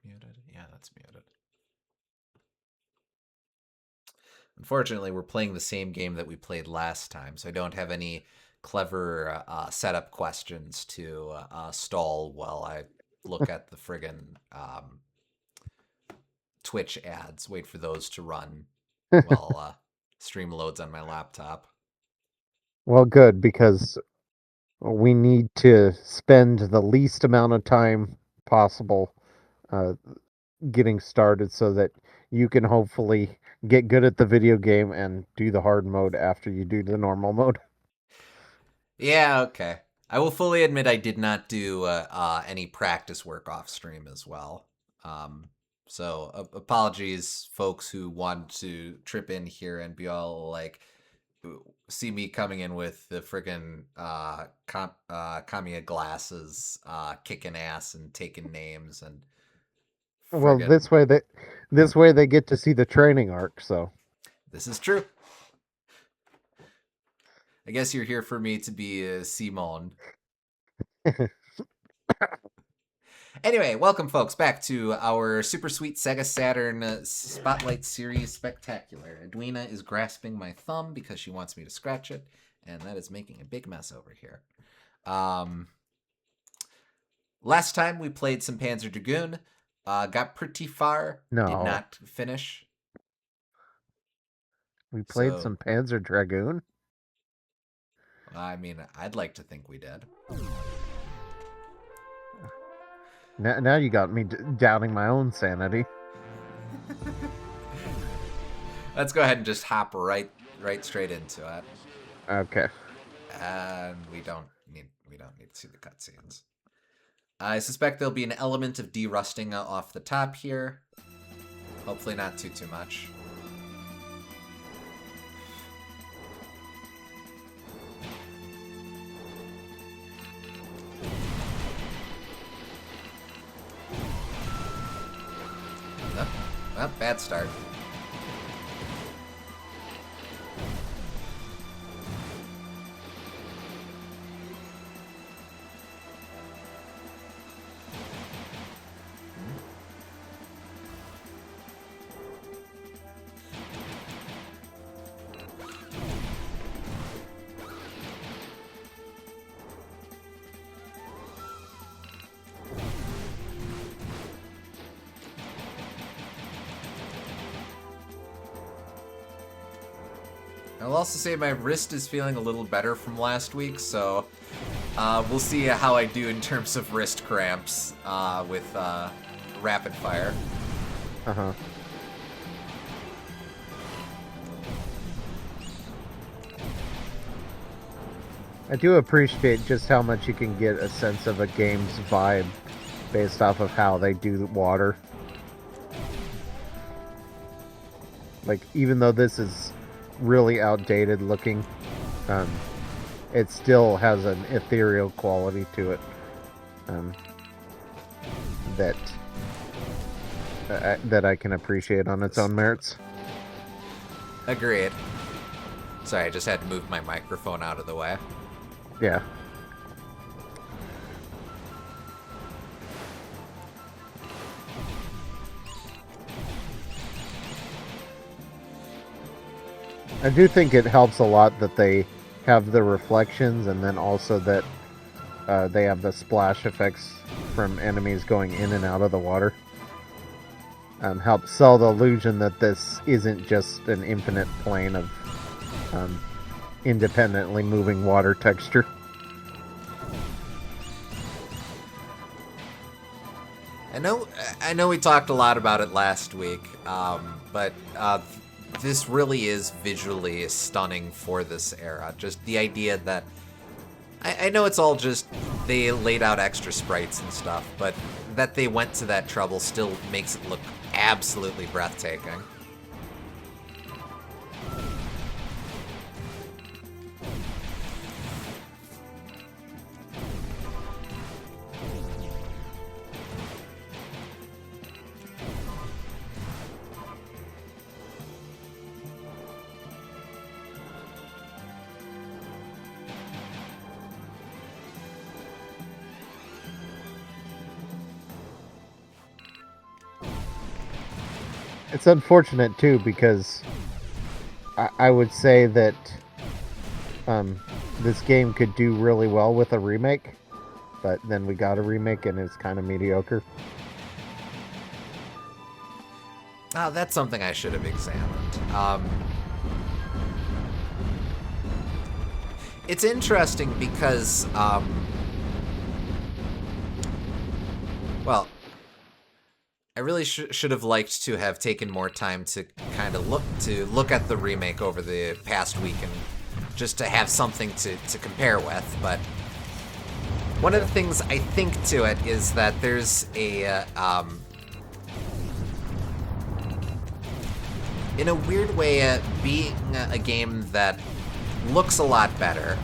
muted? Yeah, that's muted. Unfortunately, we're playing the same game that we played last time, so I don't have any clever setup questions to stall while I look at the friggin' Twitch ads. Wait for those to run while stream loads on my laptop. Well, good, because we need to spend the least amount of time possible uh, getting started so that you can hopefully get good at the video game and do the hard mode after you do the normal mode. Yeah, okay. I will fully admit I did not do any practice work off stream as well. So apologies, folks who want to trip in here and be all like, see me coming in with the friggin' Kamiya glasses, kicking ass and taking names and Well, friggin'. this way they get to see the training arc. So This is true. I guess you're here for me to be Simone. Anyway, welcome, folks, back to our super sweet SEGA Saturn Spotlight Series Spectacular. Edwina is grasping my thumb because she wants me to scratch it, and that is making a big mess over here. Last time we played some Panzer Dragoon, got pretty far, did no, not finish. we played So, some Panzer Dragoon. I mean, I'd like to think we did. Now you got me doubting my own sanity. Let's go ahead and just hop right straight into it. Okay. And we don't need to see the cutscenes. I suspect there'll be an element of derusting off the top here. Hopefully not too much. Well, bad start. I'll also say my wrist is feeling a little better from last week, so we'll see how I do in terms of wrist cramps with rapid fire. Uh-huh. I do appreciate just how much you can get a sense of a game's vibe based off of how they do the water. Like, even though this is really outdated looking, it still has an ethereal quality to it that I can appreciate on its own merits. Agreed. Sorry, I just had to move my microphone out of the way. Yeah. I do think it helps a lot that they have the reflections and then also that they have the splash effects from enemies going in and out of the water. Helps sell the illusion that this isn't just an infinite plane of independently moving water texture. I know we talked a lot about it last week, but this really is visually stunning for this era. Just the idea that I know it's all just they laid out extra sprites and stuff, but that they went to that trouble still makes it look absolutely breathtaking. It's unfortunate too because I would say that this game could do really well with a remake, but then we got a remake and it's kind of mediocre. Oh, that's something I should have examined. It's interesting because, well, I really should have liked to have taken more time to kind of look at the remake over the past week and just to have something to compare with. But one of the things I think to it is that there's a in a weird way, being a game that looks a lot better,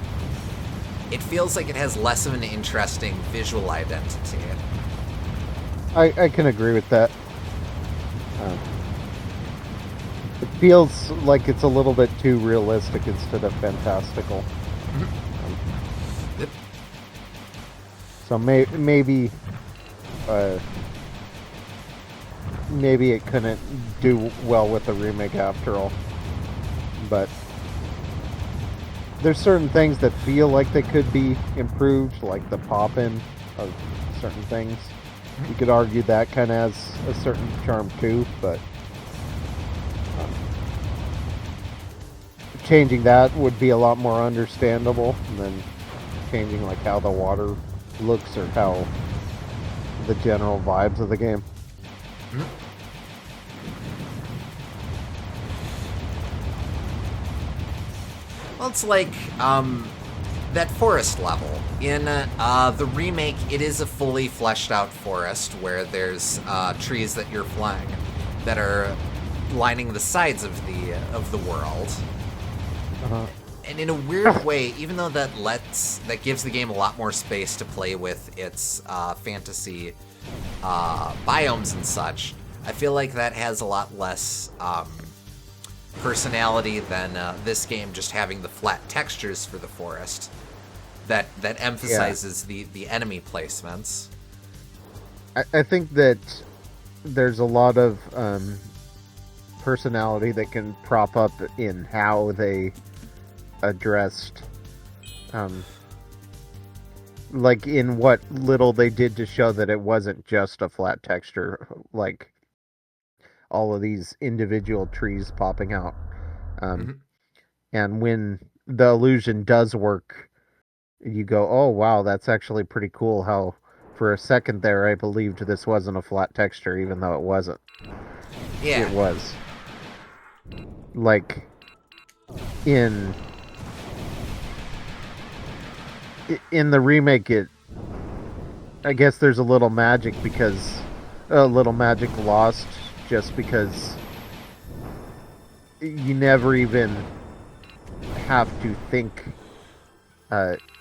it feels like it has less of an interesting visual identity. I can agree with that. It feels like it's a little bit too realistic instead of fantastical. Yep. So maybe it couldn't do well with the remake after all. But there's certain things that feel like they could be improved, like the pop-in of certain things. You could argue that kind of has a certain charm too, but changing that would be a lot more understandable than changing like how the water looks or how the general vibes of the game. Well, it's like that forest level. In the remake, it is a fully fleshed out forest where there's trees that you're flying that are lining the sides of the world. Uh-huh. And in a weird way, even though that gives the game a lot more space to play with its fantasy biomes and such, I feel like that has a lot less personality than this game just having the flat textures for the forest that emphasizes the enemy placements. I think that there's a lot of personality that can prop up in how they addressed like in what little they did to show that it wasn't just a flat texture, like all of these individual trees popping out. And when the illusion does work, you go, oh wow, that's actually pretty cool how for a second there I believed this wasn't a flat texture even though it wasn't. Yeah. It was. Like in the remake, I guess there's a little magic lost just because you never even have to think,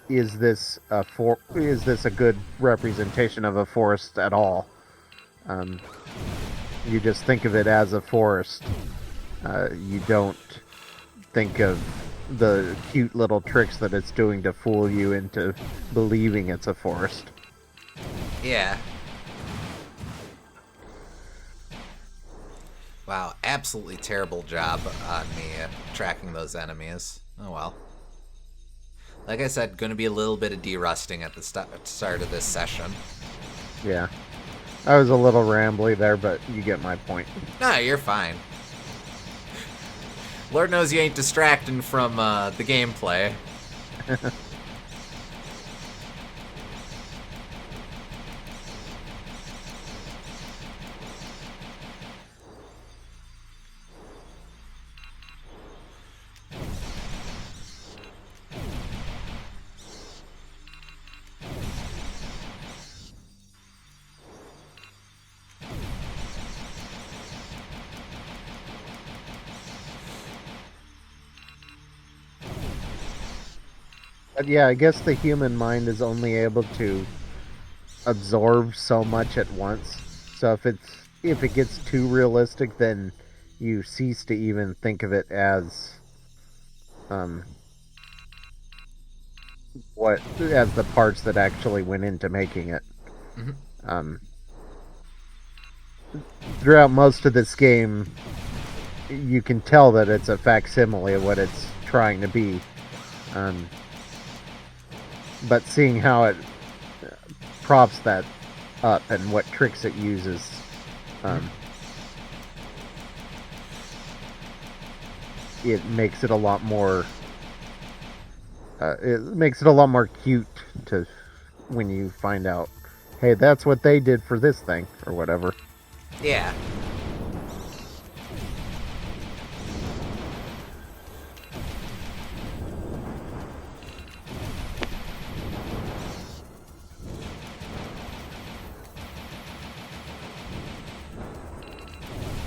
is this a good representation of a forest at all? You just think of it as a forest. You don't think of the cute little tricks that it's doing to fool you into believing it's a forest. Yeah. Wow, absolutely terrible job on me tracking those enemies. Oh well. Like I said, going to be a little bit of de-rusting at the start of this session. Yeah. I was a little rambly there, but you get my point. No, you're fine. Lord knows you ain't distracting from the gameplay. But yeah, I guess the human mind is only able to absorb so much at once. So if it gets too realistic, then you cease to even think of it as as the parts that actually went into making it. throughout most of this game, you can tell that it's a facsimile of what it's trying to be. But seeing how it props that up and what tricks it uses, it makes it a lot more. It makes it a lot more cute to when you find out, hey, that's what they did for this thing or whatever. Yeah.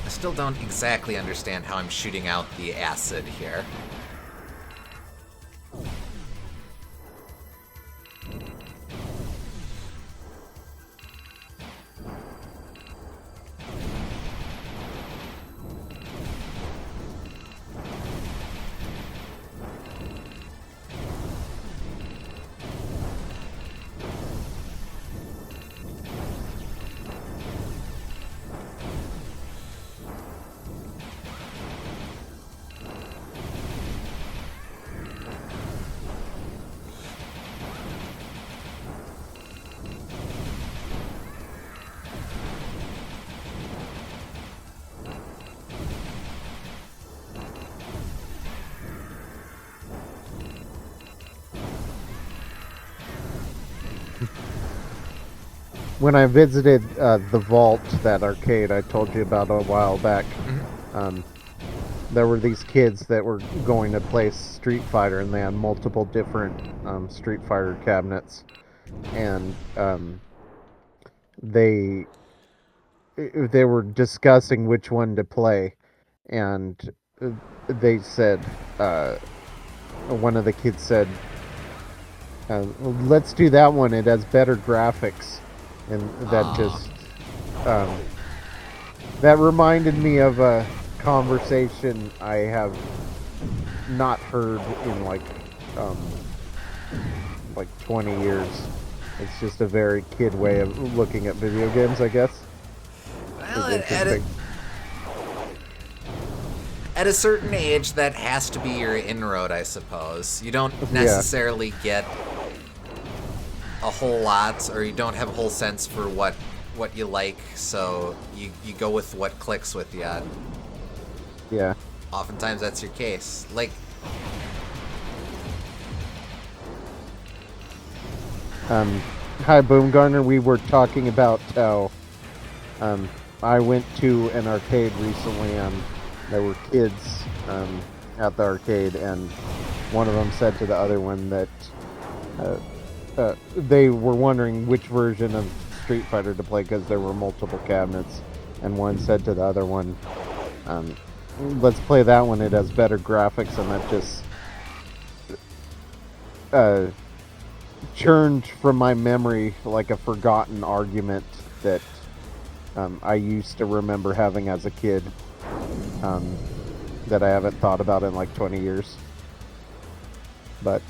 I still don't exactly understand how I'm shooting out the acid here. When I visited the Vault, that arcade I told you about a while back, there were these kids that were going to play Street Fighter, and they had multiple different Street Fighter cabinets, and they were discussing which one to play, and they said, one of the kids said, let's do that one, it has better graphics. And that just that reminded me of a conversation I have not heard in like 20 years. It's just a very kid way of looking at video games, I guess. Well, at a certain age, that has to be your inroad, I suppose. You don't necessarily get a whole lot, or you don't have a whole sense for what you like, so you go with what clicks with you. Yeah. Oftentimes that's your case. Like, hi Boomgarner, we were talking about how I went to an arcade recently, there were kids at the arcade, and one of them said to the other one that they were wondering which version of Street Fighter to play because there were multiple cabinets, and one said to the other one, let's play that one, it has better graphics, and that just churned from my memory like a forgotten argument that I used to remember having as a kid, that I haven't thought about in like 20 years. But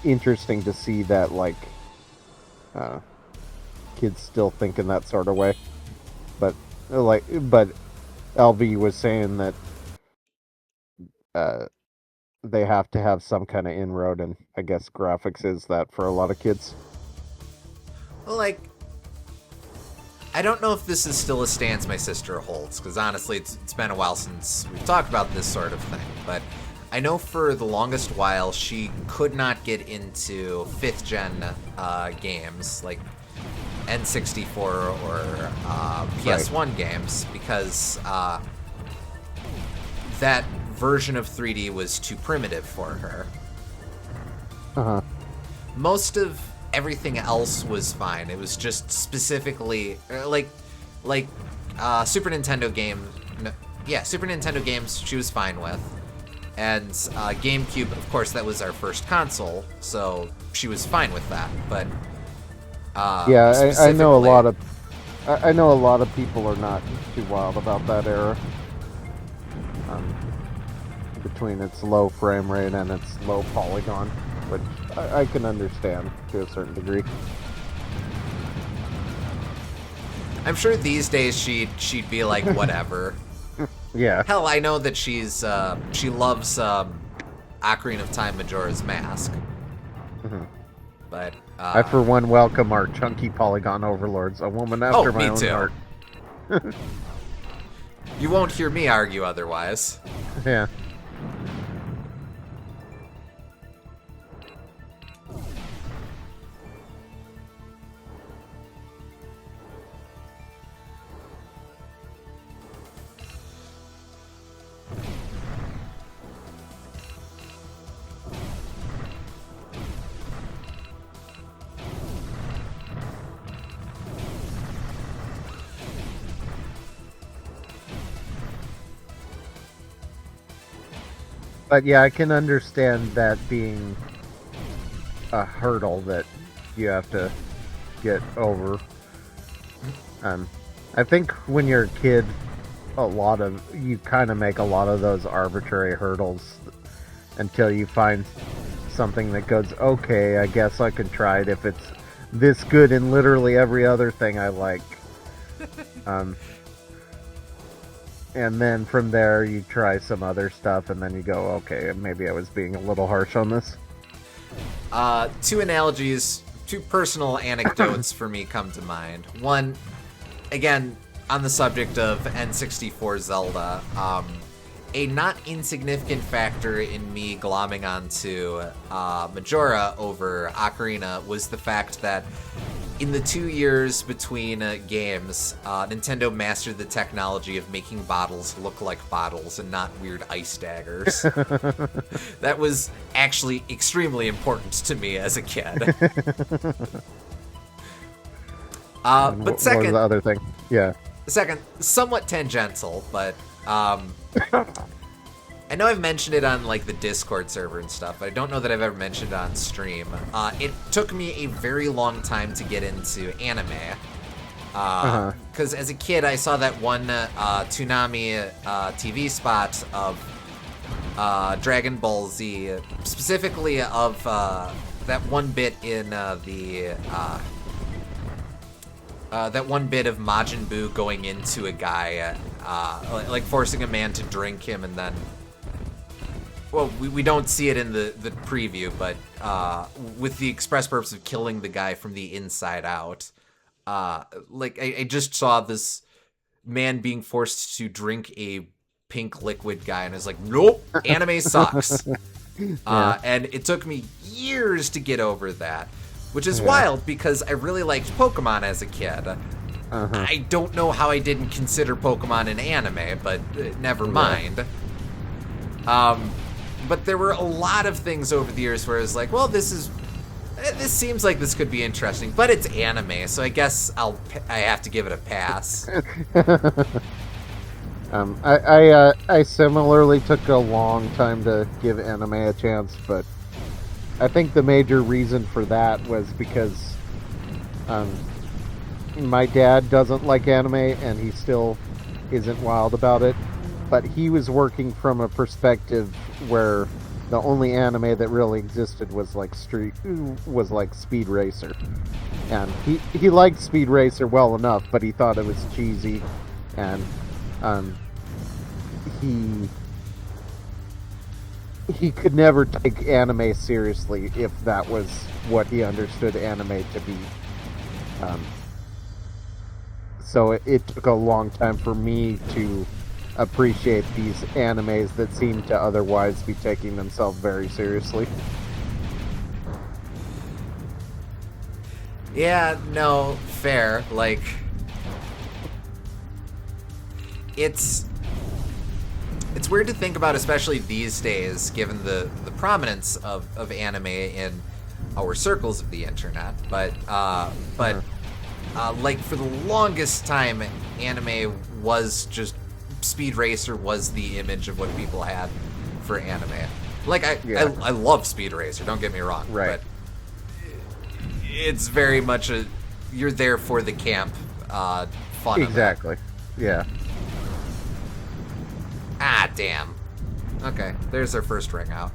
interesting to see that, like, kids still think in that sort of way. But LV was saying that they have to have some kind of inroad, and I guess graphics is that for a lot of kids. well, like, I don't know if this is still a stance my sister holds, because honestly, it's been a while since we've talked about this sort of thing, but I know for the longest while she could not get into 5th gen games, like N64 or PS1 games, because that version of 3D was too primitive for her. Uh-huh. Most of everything else was fine. It was just specifically like Super Nintendo game. Super Nintendo games she was fine with. And GameCube, of course, that was our first console, so she was fine with that. But I know a lot of people are not too wild about that era. Between its low frame rate and its low polygon, which I can understand to a certain degree. I'm sure these days she'd be like whatever. Yeah. Hell, I know that she loves Ocarina of Time Majora's Mask, Mhm. but I, for one, welcome our chunky polygon overlords, a woman after my me own too. heart. You won't hear me argue otherwise. Yeah. But yeah, I can understand that being a hurdle that you have to get over. I think when you're a kid, you kind of make a lot of those arbitrary hurdles until you find something that goes, okay, I guess I can try it if it's this good in literally every other thing I like. And then from there, you try some other stuff, and then you go, okay, maybe I was being a little harsh on this. Two personal anecdotes for me come to mind. One, again, on the subject of N64 Zelda, a not insignificant factor in me glomming onto Majora over Ocarina was the fact that in the 2 years between games, Nintendo mastered the technology of making bottles look like bottles and not weird ice daggers. That was actually extremely important to me as a kid. But What was second, the other thing? Yeah. somewhat tangential, but I know I've mentioned it on like the Discord server and stuff, but I don't know that I've ever mentioned it on stream. It took me a very long time to get into anime. Because as a kid, I saw that one Toonami TV spot of Dragon Ball Z, specifically of that one bit in that one bit of Majin Buu going into a guy, like forcing a man to drink him, and then, well, we don't see it in the preview, but with the express purpose of killing the guy from the inside out. Like, I just saw this man being forced to drink a pink liquid guy, and I was like, nope, anime sucks. And it took me years to get over that, which is wild because I really liked Pokemon as a kid. I don't know how I didn't consider Pokemon an anime, but never mind. But there were a lot of things over the years where I was like, well, this seems like this could be interesting, but it's anime, so I guess I have to give it a pass. I similarly took a long time to give anime a chance, but I think the major reason for that was because my dad doesn't like anime, and he still isn't wild about it. But he was working from a perspective where the only anime that really existed was like Speed Racer, and he liked Speed Racer well enough, but he thought it was cheesy, and he could never take anime seriously if that was what he understood anime to be. So it took a long time for me to appreciate these animes that seem to otherwise be taking themselves very seriously. Yeah, no, fair. Like, it's weird to think about, especially these days, given the prominence of anime in our circles of the internet. But like, for the longest time, anime was just Speed Racer was the image of what people had for anime. Like, I love Speed Racer, don't get me wrong. Right. But it's very much you're there for the camp fun Exactly. of it. Yeah. Ah, damn. Okay, there's their first ring out.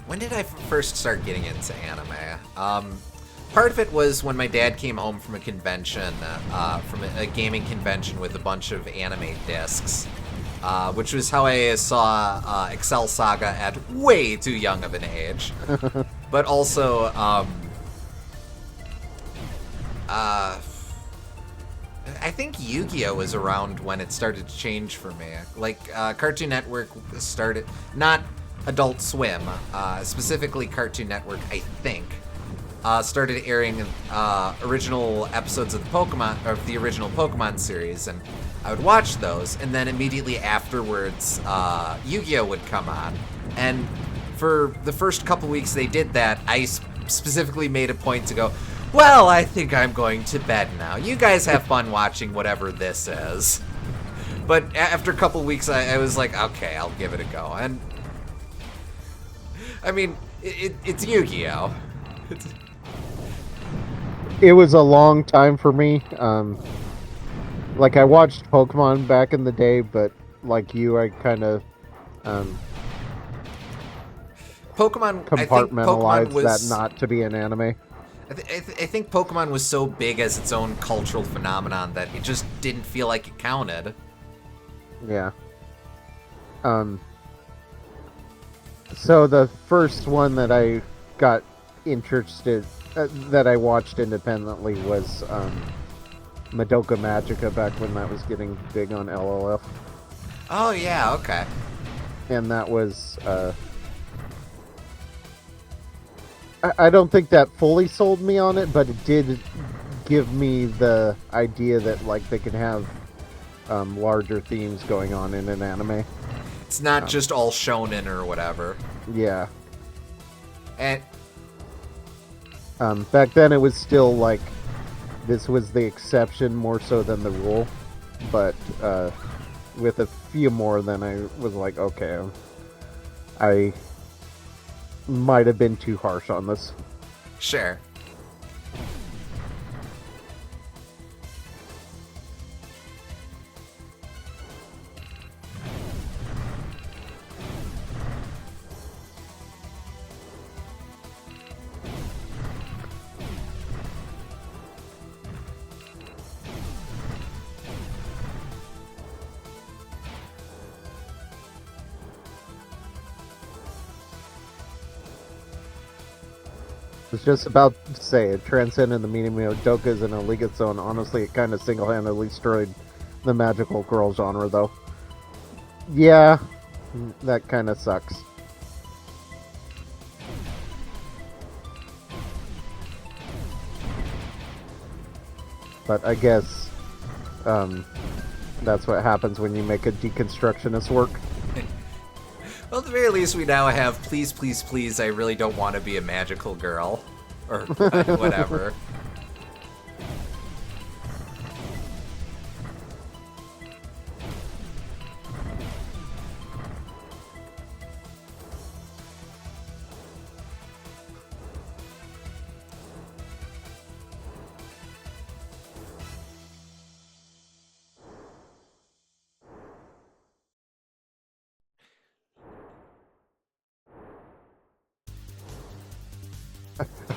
When did I first start getting into anime? Part of it was when my dad came home from a convention, from a gaming convention with a bunch of anime discs, which was how I saw Excel Saga at way too young of an age. But also, I think Yu-Gi-Oh! Was around when it started to change for me. Like, Cartoon Network started, not Adult Swim, specifically Cartoon Network, I think, started airing original episodes of the original Pokemon series, and I would watch those, and then immediately afterwards, Yu-Gi-Oh! Would come on, and for the first couple weeks they did that, I specifically made a point to go, well, I think I'm going to bed now. You guys have fun watching whatever this is. But after a couple weeks, I was like, okay, I'll give it a go, and I mean, it's Yu-Gi-Oh! It was a long time for me. Like, I watched Pokemon back in the day, but like you, I kind of Pokemon compartmentalized was, that not to be an anime. I think Pokemon was so big as its own cultural phenomenon that it just didn't feel like it counted. Yeah. So the first one that I got interested, that I watched independently was Madoka Magica, back when that was getting big on LLF. Oh yeah, okay. And that was, I don't think that fully sold me on it, but it did give me the idea that, like, they can have larger themes going on in an anime. It's not just all shonen or whatever. Yeah. And back then it was still like, this was the exception more so than the rule, but with a few more, then I was like, okay, I might have been too harsh on this. sure. I was just about to say, it transcended the meaning of Madoka in a league of its own. Honestly, it kind of single-handedly destroyed the magical girl genre, though. Yeah, that kind of sucks. But I guess that's what happens when you make a deconstructionist work. Well, at the very least, we now have please, please, please, I really don't want to be a magical girl. Or whatever.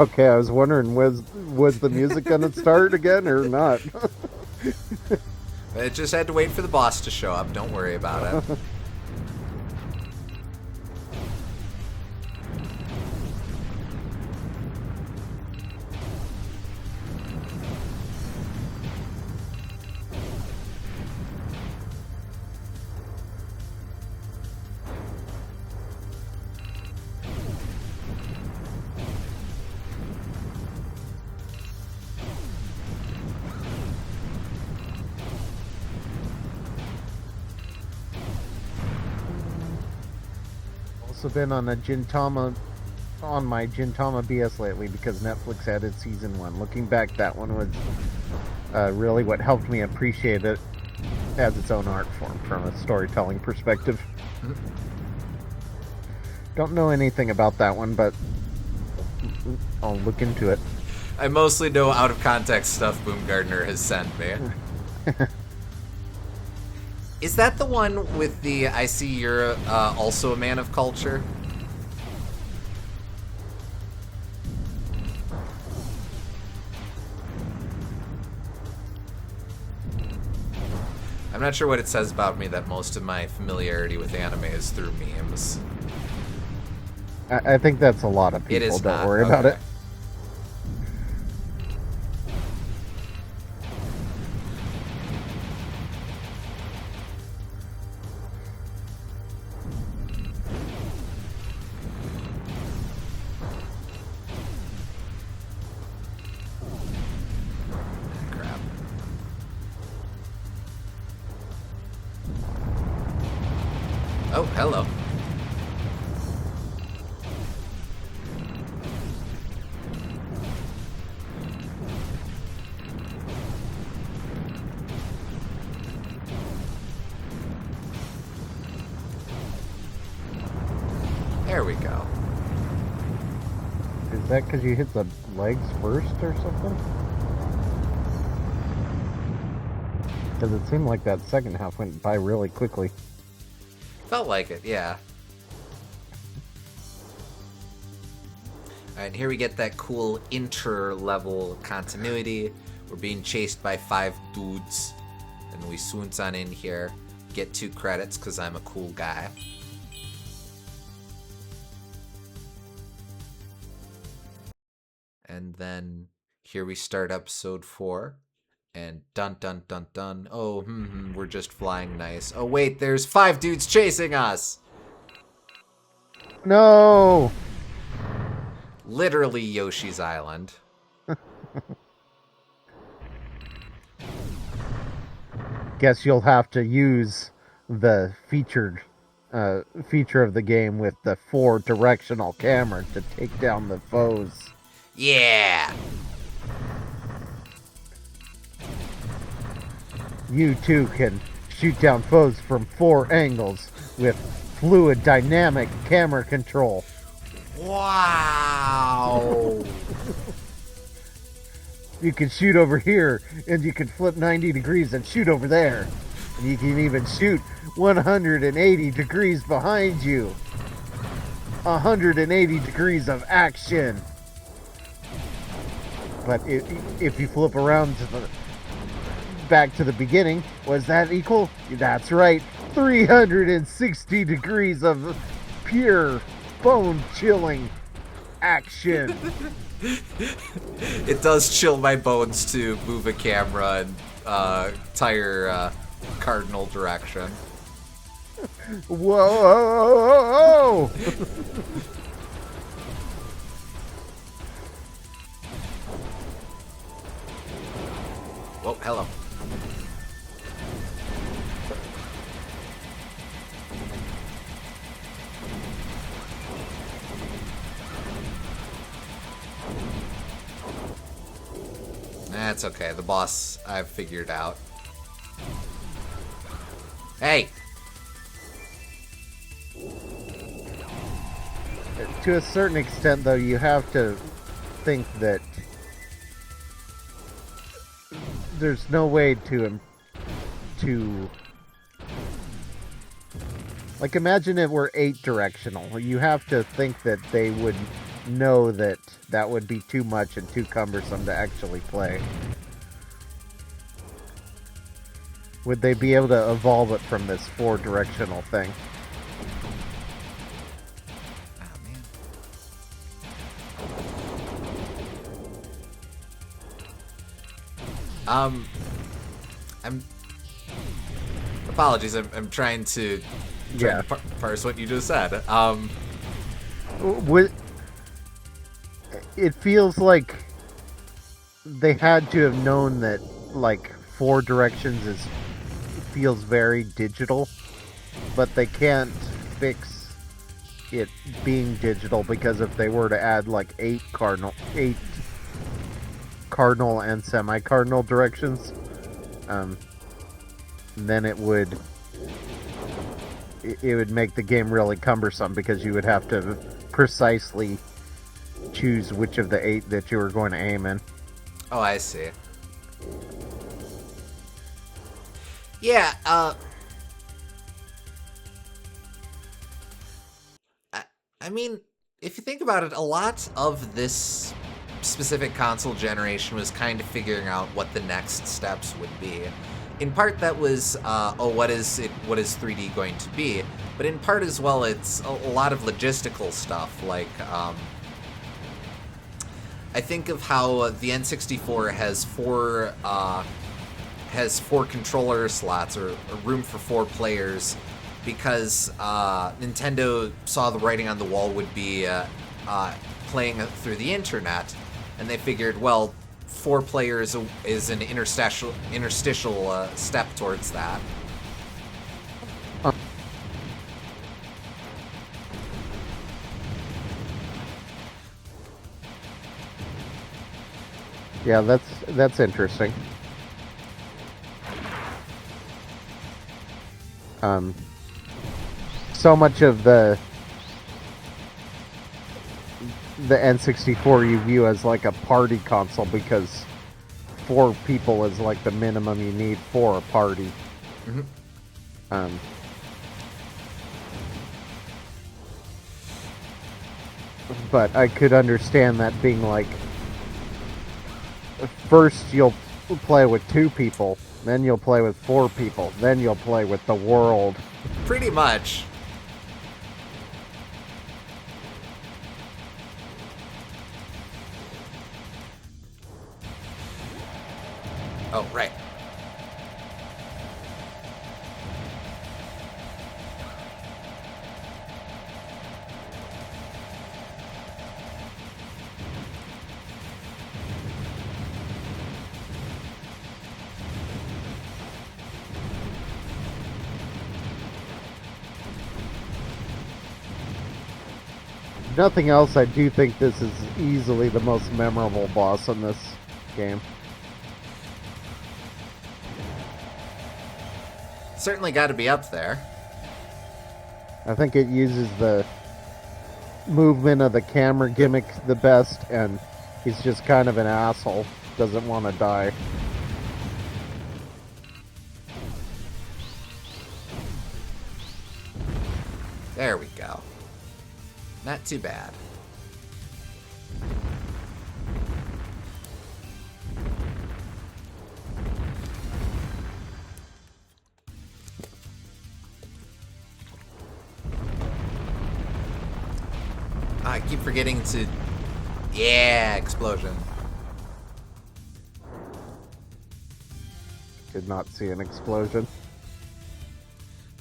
Okay, I was wondering, was the music gonna start again or not? It just had to wait for the boss to show up. Don't worry about it. Also been on a Gintama, on my Gintama BS lately because Netflix added season 1. Looking back, that one was really what helped me appreciate it as its own art form from a storytelling perspective. Don't know anything about that one, but I'll look into it. I mostly know out of context stuff Boomgardner has sent me. Is that the one with the I see you're also a man of culture? I'm not sure what it says about me that most of my familiarity with anime is through memes. I think that's a lot of people. It is Don't not. worry about it. Crap. Oh, hello. There we go. Is that because you hit the legs first or something? Because it seemed like that second half went by really quickly. Felt like it, yeah. Alright, here we get that cool inter-level continuity. We're being chased by 5 dudes. And we swoons on in here. Get 2 credits because I'm a cool guy. And then here we start episode 4. And dun dun dun dun. Oh, we're just flying nice. Oh wait, there's 5 dudes chasing us! No! Literally Yoshi's Island. Guess you'll have to use the feature of the game with the 4-directional camera to take down the foes. Yeah! You too can shoot down foes from 4 angles with fluid dynamic camera control. Wow! You can shoot over here, and you can flip 90 degrees and shoot over there. And you can even shoot 180 degrees behind you. 180 degrees of action. But if you flip around to back to the beginning, was that equal? That's right. 360 degrees of pure bone-chilling action. It does chill my bones to move a camera in entire cardinal direction. Whoa! Whoa, hello. That's okay. The boss I've figured out. Hey! To a certain extent, though, you have to think that there's no way to like, imagine it were 8-directional. You have to think that they would know that that would be too much and too cumbersome to actually play. Would they be able to evolve it from this 4-directional thing? Oh, man. Apologies, I'm trying to parse what you just said. It feels like they had to have known that, like, 4 directions feels very digital, but they can't fix it being digital, because if they were to add like 8 cardinal and semi-cardinal directions, then it would make the game really cumbersome, because you would have to precisely choose which of the 8 that you were going to aim in. Oh, I see. Yeah, I mean, if you think about it, a lot of this specific console generation was kind of figuring out what the next steps would be. In part, that was, what is 3D going to be? But in part as well, it's a lot of logistical stuff, like, I think of how the N64 has four controller slots, or room for 4 players, because Nintendo saw the writing on the wall would be playing through the internet, and they figured, well, 4 players is an interstitial step towards that. Yeah, that's interesting. So much of the N64 you view as like a party console because 4 people is like the minimum you need for a party. Mm-hmm. But I could understand that being like, first you'll play with 2 people, then you'll play with 4 people, then you'll play with the world. Pretty much. Oh, right. Nothing else, I do think this is easily the most memorable boss in this game. Certainly got to be up there. I think it uses the movement of the camera gimmick the best, and he's just kind of an asshole. Doesn't want to die. There we go. Not too bad. I keep forgetting to... Yeah, explosion. Did not see an explosion.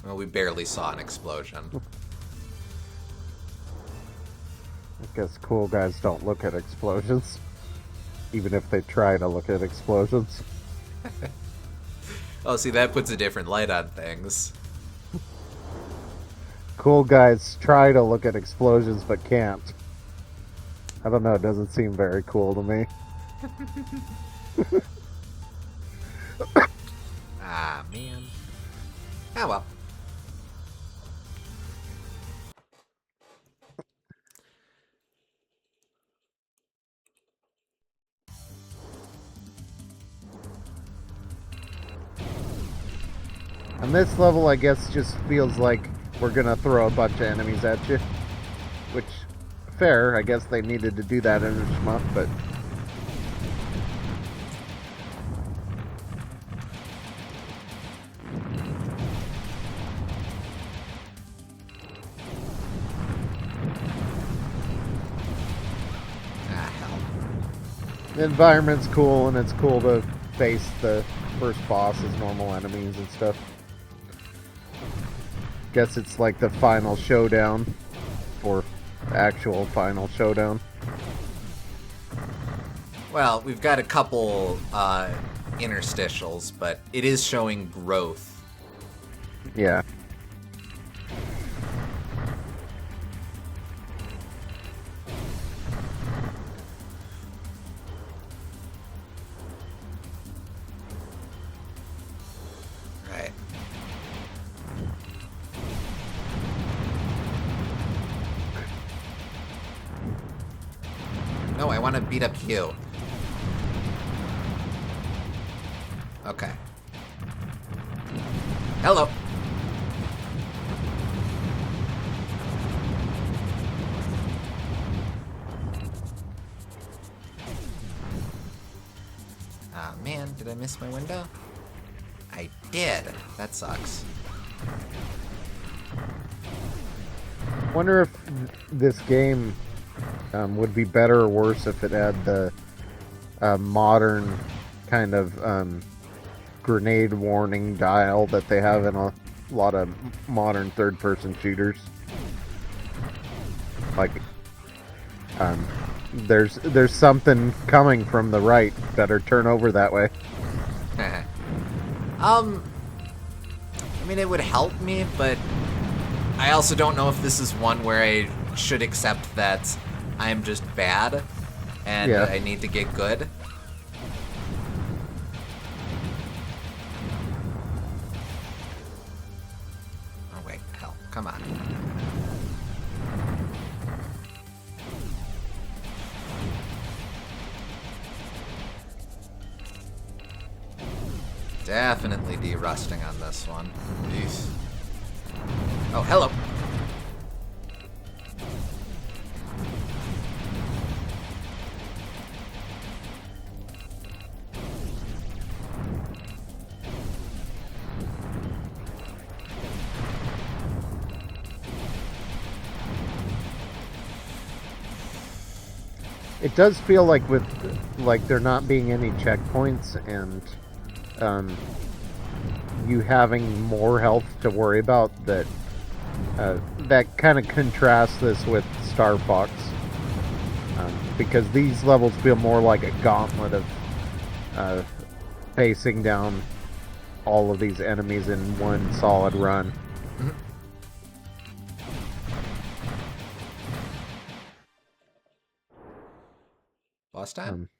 Well, we barely saw an explosion. I guess cool guys don't look at explosions. Even if they try to look at explosions. Oh, see, that puts a different light on things. Cool guys try to look at explosions but can't. I don't know, it doesn't seem very cool to me. Ah, man. Ah, well. And this level, I guess, just feels like we're gonna throw a bunch of enemies at you. Which, fair, I guess they needed to do that in a shmup, but... Ah, hell. The environment's cool, and it's cool to face the first boss as normal enemies and stuff. Guess it's like the final showdown, or the actual final showdown. Well, we've got a couple interstitials, but it is showing growth. Yeah. Right. No, I want to beat up you. Okay. Hello. Ah, man, did I miss my window? I did. That sucks. Wonder if this game would be better or worse if it had the modern kind of grenade warning dial that they have in a lot of modern third-person shooters. Like, there's something coming from the right. Better turn over that way. I mean, it would help me, but I also don't know if this is one where I should accept that I'm just bad and Yeah. I need to get good. Oh, wait, hell, come on. Definitely de-rusting on this one. Jeez. Oh, hello. It does feel like with there not being any checkpoints and you having more health to worry about, that that kind of contrasts this with Star Fox, because these levels feel more like a gauntlet of facing down all of these enemies in one solid run. Boss time?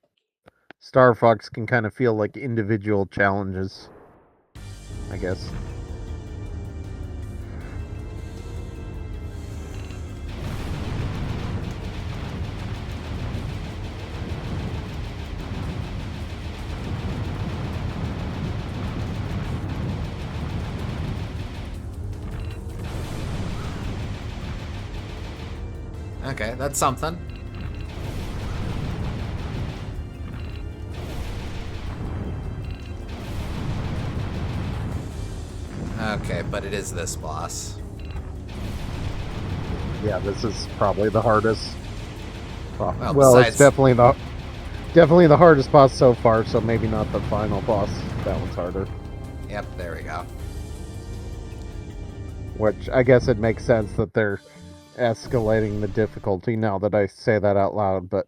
Star Fox can kind of feel like individual challenges, I guess. Okay, that's something. Okay, but it is this boss. Yeah, this is probably the hardest. Well, besides... it's definitely the hardest boss so far, so maybe not the final boss. That one's harder. Yep, there we go. Which, I guess it makes sense that they're escalating the difficulty now that I say that out loud, but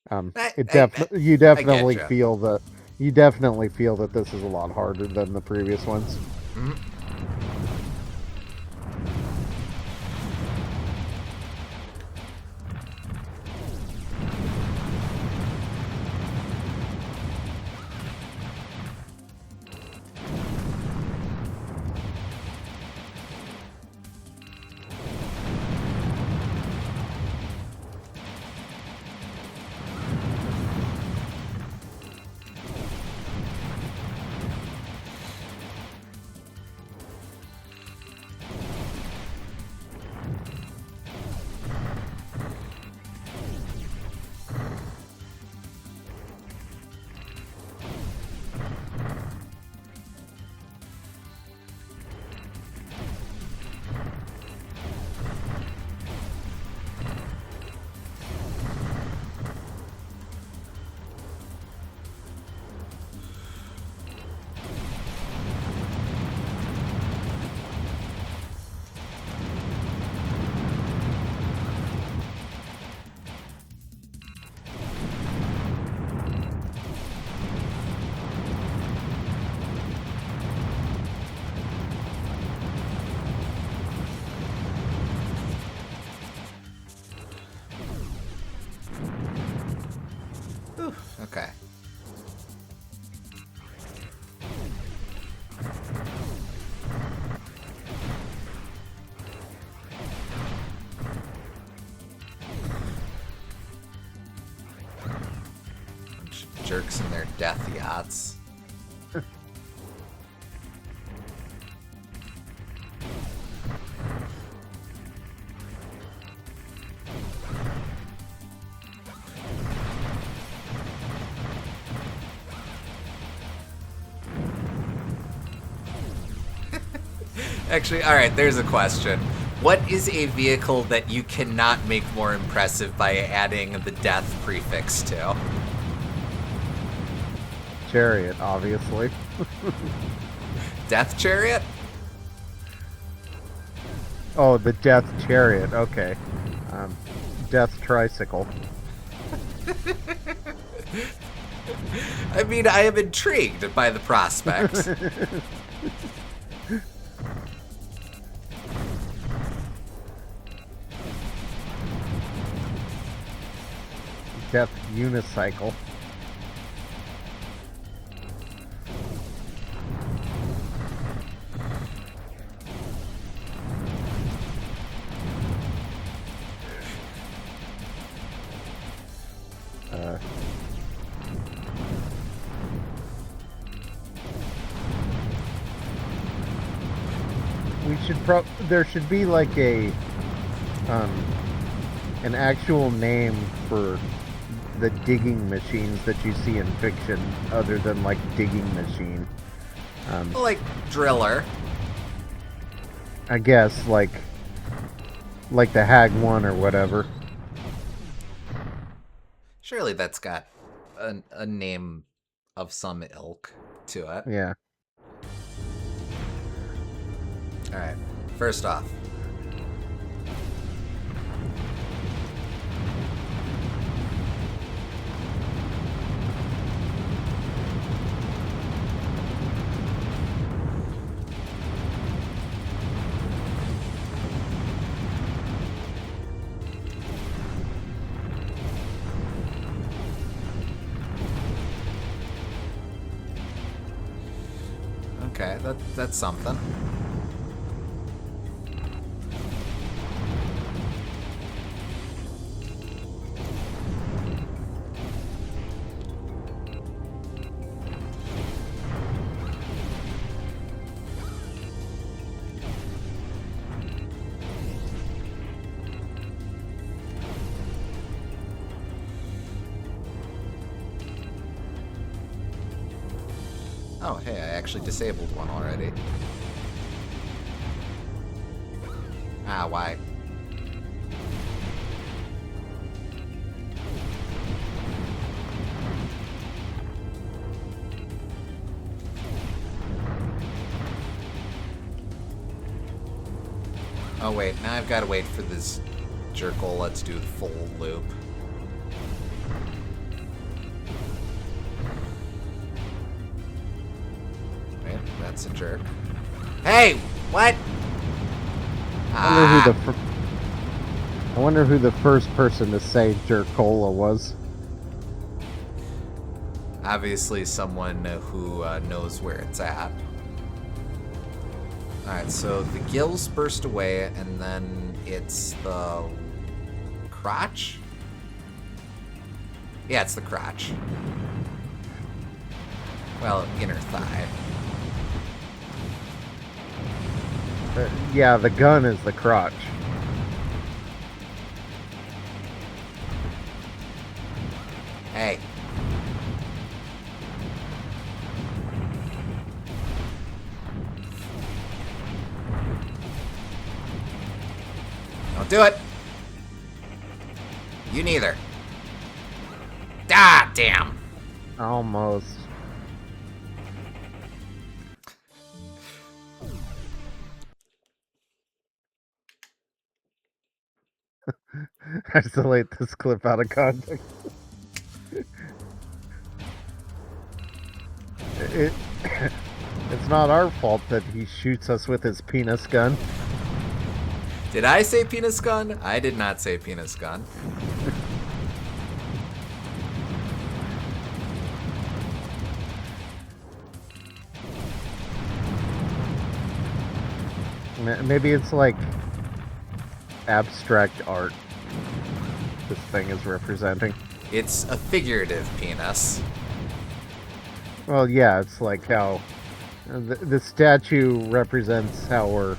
you definitely feel that this is a lot harder than the previous ones. Mm-hmm. Okay. Bunch of jerks in their death yachts. Actually, all right, there's a question. What is a vehicle that you cannot make more impressive by adding the death prefix to? Chariot, obviously. Death chariot? Oh, the Death Chariot. Okay. Death Tricycle. I mean, I am intrigued by the prospect. Death Unicycle. There should be like an actual name for the digging machines that you see in fiction, other than like digging machine. Like driller. I guess like the Hag 1 or whatever. Surely that's got a name of some ilk to it. Yeah. All right. First off, okay, that's something. Oh, hey, I actually disabled one already. Ah, why? Oh wait, now I've got to wait for this jerkle. Let's do the full loop. Wait, that's a jerk. Hey, what? I wonder who the first person to say Jerkola was. Obviously someone who knows where it's at. Alright, so the gills burst away, and then it's the crotch? Yeah, it's the crotch. Well, inner thigh. Yeah, the gun is the crotch. Hey. Don't do it. You neither. Ah, damn. Almost. I just delete this clip out of context. It's not our fault that he shoots us with his penis gun. Did I say penis gun? I did not say penis gun. Maybe it's like abstract art this thing is representing. It's a figurative penis. Well, yeah, it's like how the statue represents how we're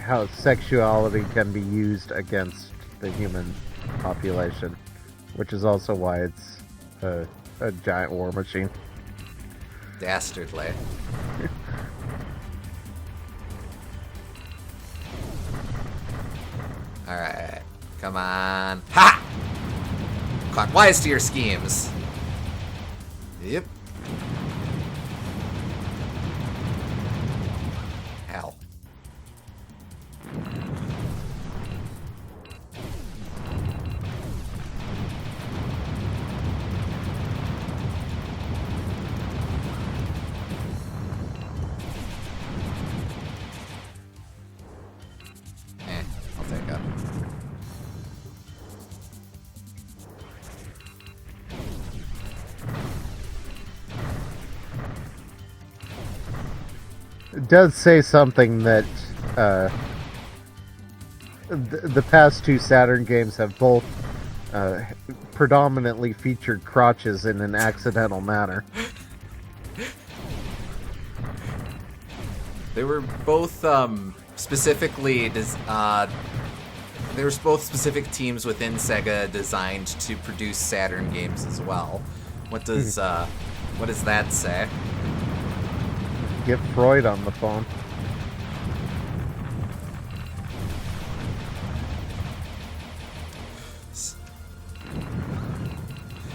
how sexuality can be used against the human population, which is also why it's a giant war machine. Dastardly. on. Ha! Caught wise to your schemes. Yep. Hell. I'll take it. It does say something that the past two Saturn games have both predominantly featured crotches in an accidental manner. They were both specifically there was both specific teams within Sega designed to produce Saturn games as well. What does that say? Get Freud on the phone.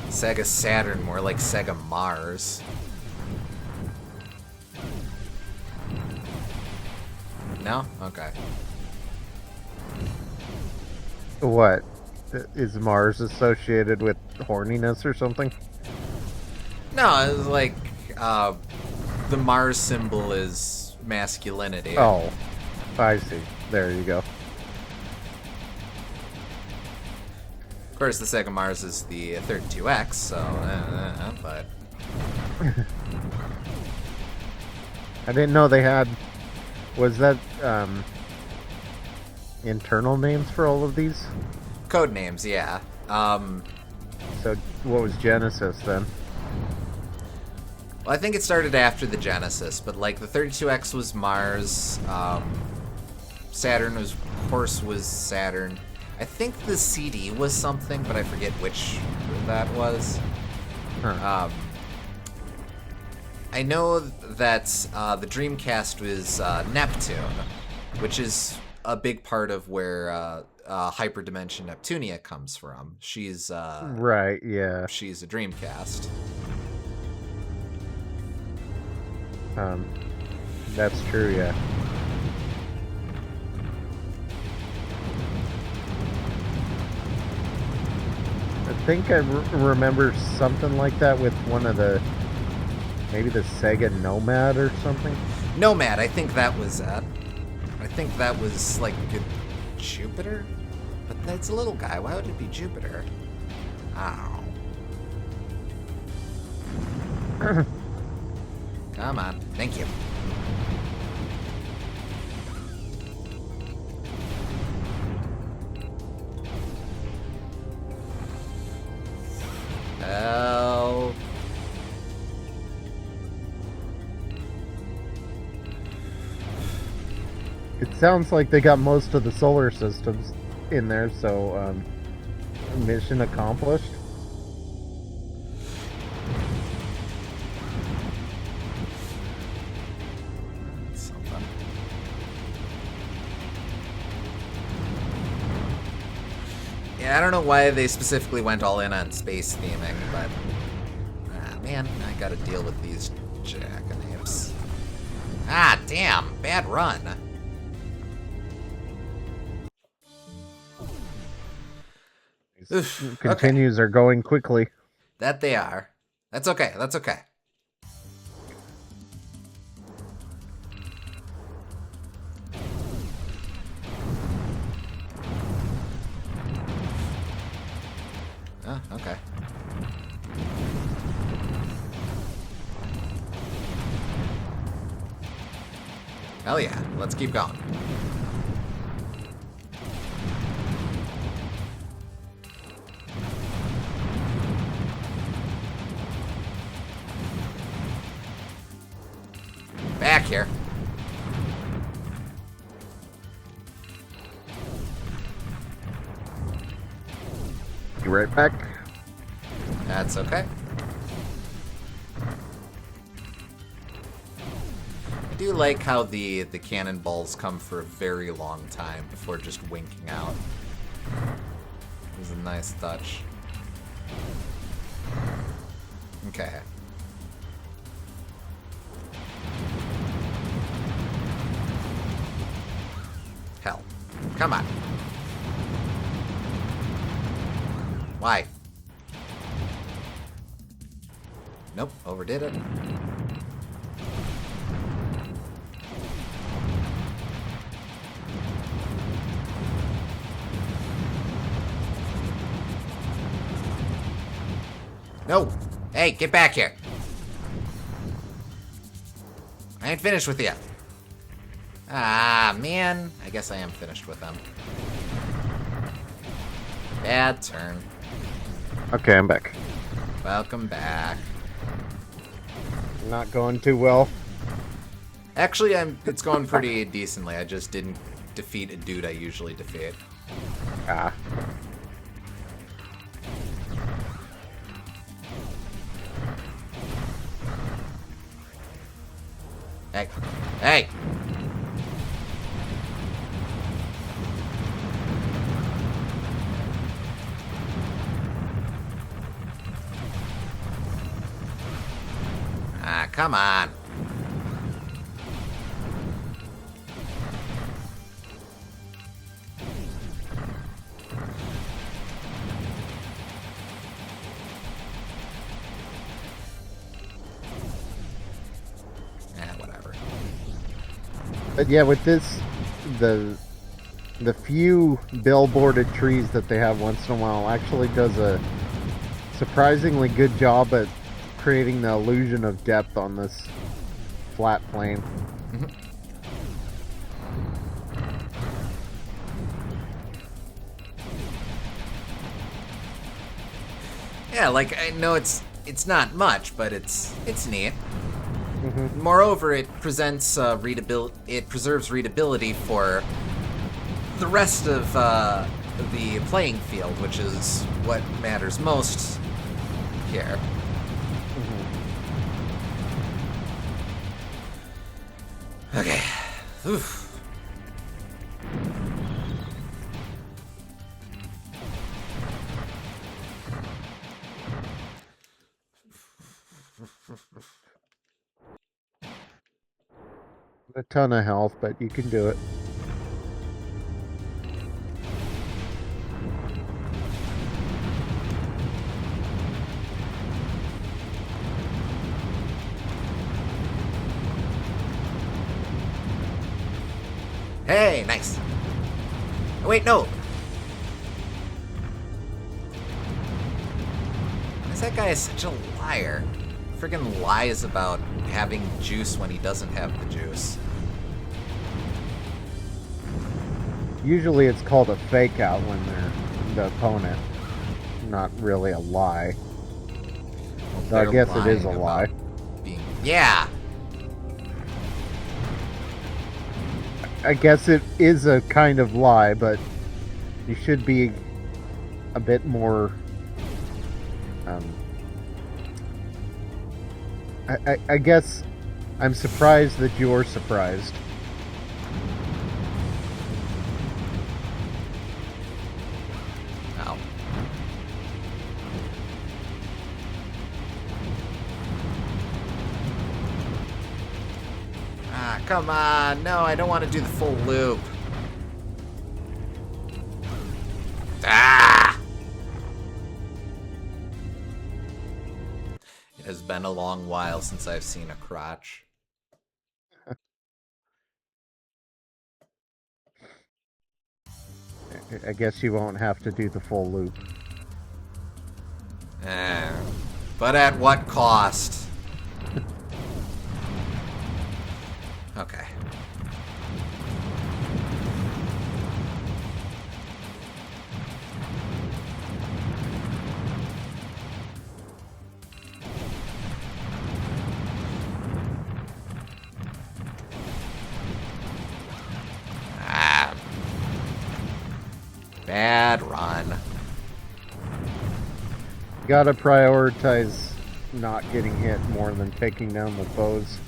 Sega Saturn, more like Sega Mars. No? Okay. What? Is Mars associated with horniness or something? No, it's like the Mars symbol is masculinity. Oh, I see. There you go. Of course, the Sega Mars is the 32X, so but I didn't know they had. Was that internal names for all of these? code names, yeah. So what was Genesis then? Well, I think it started after the Genesis, but like the 32X was Mars, Saturn was, of course, was Saturn. I think the CD was something, but I forget which that was. Huh. I know that the Dreamcast was Neptune, which is a big part of where Hyperdimension Neptunia comes from. She's Right, yeah. she's a Dreamcast. That's true, yeah. I think I remember something like that with one of the, maybe the Sega Nomad or something. Nomad, I think that was it. I think that was like a Jupiter? But that's a little guy. Why would it be Jupiter? Ow. Come on. Thank you. Help. It sounds like they got most of the solar systems in there, so mission accomplished. Something. Yeah, I don't know why they specifically went all in on space theming, but man, I gotta deal with these jackanapes. Ah, damn, bad run. Oof, Continues are going quickly. that they are. That's okay. That's okay. Oh, okay. Hell yeah. Let's keep going. Back here. Be right back. That's okay. I do like how the cannonballs come for a very long time before just winking out. This is a nice touch. Okay. Hell. Come on. Why? Nope, overdid it. No! Hey, get back here! I ain't finished with you. Ah, man. I guess I am finished with them. Bad turn. Okay, I'm back. Welcome back. Not going too well. Actually, it's going pretty decently. I just didn't defeat a dude I usually defeat. Ah. Hey. Hey! Ah, come on. Whatever. But yeah, with this, the few billboarded trees that they have once in a while actually does a surprisingly good job at creating the illusion of depth on this flat plane. Mm-hmm. Yeah, like I know it's not much, but it's neat. Mm-hmm. Moreover, it presents readability. It preserves readability for the rest of the playing field, which is what matters most here. Mm-hmm. Okay. Oof. A ton of health, but you can do it. Hey, nice. Oh, wait, no. That guy is such a liar. Friggin' lies about having juice when he doesn't have the juice. Usually it's called a fake out when they're the opponent. Not really a lie. So I guess it is a lie. Yeah! I guess it is a kind of lie, but you should be a bit more... I guess I'm surprised that you're surprised. Oh. Ah, come on. No, I don't want to do the full loop. Ah! It has been a long while since I've seen a crotch. I guess you won't have to do the full loop. But at what cost? Okay. Bad run. Gotta prioritize not getting hit more than taking down the foes.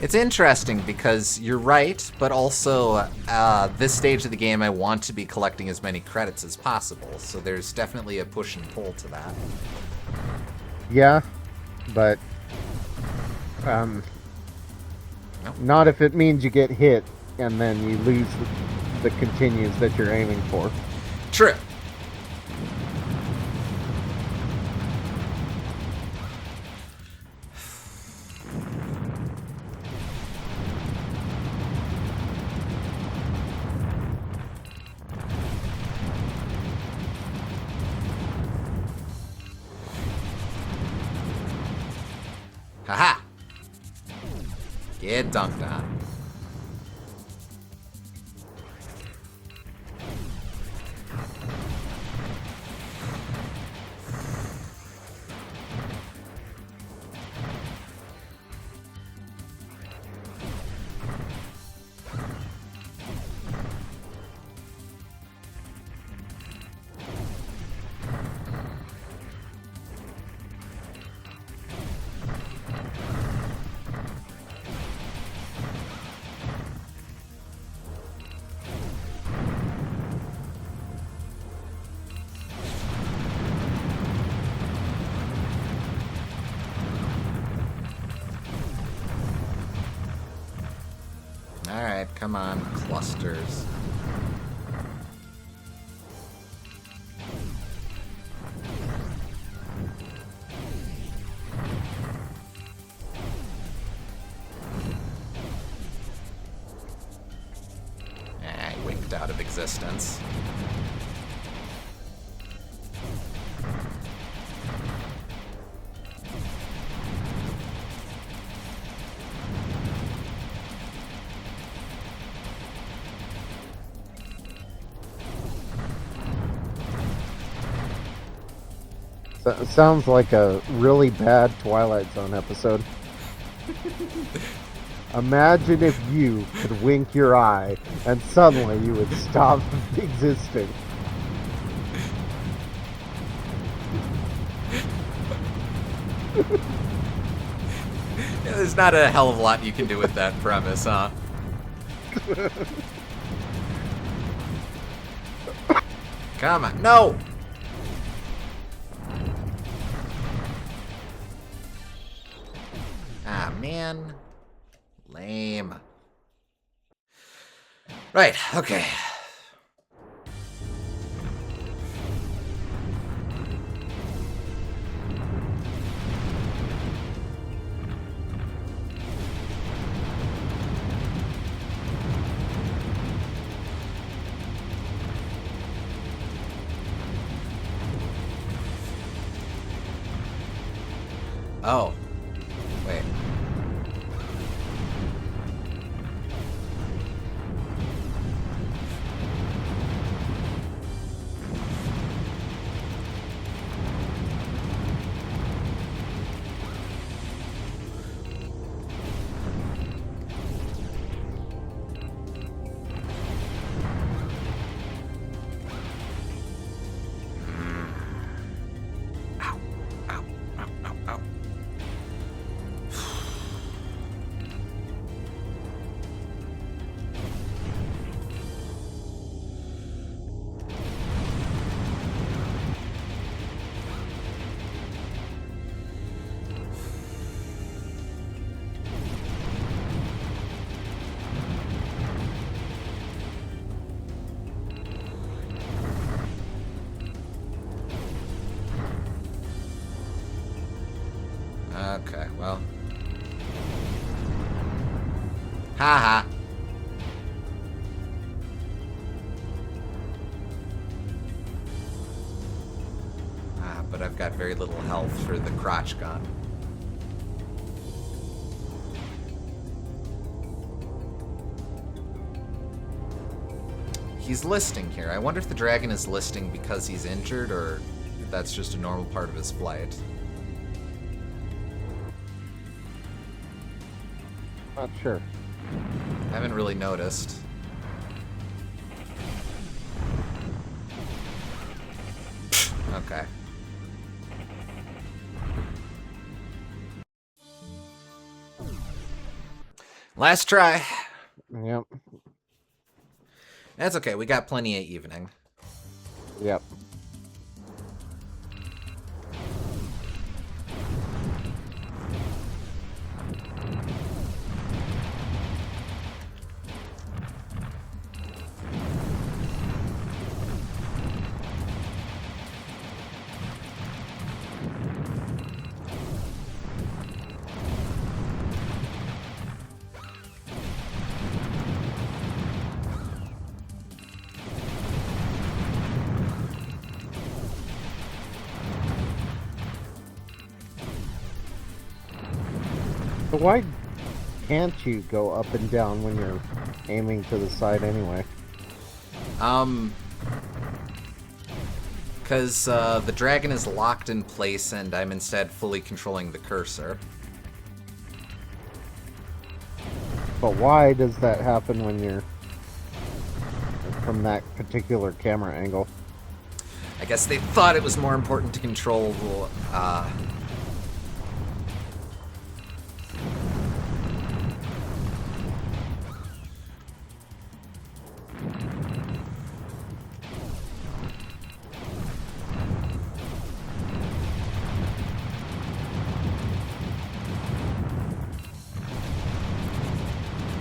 It's interesting because you're right, but also this stage of the game I want to be collecting as many credits as possible, so there's definitely a push and pull to that. Yeah, but not if it means you get hit and then you lose the continues that you're aiming for. True. Haha! Get dunked on. Alright, come on, clusters. I winked out of existence. So, it sounds like a really bad Twilight Zone episode. Imagine if you could wink your eye and suddenly you would stop existing. Yeah, there's not a hell of a lot you can do with that premise, huh? Come on. No! Ah, man. Lame. Right, okay. Oh. Wait. Ow. Ow. Ow. Ow. Ow. Okay, well. Haha. But I've got very little health for the crotch gun. He's listing here. I wonder if the dragon is listing because he's injured or if that's just a normal part of his flight. Not sure. Haven't really noticed. Okay. Last try. Yep. That's okay. We got plenty of evening. Yep. But why can't you go up and down when you're aiming to the side anyway? Because the dragon is locked in place and I'm instead fully controlling the cursor. But why does that happen when you're from that particular camera angle? I guess they thought it was more important to control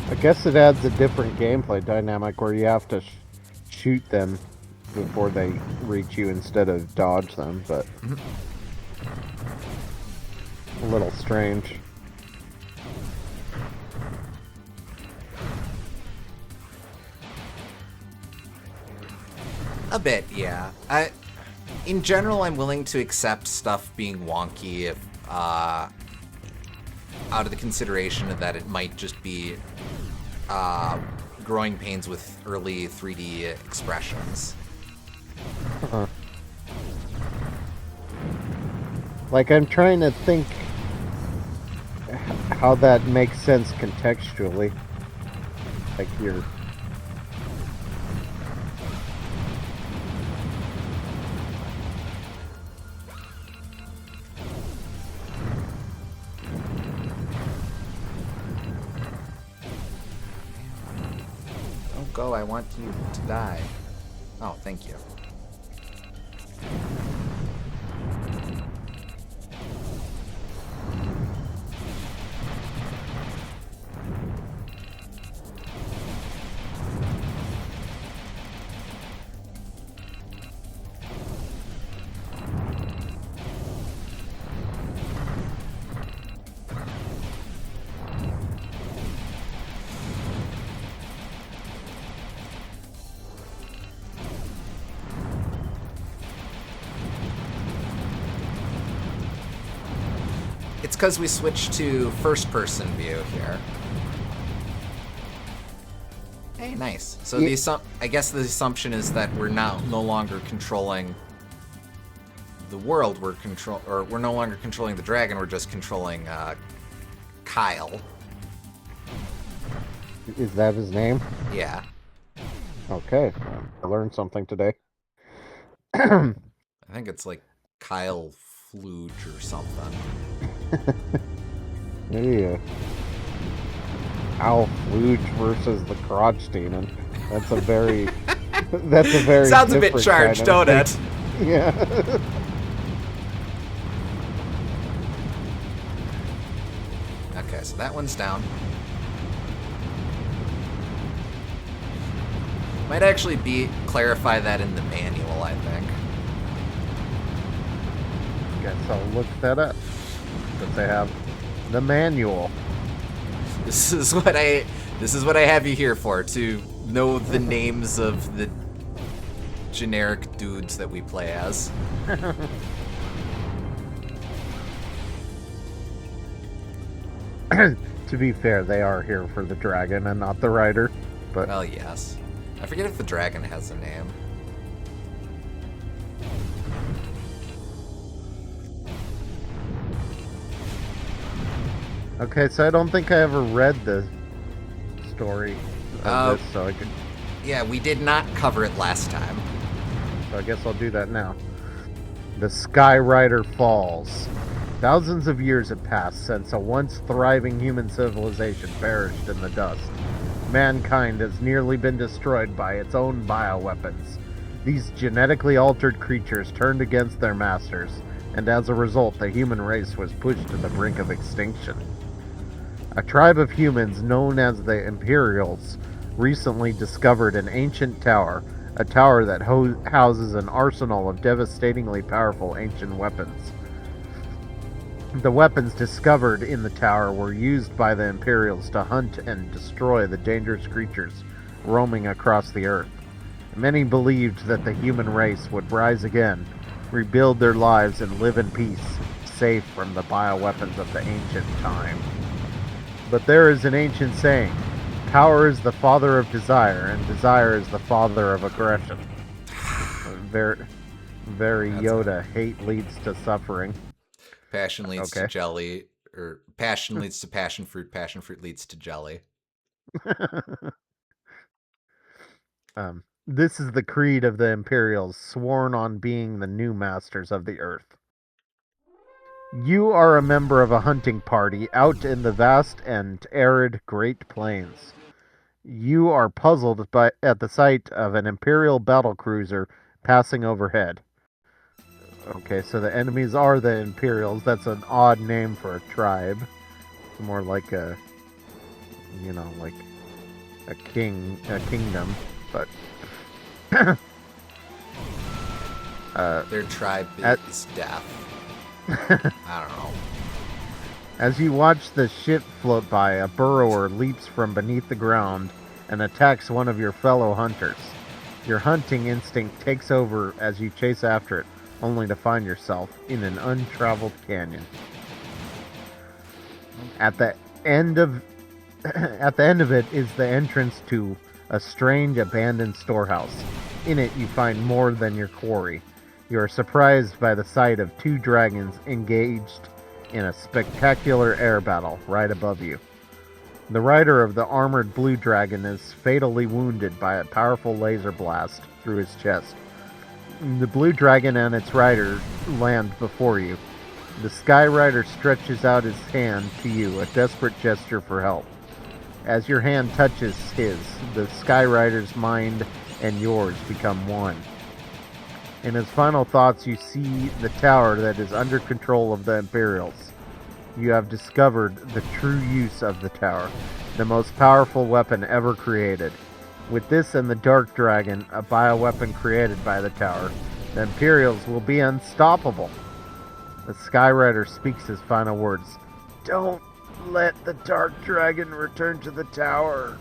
I guess it adds a different gameplay dynamic where you have to shoot them before they reach you instead of dodge them, but a little strange. A bit, yeah. In general, I'm willing to accept stuff being wonky if, out of the consideration of that it might just be growing pains with early 3D expressions. Like, I'm trying to think how that makes sense contextually. Like, you're... Don't go, I want you to die. Oh, thank you. It's because we switched to first-person view here. Hey, nice. So I guess the assumption is that we're now no longer controlling the world. We're no longer controlling the dragon. We're just controlling Kyle. Is that his name? Yeah. Okay, I learned something today. I think it's like Kyle Fluge or something. Yeah. Al Fluge versus the Crotch Demon. That's a very... that's a very sounds a bit different charged, kind of don't it? Yeah. Okay, so that one's down. Might actually clarify that in the manual, I think. Guess I'll look that up. Because they have the manual. This is what I have you here for, to know the names of the generic dudes that we play as. To be fair, they are here for the dragon and not the rider. But Well, yes. I forget if the dragon has a name. okay, so I don't think I ever read the story of this, so I could. Yeah, we did not cover it last time. So I guess I'll do that now. The Sky Rider Falls. Thousands of years have passed since a once thriving human civilization perished in the dust. Mankind has nearly been destroyed by its own bioweapons. These genetically altered creatures turned against their masters, and as a result, the human race was pushed to the brink of extinction. A tribe of humans known as the Imperials recently discovered an ancient tower, a tower that houses an arsenal of devastatingly powerful ancient weapons. The weapons discovered in the tower were used by the Imperials to hunt and destroy the dangerous creatures roaming across the earth. Many believed that the human race would rise again, rebuild their lives, and live in peace, safe from the bioweapons of the ancient time. But there is an ancient saying, power is the father of desire, and desire is the father of aggression. Very Yoda, hate leads to suffering. Passion leads to jelly, or passion leads to passion fruit leads to jelly. This is the creed of the Imperials, sworn on being the new masters of the Earth. You are a member of a hunting party out in the vast and arid Great Plains. You are puzzled at the sight of an Imperial battlecruiser passing overhead. Okay, so the enemies are the Imperials. That's an odd name for a tribe. It's more like a, like a kingdom, but their tribe is death. I don't know. As you watch the ship float by, a burrower leaps from beneath the ground and attacks one of your fellow hunters. Your hunting instinct takes over as you chase after it, only to find yourself in an untraveled canyon. At the end of it is the entrance to a strange abandoned storehouse. In it you find more than your quarry. You are surprised by the sight of two dragons engaged in a spectacular air battle right above you. The rider of the armored blue dragon is fatally wounded by a powerful laser blast through his chest. The blue dragon and its rider land before you. The Sky Rider stretches out his hand to you, a desperate gesture for help. As your hand touches his, the Sky Rider's mind and yours become one. In his final thoughts, you see the tower that is under control of the Imperials. You have discovered the true use of the tower, the most powerful weapon ever created. With this and the Dark Dragon, a bioweapon created by the tower, the Imperials will be unstoppable. The Sky Rider speaks his final words. Don't let the Dark Dragon return to the tower.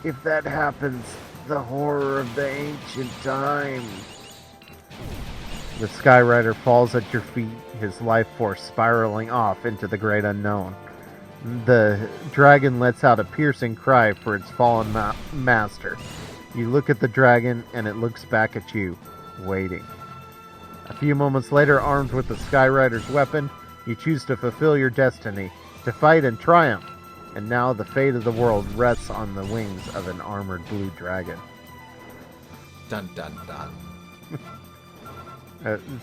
If that happens, the horror of the ancient time. The Sky Rider falls at your feet, his life force spiraling off into the great unknown. The dragon lets out a piercing cry for its fallen master. You look at the dragon, and it looks back at you, waiting. A few moments later, armed with the Sky Rider's weapon, you choose to fulfill your destiny, to fight and triumph. And now the fate of the world rests on the wings of an armored blue dragon. Dun dun dun.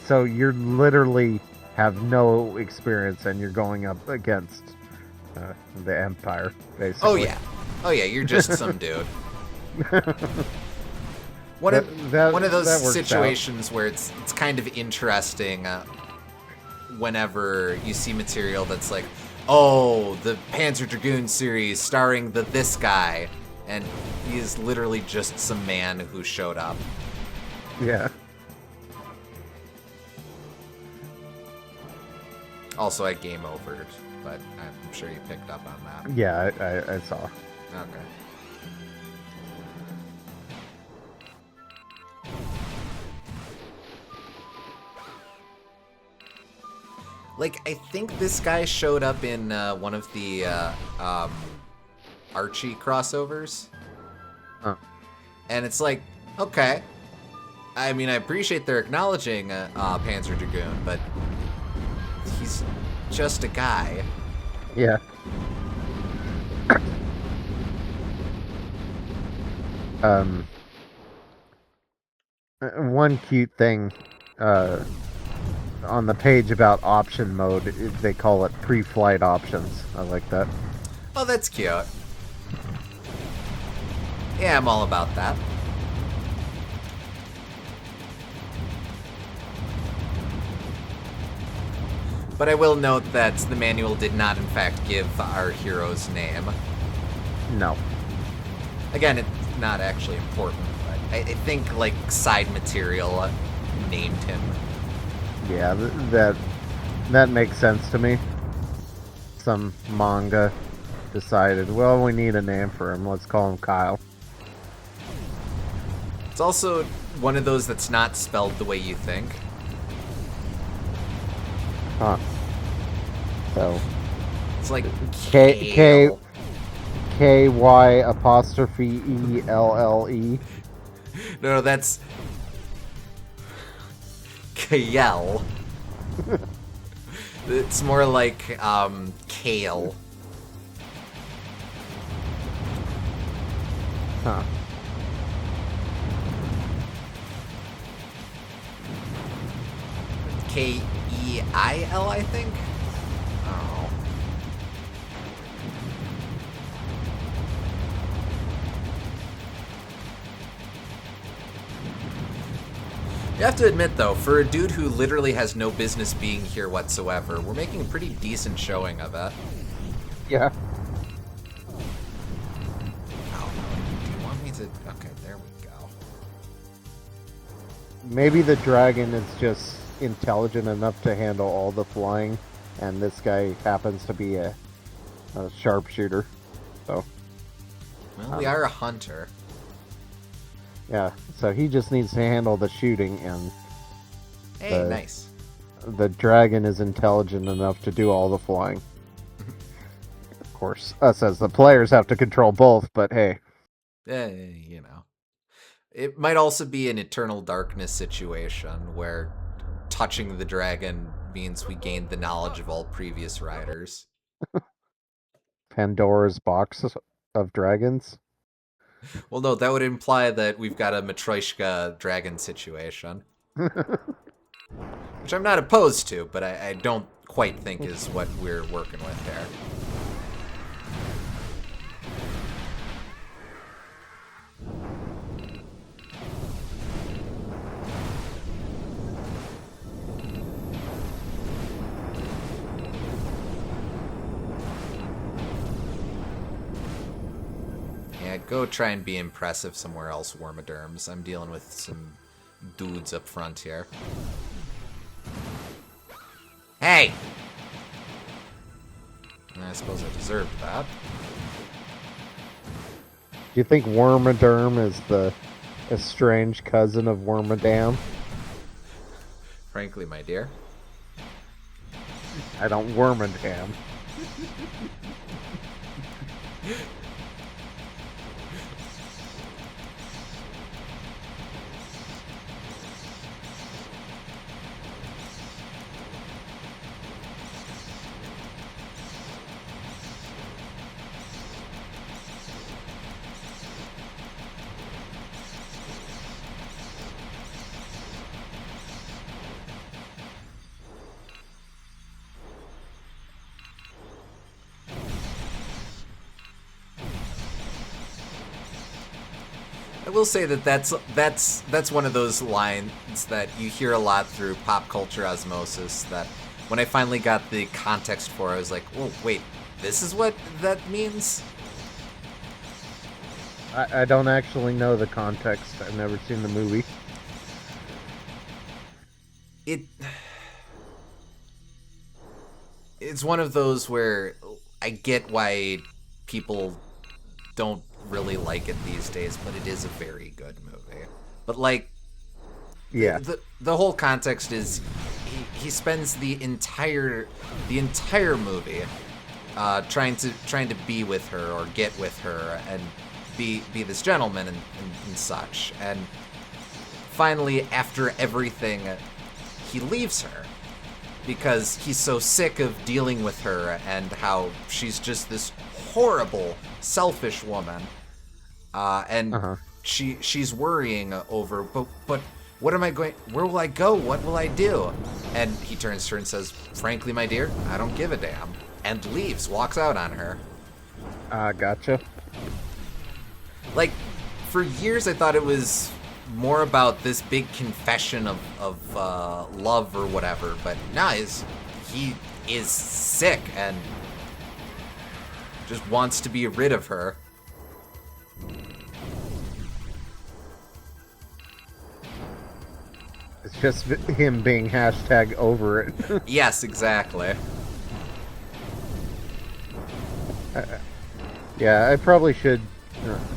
So you literally have no experience, and you're going up against the Empire, basically. Oh yeah, you're just some dude. One of those situations where it's kind of interesting whenever you see material that's like, oh, the Panzer Dragoon series starring this guy, and he is literally just some man who showed up. Yeah. Also, I game overed, but I'm sure you picked up on that. Yeah, I saw. Okay. Like, I think this guy showed up in one of the Archie crossovers. Huh. And it's like, okay. I mean, I appreciate they're acknowledging Panzer Dragoon, but he's just a guy. Yeah. One cute thing on the page about option mode, they call it pre-flight options. I like that. Oh, that's cute. Yeah, I'm all about that. But I will note that the manual did not, in fact, give our hero's name. No. Again, it's not actually important, but I think, like, side material named him. Yeah, that makes sense to me. Some manga decided, well, we need a name for him. Let's call him Kyle. It's also one of those that's not spelled the way you think. Huh. So It's like K Kale. Y apostrophe E L L E. No, that's Kael. It's more like kale. Huh. Keil, I think. Oh. You have to admit, though, for a dude who literally has no business being here whatsoever, we're making a pretty decent showing of it. Yeah. Oh, do you want me to... Okay, there we go. Maybe the dragon is just intelligent enough to handle all the flying, and this guy happens to be a sharpshooter. So, Well, we are a hunter. yeah. So he just needs to handle the shooting, and Hey, nice. the dragon is intelligent enough to do all the flying. Of course, us as the players have to control both, but hey. You know. It might also be an Eternal Darkness situation where touching the dragon means we gain the knowledge of all previous riders. Pandora's box of dragons. Well, no, that would imply that we've got a Matryoshka dragon situation, which I'm not opposed to, but I don't quite think is what we're working with there. Yeah, go try and be impressive somewhere else, Wormaderms. I'm dealing with some dudes up front here. Hey! I suppose I deserved that. Do you think Wormaderm is the estranged cousin of Wormadam? Frankly, my dear. I don't Wormadam. I will say that that's one of those lines that you hear a lot through pop culture osmosis. That when I finally got the context for it, I was like, "Oh, wait, this is what that means." I don't actually know the context. I've never seen the movie. It's one of those where I get why people don't really like it these days, but it is a very good movie. But like, Yeah. the whole context is he spends the entire movie trying to be with her or get with her and be this gentleman and such. And finally, after everything, he leaves her because he's so sick of dealing with her and how she's just this horrible, selfish woman. And she's worrying over, but What am I going... Where will I go? What will I do? And he turns to her and says, frankly, my dear, I don't give a damn. And leaves, walks out on her. Gotcha. Like, for years I thought it was more about this big confession of love or whatever, but nah, he is sick and just wants to be rid of her. It's just him being hashtag over it. Yes, exactly. Yeah, I probably should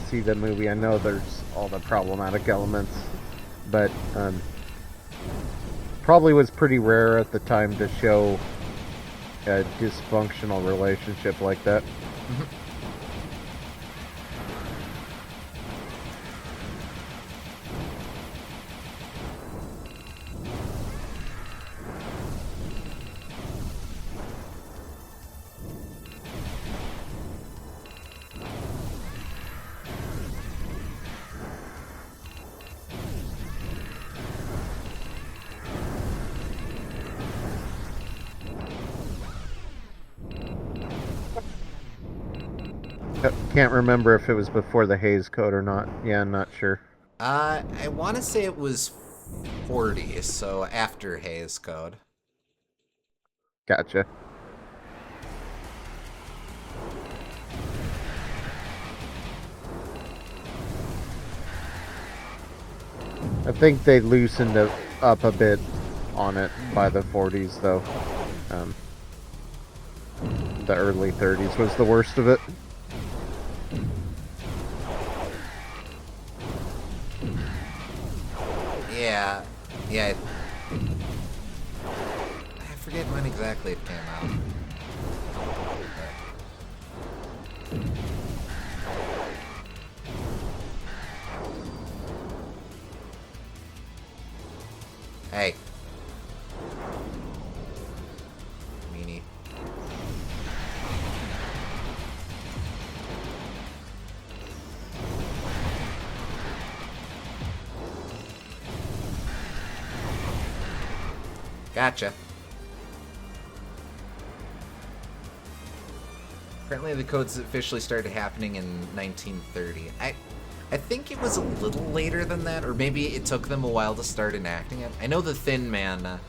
see the movie. I know there's all the problematic elements, but probably was pretty rare at the time to show a dysfunctional relationship like that. Can't remember if it was before the Hays Code or not. Yeah, I'm not sure. I want to say it was 40, so after Hays Code. Gotcha. I think they loosened it up a bit on it by the 40s, though. The early 30s was the worst of it. Yeah. I forget when exactly it came out. Hey. Meanie. Gotcha. Apparently the codes officially started happening in 1930. I think it was a little later than that, or maybe it took them a while to start enacting it. I know the Thin Man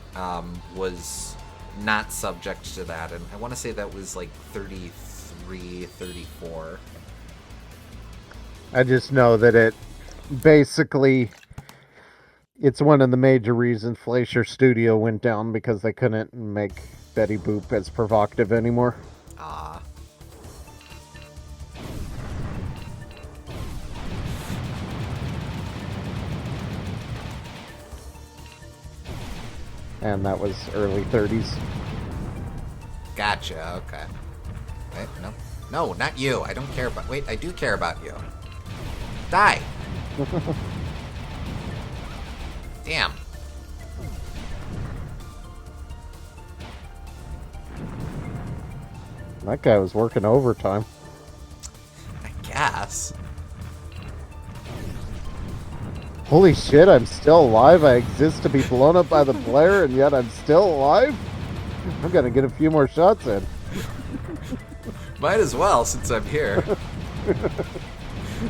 was not subject to that, and I want to say that was like 33, 34. I just know that it basically... It's one of the major reasons Fleischer Studio went down, because they couldn't make Betty Boop as provocative anymore. Ah. And that was early 30s. Gotcha, okay. Wait, no. No, not you. I don't care about... Wait, I do care about you. Die! Damn. That guy was working overtime. I guess. Holy shit, I'm still alive. I exist to be blown up by the player, and yet I'm still alive? I'm gonna get a few more shots in. Might as well, since I'm here.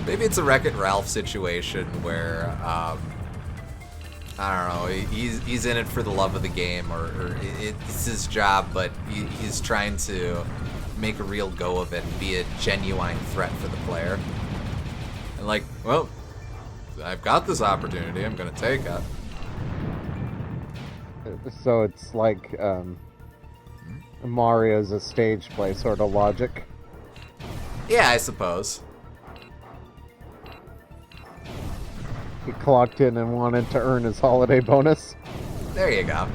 Maybe it's a Wreck-It Ralph situation where, I don't know, he's in it for the love of the game, or it's his job, but he's trying to make a real go of it and be a genuine threat for the player. And like, well, I've got this opportunity, I'm gonna take it. So it's like Mario's a stage play sort of logic. Yeah, I suppose. He clocked in and wanted to earn his holiday bonus. There you go.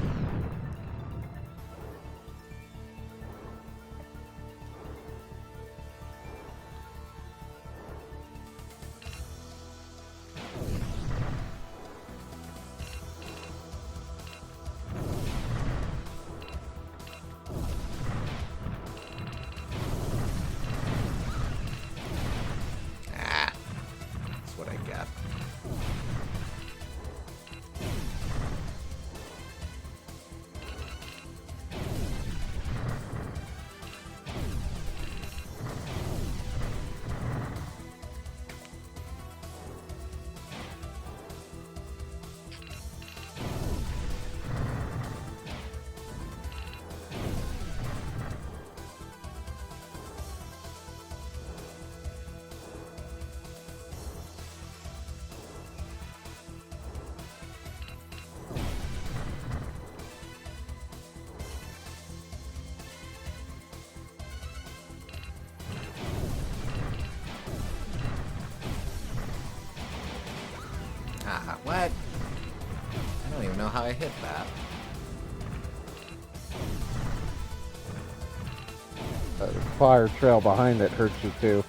even know how I hit that. The fire trail behind it hurts you too.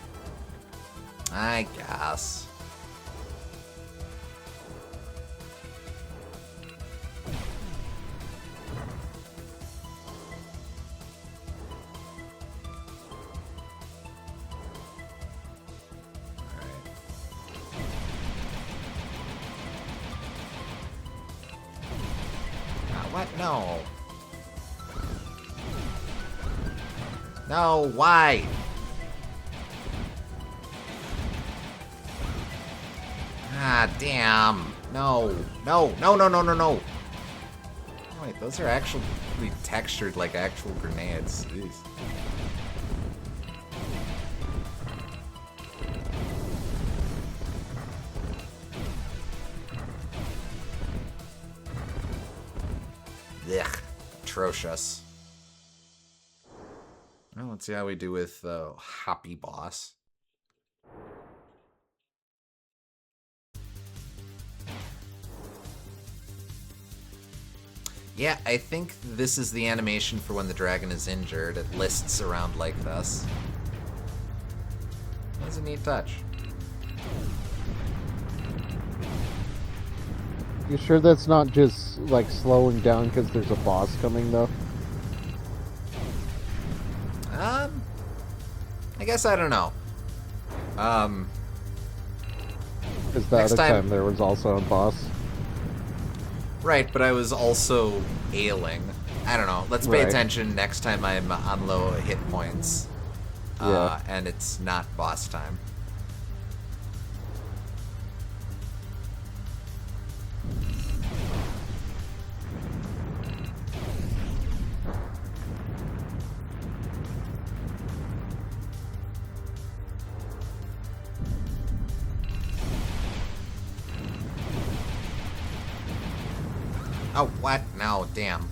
I guess. What? No. No, why? Ah, damn. No. No, no, no, no, no, no. Wait, those are actually textured like actual grenades. Jeez. Ugh. Atrocious. Well, let's see how we do with Hoppy Boss. Yeah, I think this is the animation for when the dragon is injured. It lists around like this. That's a neat touch. You sure that's not just like slowing down because there's a boss coming though? I guess I don't know. Because the other time there was also a boss. Right, but I was also ailing. I don't know. Let's pay attention next time I'm on low hit points. And it's not boss time. Oh, what? No, damn.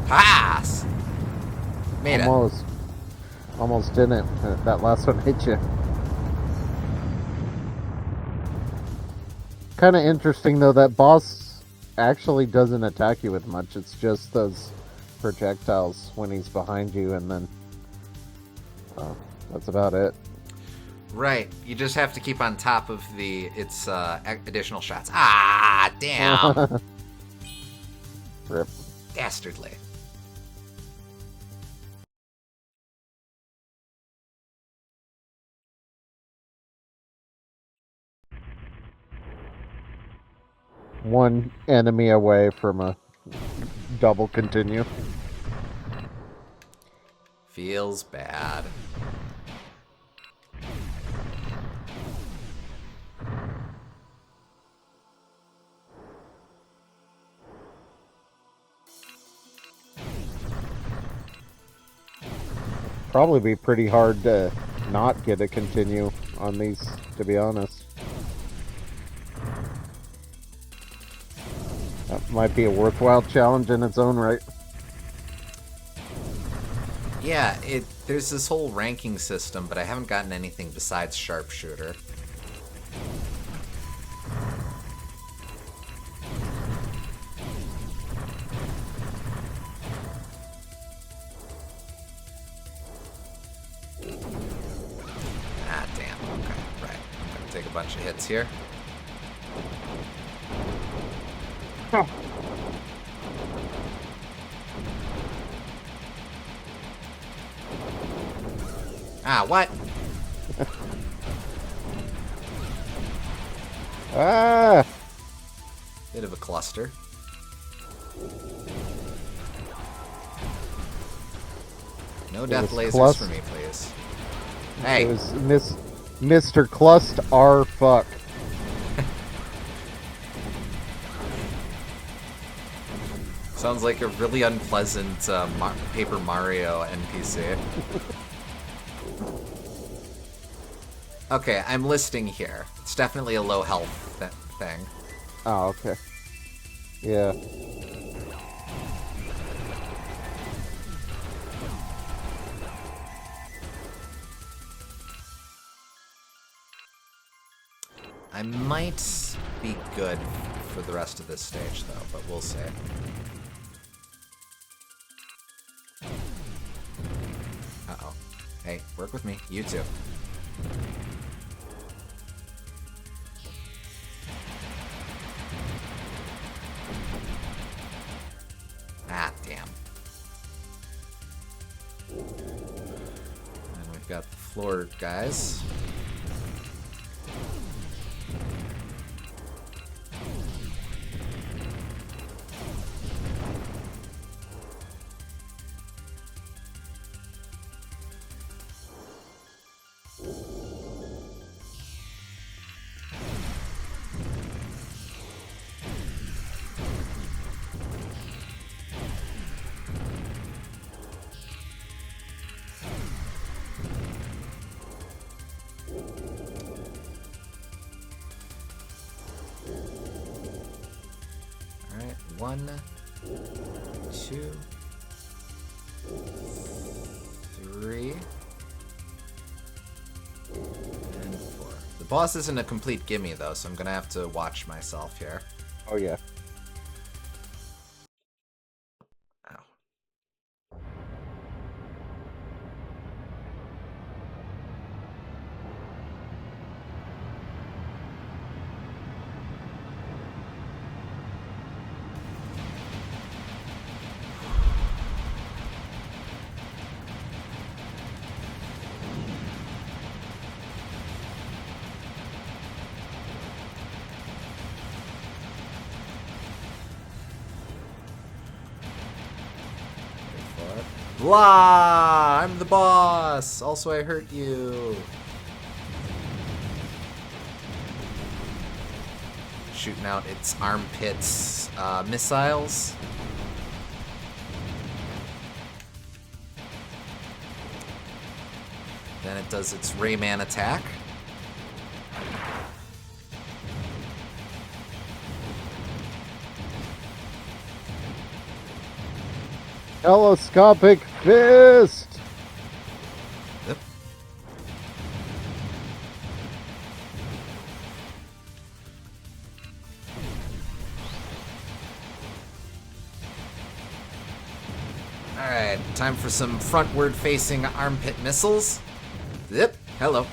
Pass! Made it. Almost didn't. That last one hit you. Kind of interesting though, that boss actually doesn't attack you with much. It's just those projectiles when he's behind you, and then that's about it. Right. You just have to keep on top of its additional shots. Ah, damn. Rip. Dastardly. One enemy away from a double continue. Feels bad. Probably be pretty hard to not get a continue on these, to be honest. That might be a worthwhile challenge in its own right. Yeah, there's this whole ranking system, but I haven't gotten anything besides sharpshooter. take a bunch of hits here. Huh. Ah, what? Ah! Bit of a cluster. No death lasers for me, please. Hey. It was Mr. Clust R fuck. Sounds like a really unpleasant Paper Mario NPC. Okay, I'm listing here. It's definitely a low health thing. Oh, okay. Yeah. I might be good for the rest of this stage, though, but we'll see. Uh-oh. Hey, work with me. You too. Ah, damn. And we've got the floor guys. Alright, 1, 2, 3, and 4. The boss isn't a complete gimme, though, so I'm gonna have to watch myself here. Oh, yeah. Ow. Blah! I'm the boss! Also, I hurt you. Shooting out its armpits missiles. Then it does its Rayman attack. Telescopic fist! Yep. Alright, time for some frontward-facing armpit missiles. Yep, hello.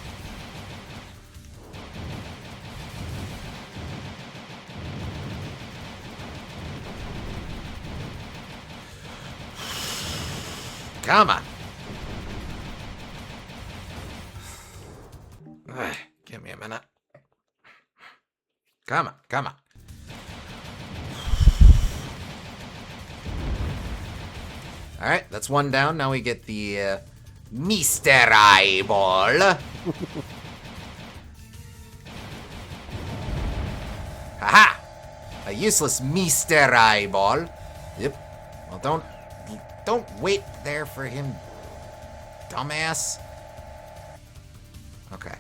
Come on. Give me a minute. Come on, come on. Alright, that's one down. Now we get the Mr. Eyeball. Haha! A useless Mr. Eyeball. Yep. Well, don't wait there for him, dumbass. Okay.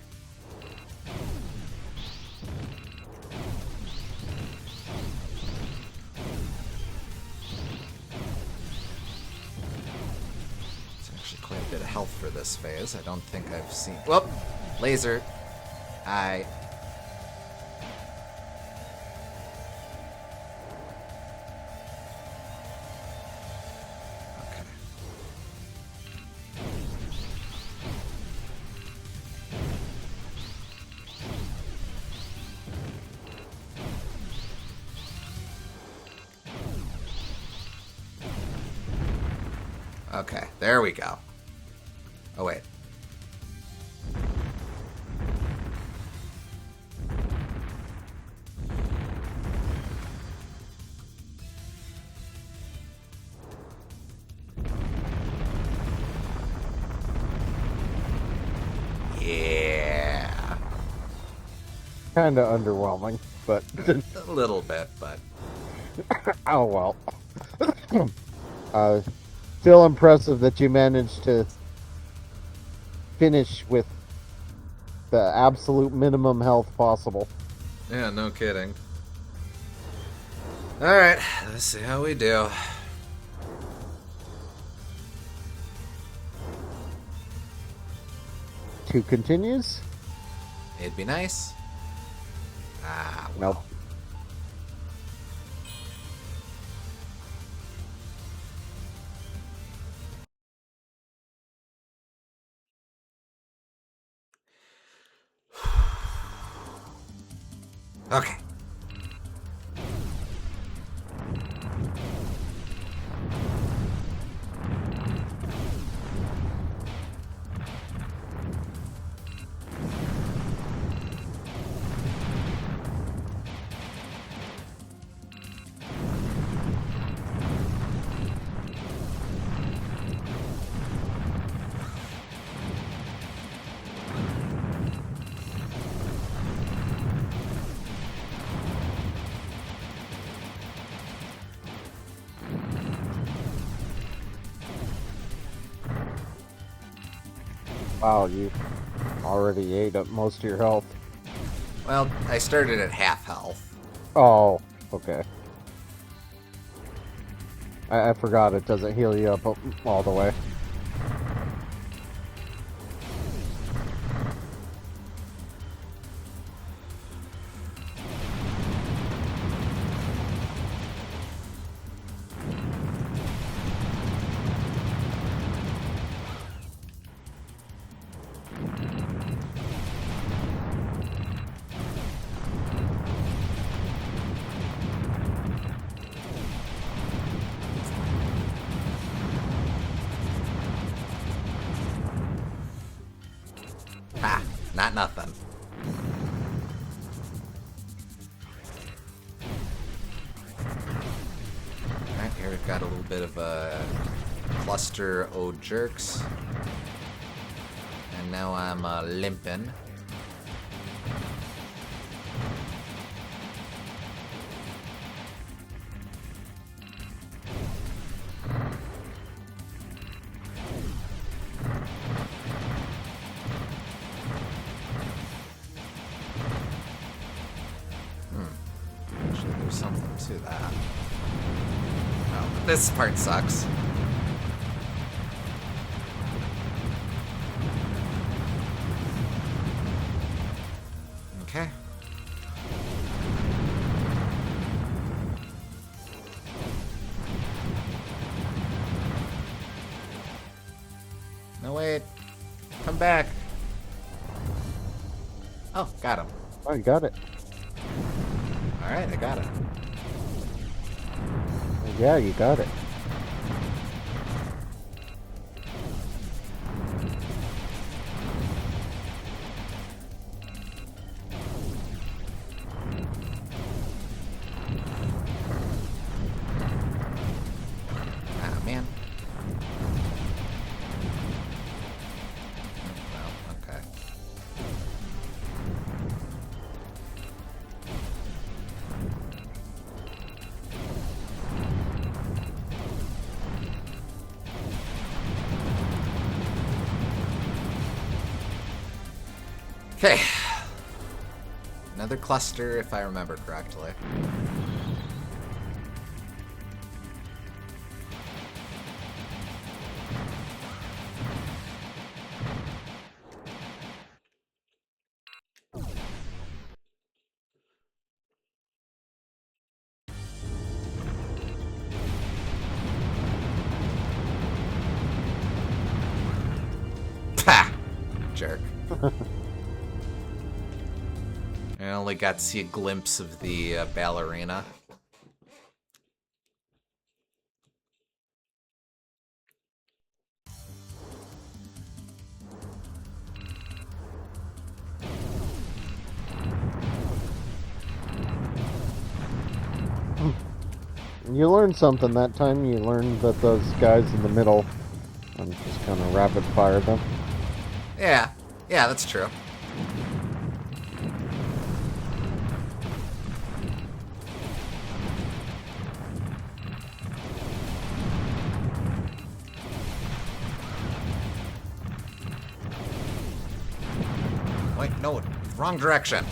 It's actually quite a bit of health for this phase. I don't think I've seen... Whoop! Laser. I... Okay, there we go. Oh, wait. Yeah. Kind of underwhelming, but A little bit, but... oh well. Still impressive that you managed to finish with the absolute minimum health possible. Yeah, no kidding. Alright, let's see how we do. Two continues? It'd be nice. Ah, well. Nope. Okay. Wow, you already ate up most of your health. Well, I started at half health. Oh, okay. I forgot it doesn't heal you up all the way. Ha! Not nothing. Alright, here we've got a little bit of a cluster o' jerks. And now I'm limping. Actually, there's something to that. Oh, this part sucks. Okay. No, wait. Come back. Oh, got him. Oh, you got it. Alright, I got it. Yeah, you got it. Ah, man. Well, okay. Okay. Another cluster, if I remember correctly. Pah! Jerk. I only got to see a glimpse of the ballerina. You learned something that time. You learned that those guys in the middle, I'm just kind of rapid fire them. Yeah. Yeah, that's true. Wait, no, wrong direction.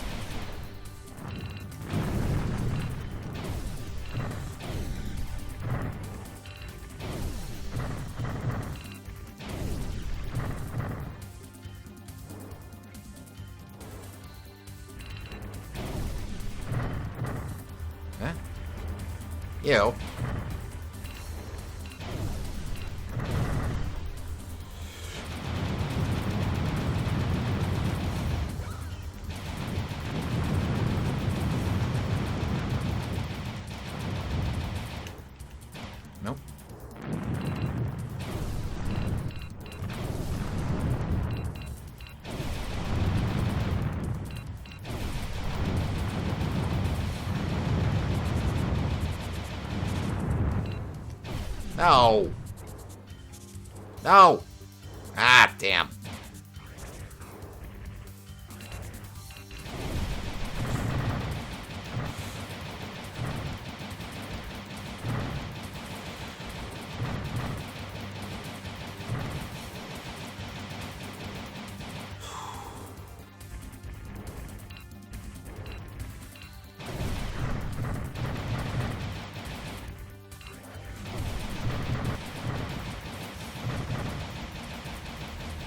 Huh? Ew. Nope. No. No. Ah, damn.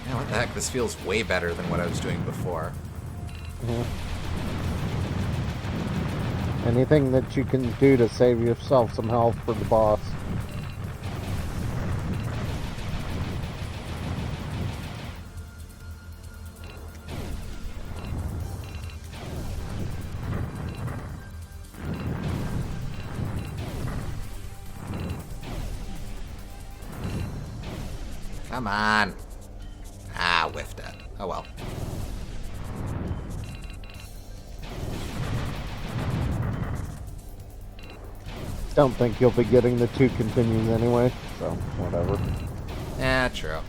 Man, what the heck? This feels way better than what I was doing before. Anything that you can do to save yourself some health for the boss. Come on. Ah, whiffed it. Oh well. Don't think you'll be getting the 2 continues anyway, so whatever. Yeah, true.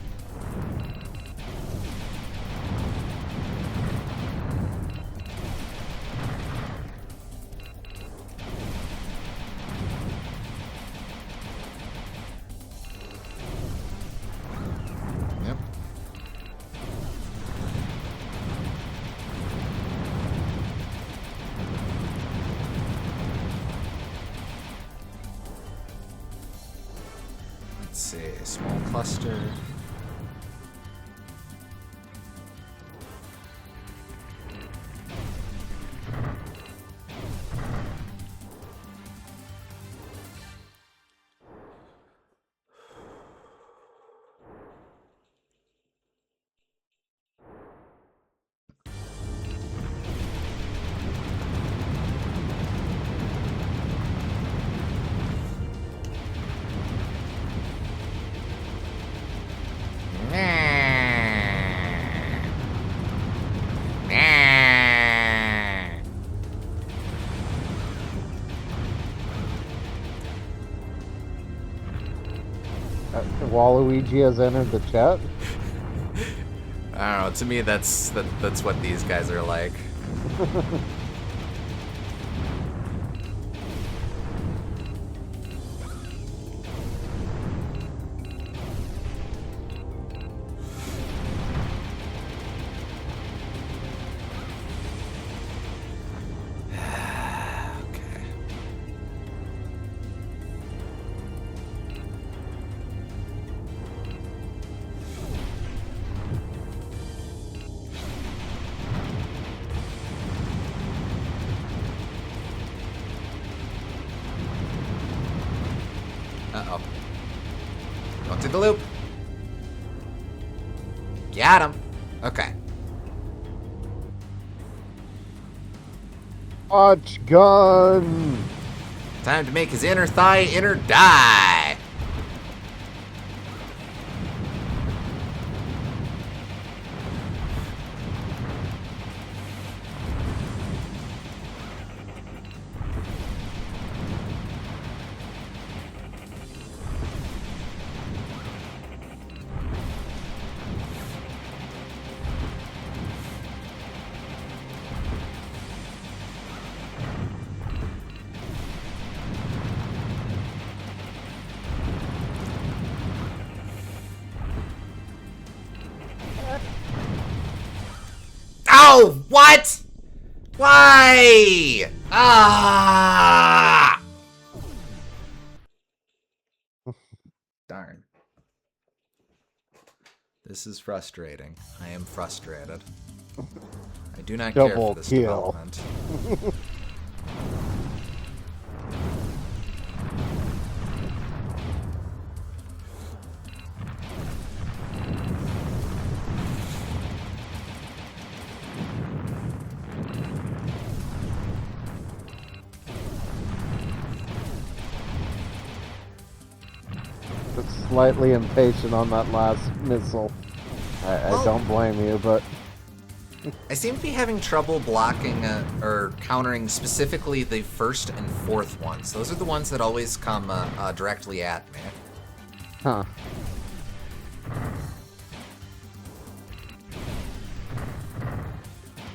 Yep. Let's see, small cluster. Waluigi has entered the chat. I don't know. To me, that's what these guys are like. Uh-oh. Going through the loop. Got him. Okay. Watch gun! Time to make his inner thigh inner die. No! What? Why? Ah! Darn. This is frustrating. I am frustrated. I do not care Double for this kill. development. Slightly impatient on that last missile. I don't blame you, but I seem to be having trouble blocking or countering specifically the first and fourth ones. Those are the ones that always come directly at me. huh.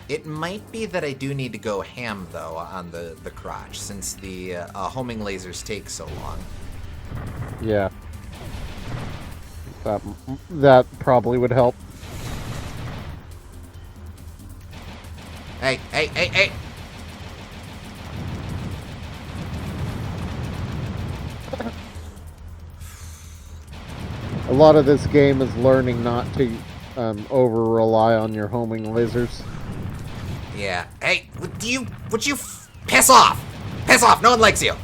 It might be that I do need to go ham, though, on the crotch, since the homing lasers take so long. Yeah. That probably would help. Hey, hey, hey, hey! A lot of this game is learning not to over-rely on your homing lasers. Yeah. Hey, would you piss off? Piss off! No one likes you!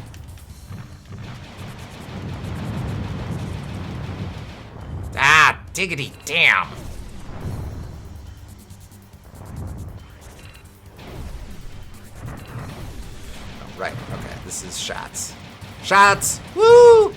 Ah, diggity damn! Oh, right, okay, this is shots. Shots! Woo!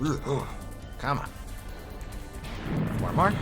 Ooh, come on. One more.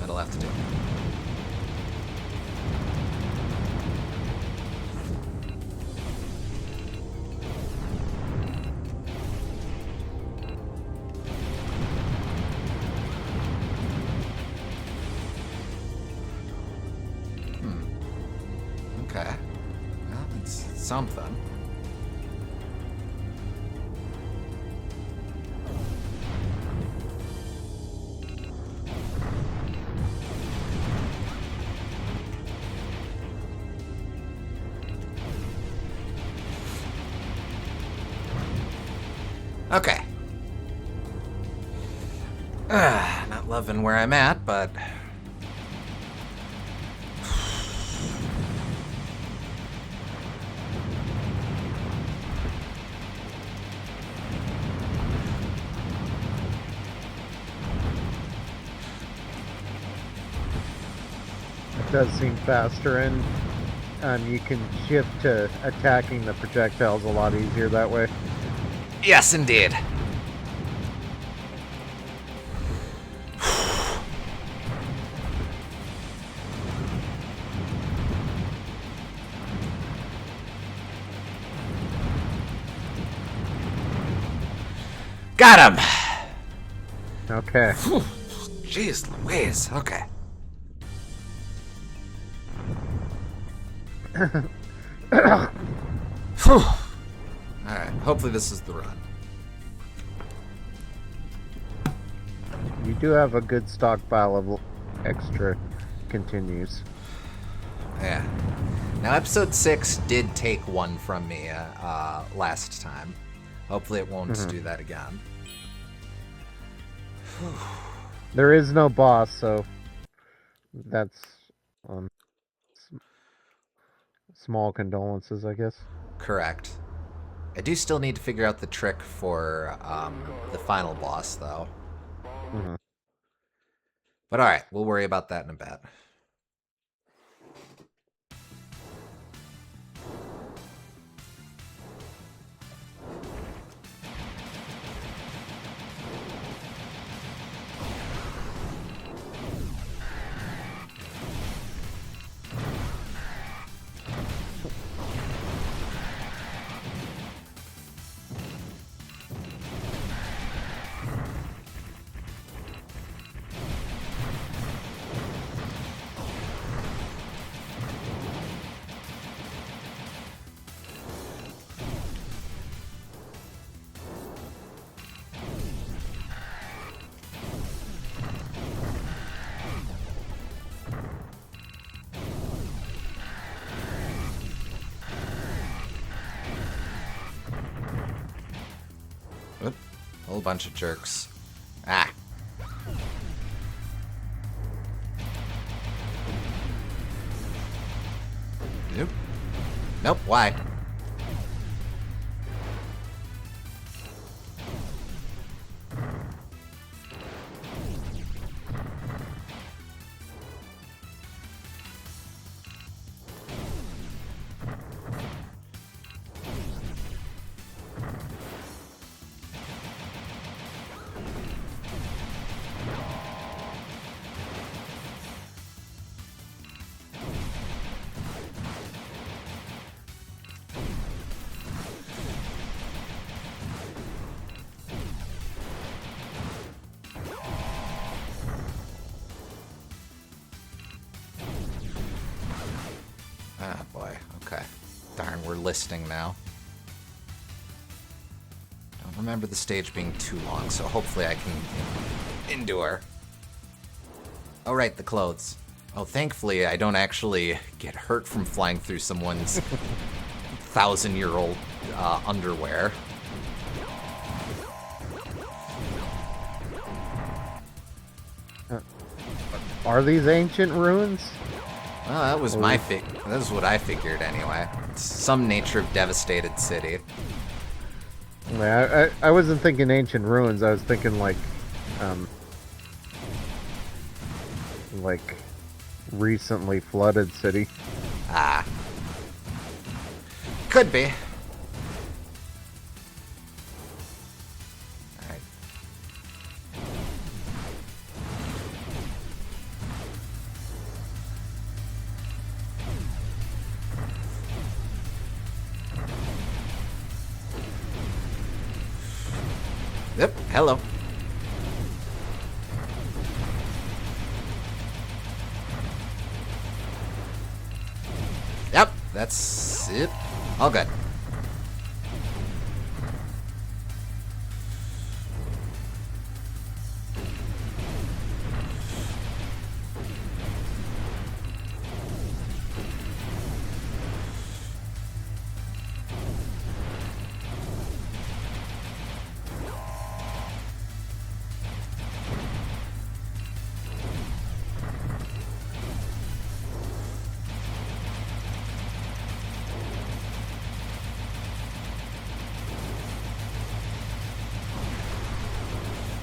That'll have to do. Okay. Well, it's something. Okay. Not loving where I'm at, but... It does seem faster, and you can shift to attacking the projectiles a lot easier that way. Yes, indeed. Got him! Okay. Jeez Louise, okay. Alright, hopefully this is the run. You do have a good stockpile of extra continues. Yeah. Now, episode 6 did take one from me last time. Hopefully it won't do that again. There is no boss, so that's small condolences, I guess. Correct. I do still need to figure out the trick for the final boss, though. But alright, we'll worry about that in a bit. Oop, a whole bunch of jerks. Ah. Nope. Nope, why? Ah, boy. Okay. Darn, we're listing now. Don't remember the stage being too long, so hopefully I can endure. Oh, right, the clothes. Oh, thankfully I don't actually get hurt from flying through someone's 1,000-year-old underwear. Are these ancient ruins? Well, that was that was what I figured anyway. It's some nature of devastated city. Yeah, I wasn't thinking ancient ruins. I was thinking like recently flooded city. Ah. Could be. Alright. Yep, hello. Yep, that's it. All good.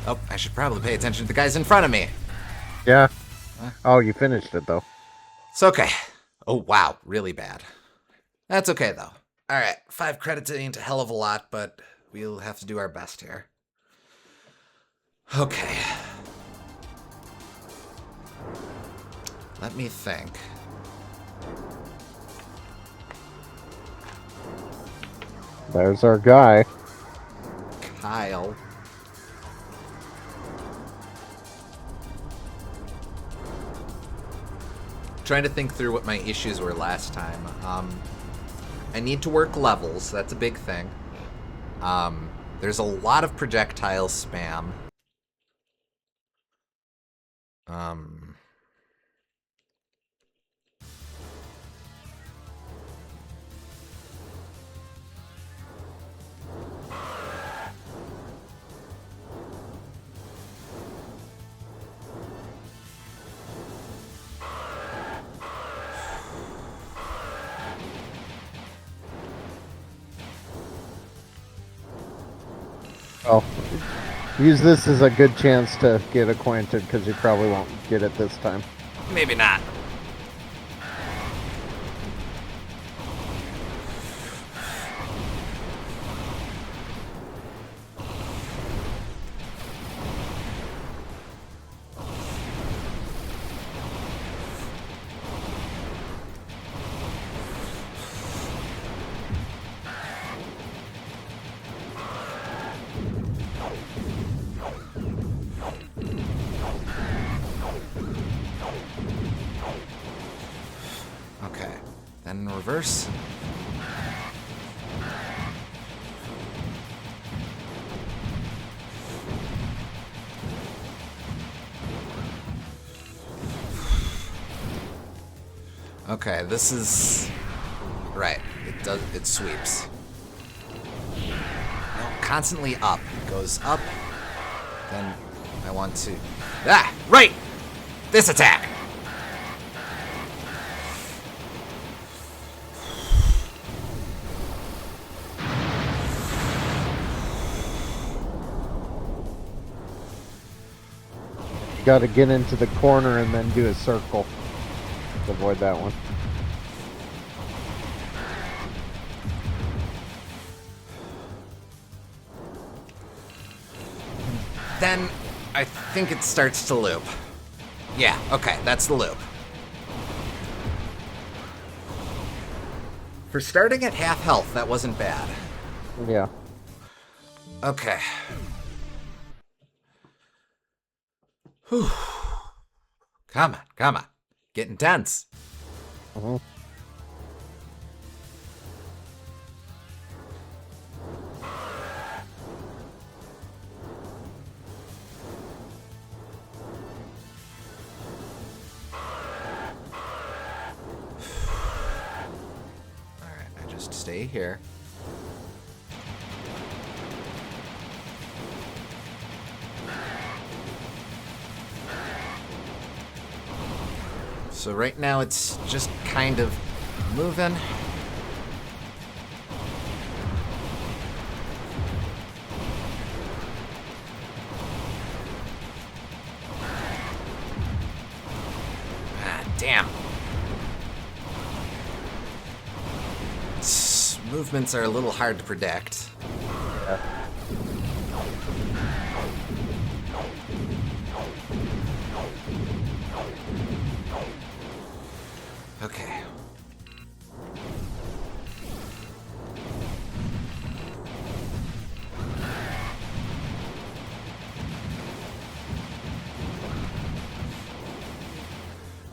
Oh, I should probably pay attention to the guys in front of me. Yeah. Oh, you finished it, though. It's okay. Oh, wow. Really bad. That's okay, though. All right. 5 credits ain't a hell of a lot, but we'll have to do our best here. Okay. Let me think. There's our guy. Kyle. Trying to think through what my issues were last time. I need to work levels. That's a big thing. There's a lot of projectile spam. Oh, use this as a good chance to get acquainted, because you probably won't get it this time. Maybe not. Okay. Then reverse. Okay, this is right. It sweeps. No, constantly up. It goes up. Then I want to right! This attack! You gotta get into the corner and then do a circle to avoid that one. Then I think it starts to loop. Yeah, okay, that's the loop. For starting at half health, that wasn't bad. Yeah. Okay. Whew. Come on. Getting tense. Uh-huh. Alright, I just stay here. So right now it's just kind of moving. Ah, damn. Movements are a little hard to predict. Yeah. Okay.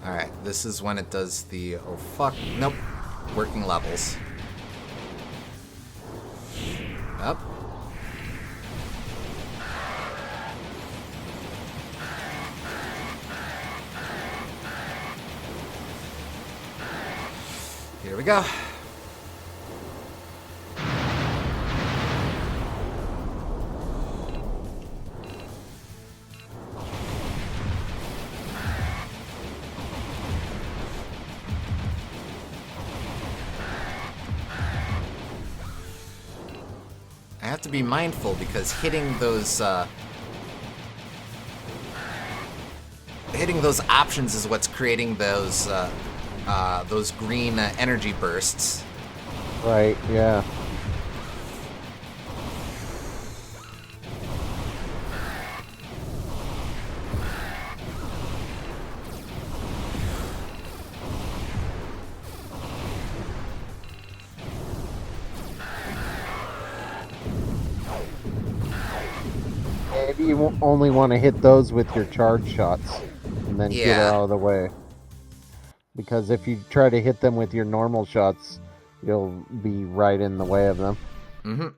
Alright, this is when it does the, oh fuck, nope, working levels. Up. Here we go. I have to be mindful because hitting those hitting those options is what's creating those green energy bursts. Right, yeah. Maybe you only want to hit those with your charge shots and then get Yeah. out of the way. Because if you try to hit them with your normal shots, you'll be right in the way of them. Mm-hmm.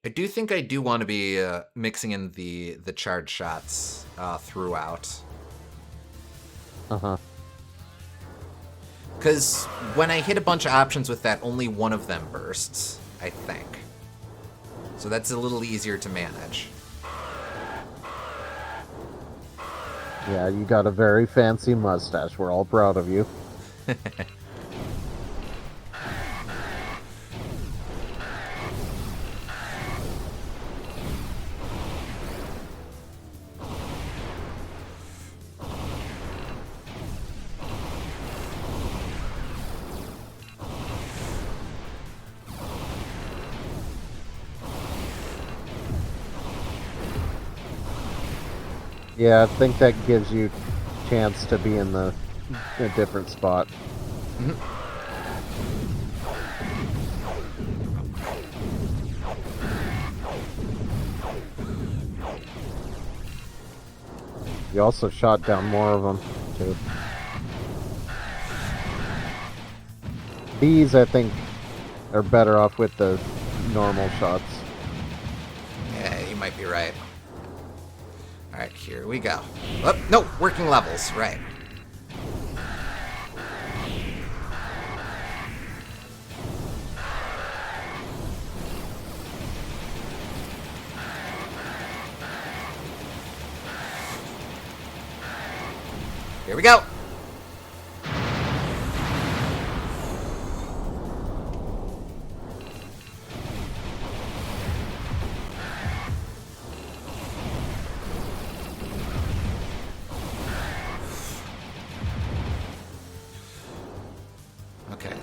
I do think I do want to be mixing in the charge shots throughout. Uh-huh. Because when I hit a bunch of options with that, only one of them bursts, I think. So that's a little easier to manage. Yeah, you got a very fancy mustache. We're all proud of you. Yeah, I think that gives you a chance to be in a different spot. Mm-hmm. You also shot down more of them, too. These, I think, are better off with the normal shots. Yeah, you might be right. Alright, here we go. Oh, no, working levels, right. Here we go. Okay.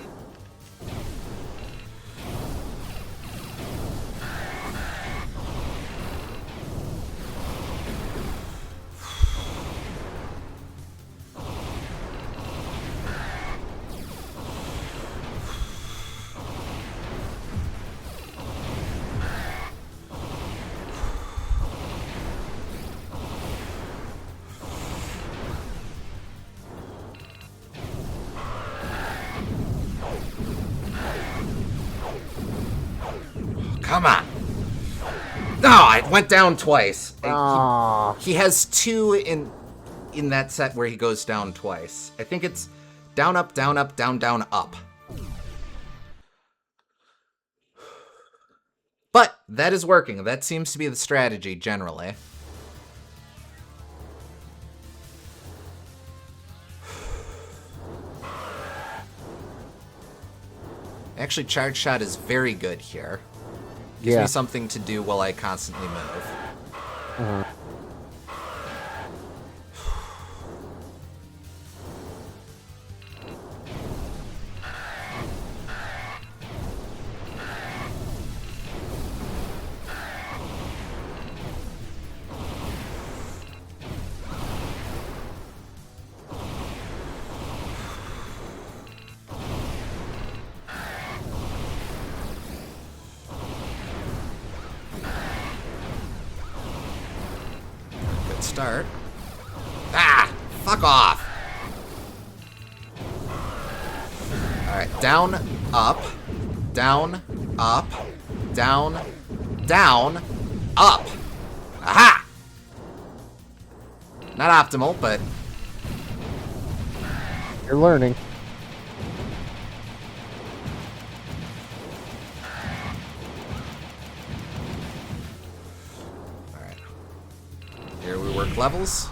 Come on. No, I went down twice. He has two in that set where he goes down twice. I think it's down, up, down, up, down, down, up. But that is working. That seems to be the strategy generally. Actually, charge shot is very good here. Gives me something to do while I constantly move. Uh-huh. Good start. Ah! Fuck off! Alright, down, up, down, up, down, down, up. Aha! Not optimal, but... You're learning. Alright. Here we work levels.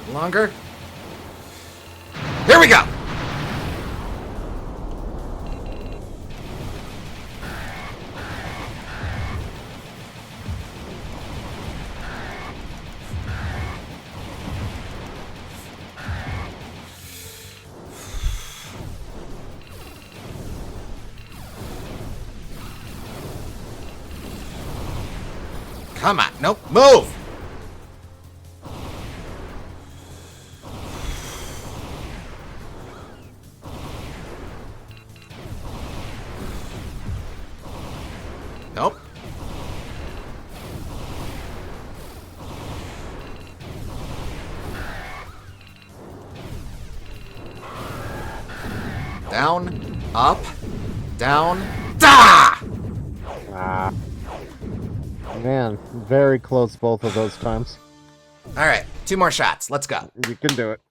Longer. Here we go! Come on. Nope. Move! Nope. Down, up, down, da! Ah. Man, very close both of those times. All right, 2 more shots. Let's go. You can do it.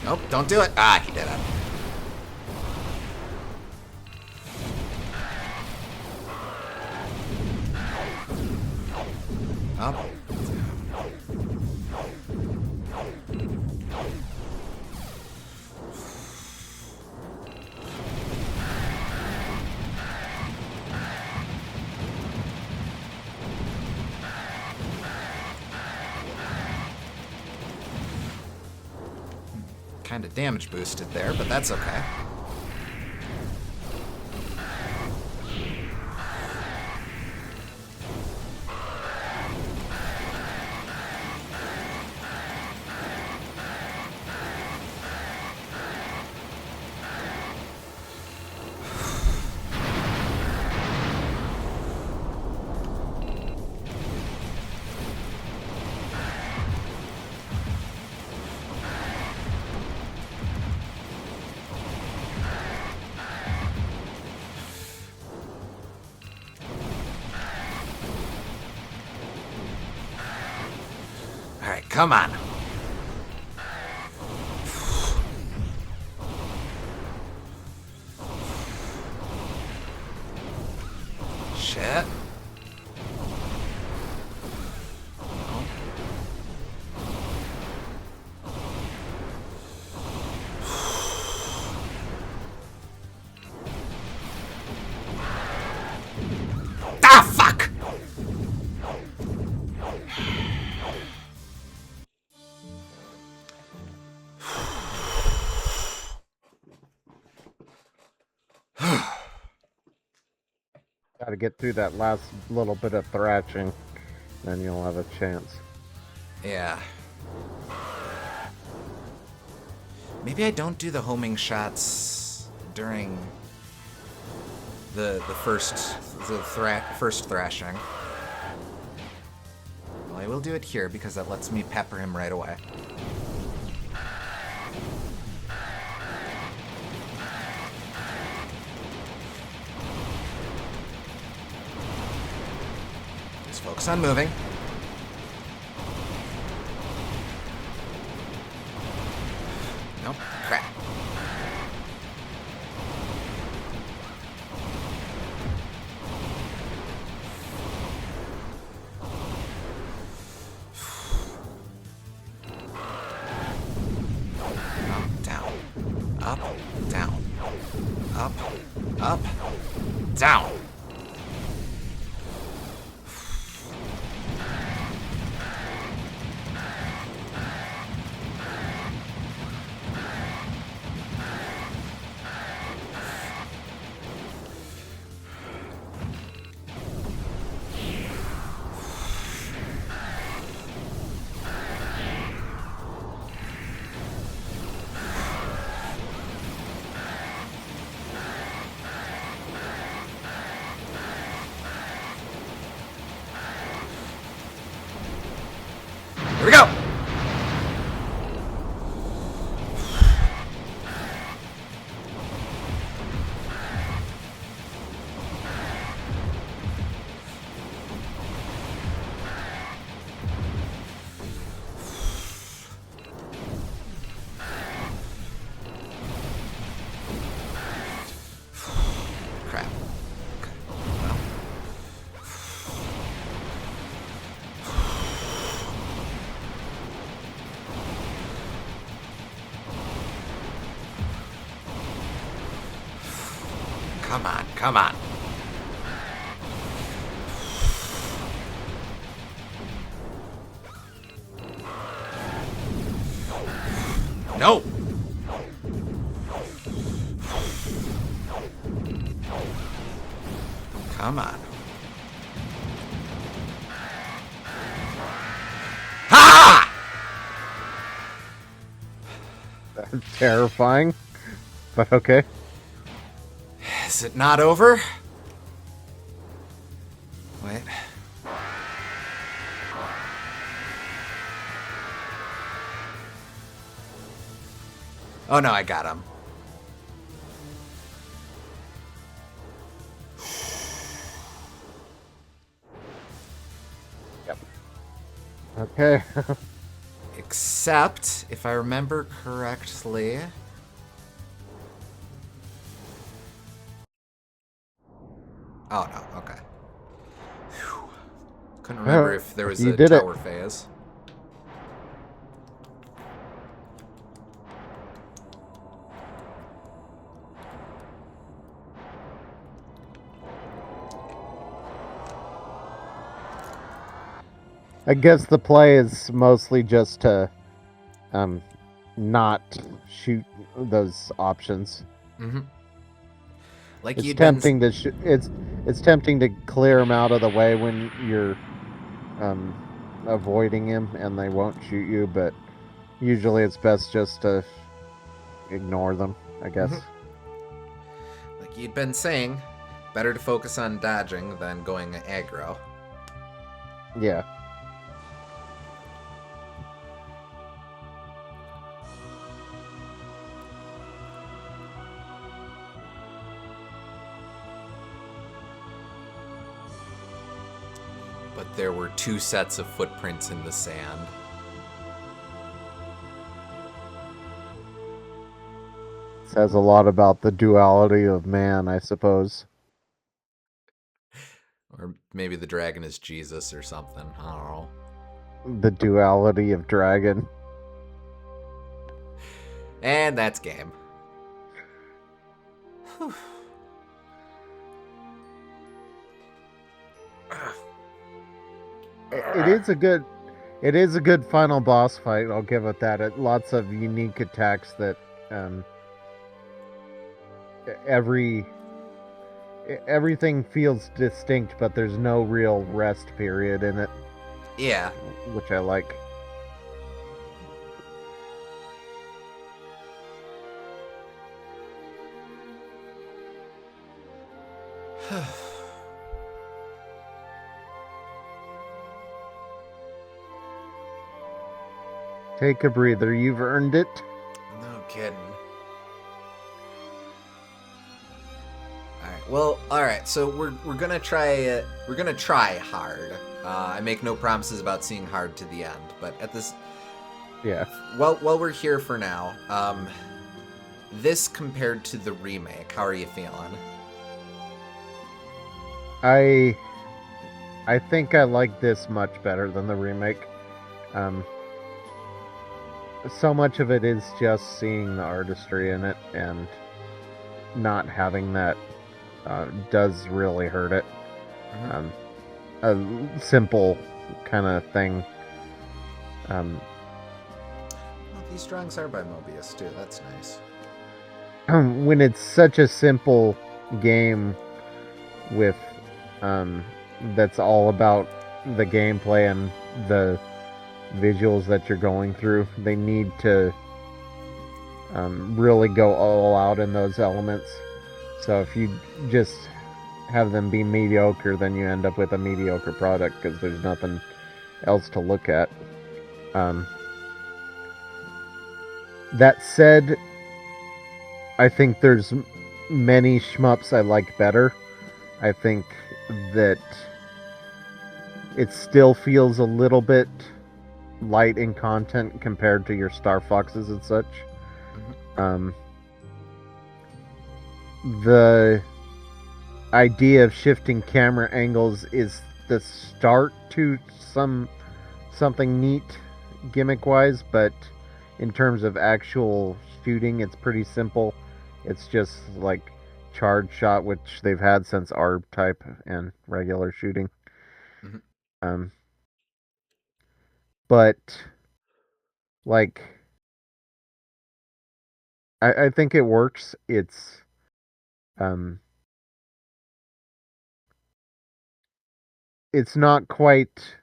Nope, don't do it. Ah, he did it. Up. Kind of damage boosted there, but that's okay. All right, come on. Shit. Ah, fuck! Gotta get through that last little bit of thrashing, then you'll have a chance. Yeah. Maybe I don't do the homing shots during the first thrashing. Well, I will do it here because that lets me pepper him right away. Just focus on moving. Nope. Crap. Up, down. Up, up, down. Here we go! Crap. Okay. Well. Come on, come on. No! Come on. Ha! That's terrifying, but okay. Is it not over? Wait. Oh no, I got him. Yep. Okay. Except, if I remember correctly... Oh no, okay. Whew. Couldn't remember if there was You a did it. tower phase. I guess the play is mostly just to not shoot those options. Mm-hmm. Like It's you'd tempting to it's tempting to clear them out of the way when you're avoiding him and they won't shoot you, but usually it's best just to ignore them, I guess. Mm-hmm. Like you'd been saying, better to focus on dodging than going aggro. Yeah. But there were 2 sets of footprints in the sand. Says a lot about the duality of man, I suppose. Or maybe the dragon is Jesus or something. I don't know. The duality of dragon. And that's game. Whew. It is a good final boss fight, I'll give it that. Lots of unique attacks that everything feels distinct, but there's no real rest period in it. Yeah. Which I like. Take a breather. You've earned it. No kidding. Alright, well, alright, so we're gonna try hard. I make no promises about seeing hard to the end, but at this... Yeah. While we're here for now, this compared to the remake, how are you feeling? I think I like this much better than the remake. So much of it is just seeing the artistry in it, and not having that does really hurt it. Mm-hmm. A simple kind of thing. Well, these drawings are by Mobius too. That's nice. When it's such a simple game with that's all about the gameplay and the visuals that you're going through, they need to really go all out in those elements. So if you just have them be mediocre, then you end up with a mediocre product because there's nothing else to look at. Um, that said, I think there's many shmups I like better. I think that it still feels a little bit light in content compared to your Star Foxes and such. Mm-hmm. The idea of shifting camera angles is the start to something neat gimmick wise, but in terms of actual shooting, it's pretty simple. It's just like charge shot, which they've had since ARB type and regular shooting. Mm-hmm. Um, but like I think it works. Um, it's not quite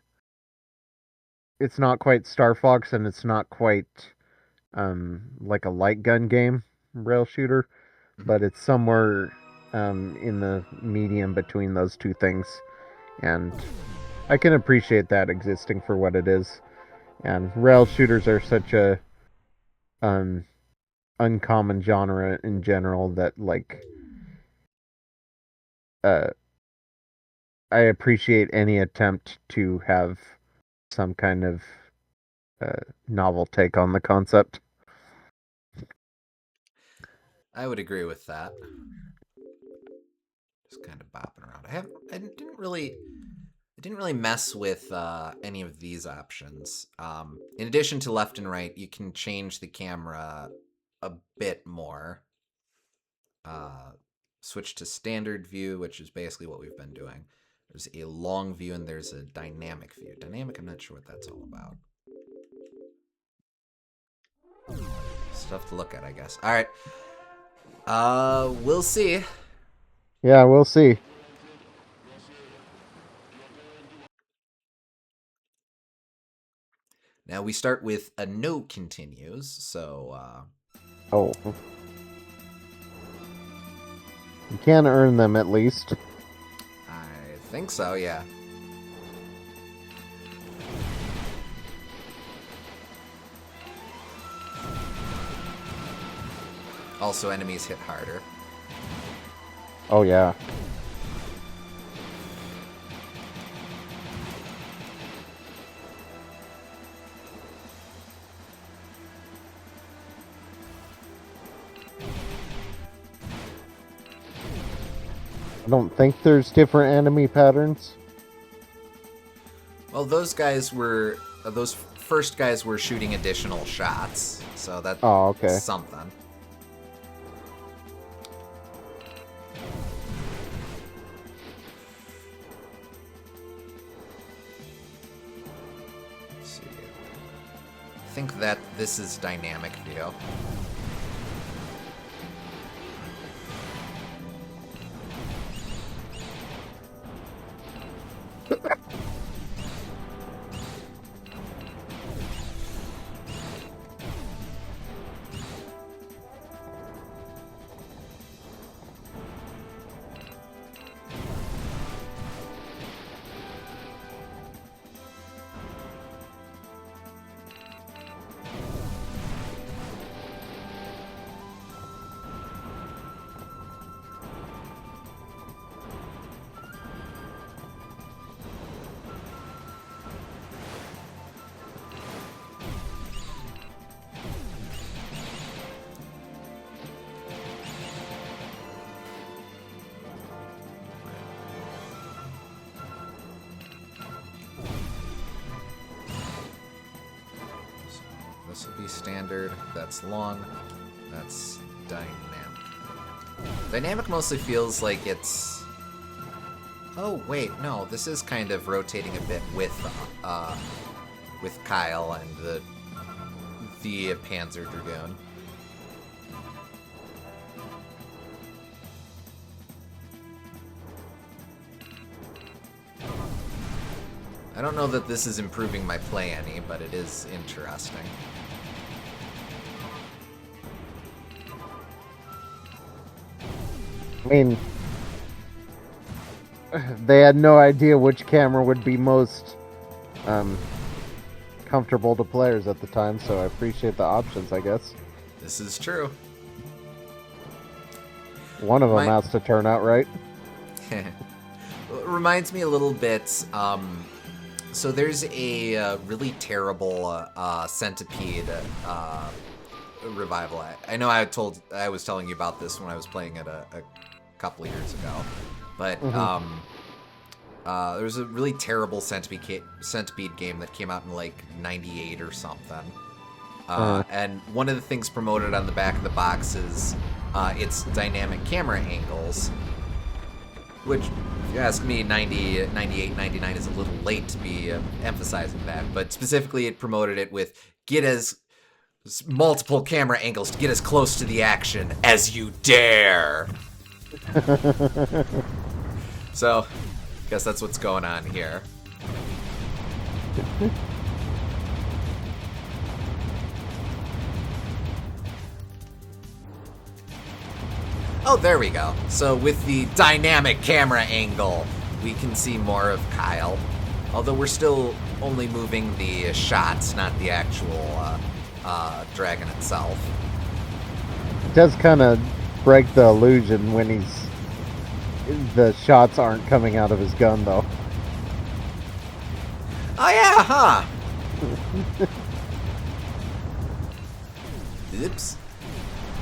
Star Fox, and it's not quite like a light gun game rail shooter, Mm-hmm. but it's somewhere in the medium between those two things, and I can appreciate that existing for what it is. And rail shooters are such a um, uncommon genre in general that uh, I appreciate any attempt to have some kind of novel take on the concept. I would agree with that. Just kind of bopping around. I didn't really mess with any of these options. In addition to left and right, you can change the camera a bit more. Uh, Switch to standard view, which is basically what we've been doing. There's a long view and there's a dynamic view. Dynamic, I'm not sure what that's all about. Stuff to look at, I guess. All right. We'll see. Yeah, we'll see. Now we start with a no continues, so Oh, you can earn them at least. I think so, yeah. Also, enemies hit harder. Oh yeah. I don't think there's different enemy patterns. Well, those first guys were shooting additional shots, so that's Oh, okay. something. Let's see. I think that this is dynamic view. This will be standard. That's long. That's dynamic. Dynamic mostly feels like it's... Oh, wait, no. This is kind of rotating a bit with Kyle and the Panzer Dragoon. I don't know that this is improving my play any, but it is interesting. I mean, they had no idea which camera would be most comfortable to players at the time, so I appreciate the options, I guess. This is true. One of them has to turn out right. It reminds me a little bit. So there's a really terrible Centipede revival. I know I was telling you about this when I was playing it a couple of years ago, but there was a really terrible Centipede game that came out in like *98 or something. And one of the things promoted on the back of the box is its dynamic camera angles, which, if you ask me, 98, 99 is a little late to be emphasizing that. But specifically, it promoted it with multiple camera angles to get as close to the action as you dare. So, I guess that's what's going on here. Oh, there we go. So with the dynamic camera angle, we can see more of Kyle. Although we're still only moving the shots, not the actual dragon itself. It does kind of break the illusion when the shots aren't coming out of his gun, though. Oh yeah, huh? Oops.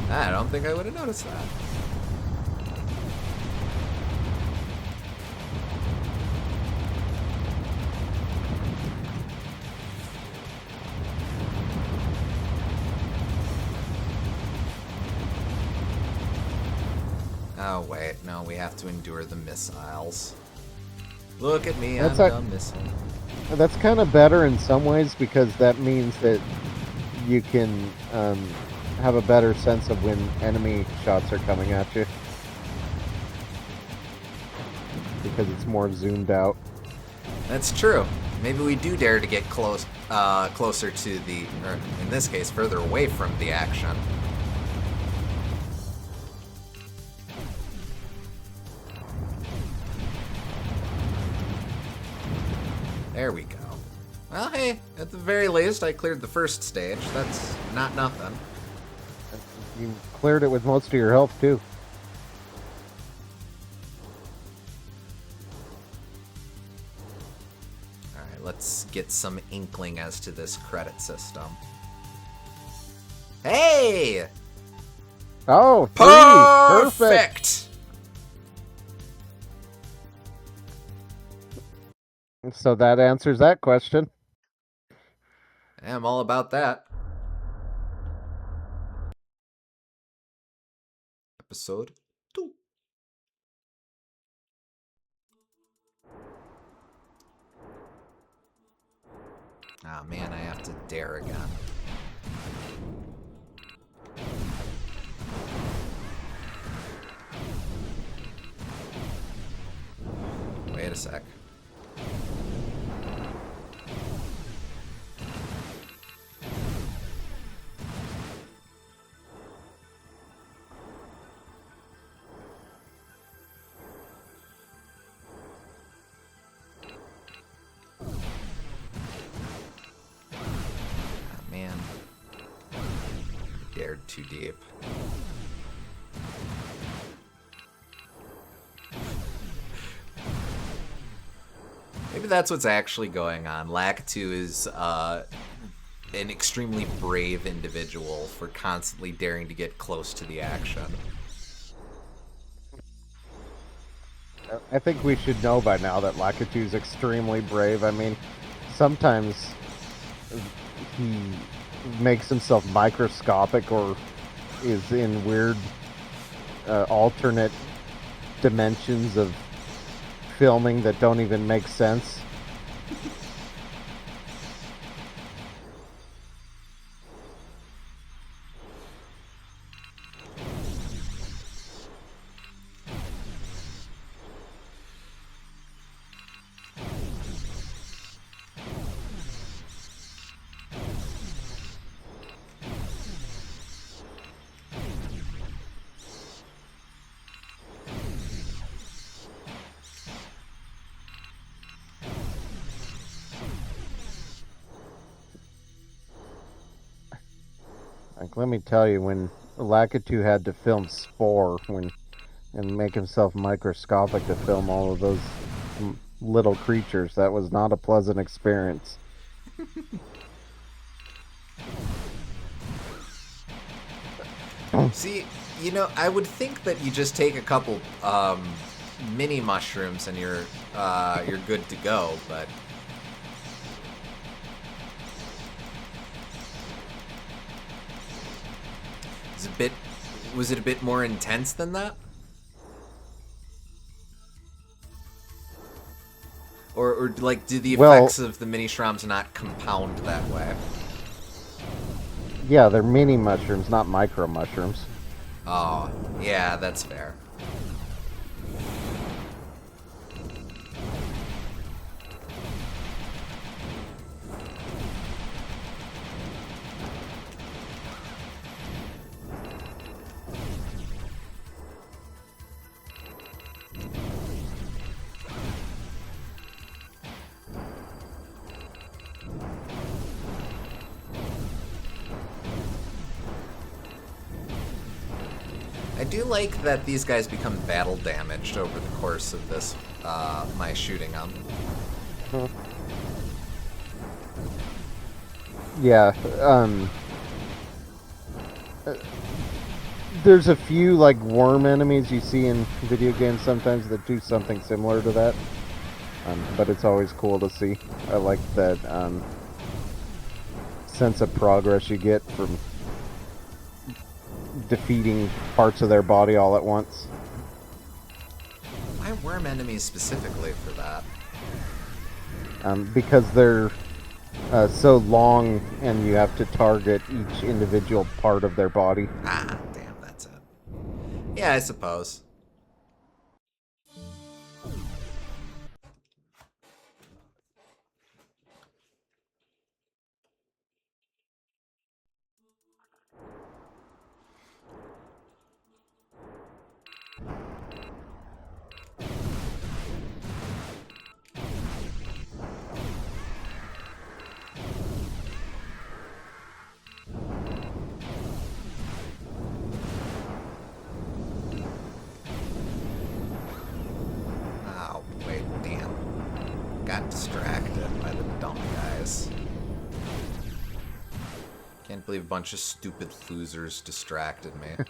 I don't think I would have noticed that. Oh wait, no, we have to endure the missiles. Look at me, I'm a missile. That's kind of better in some ways, because that means that you can have a better sense of when enemy shots are coming at you, because it's more zoomed out. That's true. Maybe we do dare to get closer to the, or in this case, further away from the action. There we go. Well, hey, at the very least, I cleared the first stage. That's not nothing. You cleared it with most of your health, too. Alright, let's get some inkling as to this credit system. Hey! Oh, three! Perfect! So that answers that question. Yeah, I'm all about that. Episode 2. Ah, man, I have to dare again. Wait a sec. Dared too deep. Maybe that's what's actually going on. Lakitu is an extremely brave individual for constantly daring to get close to the action. I think we should know by now that Lakitu's extremely brave. I mean, sometimes he makes himself microscopic or is in weird alternate dimensions of filming that don't even make sense. Like, let me tell you, when Lakitu had to film Spore and make himself microscopic to film all of those little creatures, that was not a pleasant experience. See, I would think that you just take a couple mini mushrooms and you're good to go, but was it a bit more intense than that? Or like, do the effects of the mini shrooms not compound that way? Yeah, they're mini mushrooms, not micro mushrooms. Oh, yeah, that's fair. I do like that these guys become battle damaged over the course of this, my shooting them. Yeah, there's a few, like, worm enemies you see in video games sometimes that do something similar to that. But it's always cool to see. I like that sense of progress you get from defeating parts of their body all at once. Why worm enemies specifically for that? Because they're so long and you have to target each individual part of their body. Ah, damn, that's it. Yeah, I suppose. Oh, wait, damn. Got distracted by the dumb guys. Can't believe a bunch of stupid losers distracted me.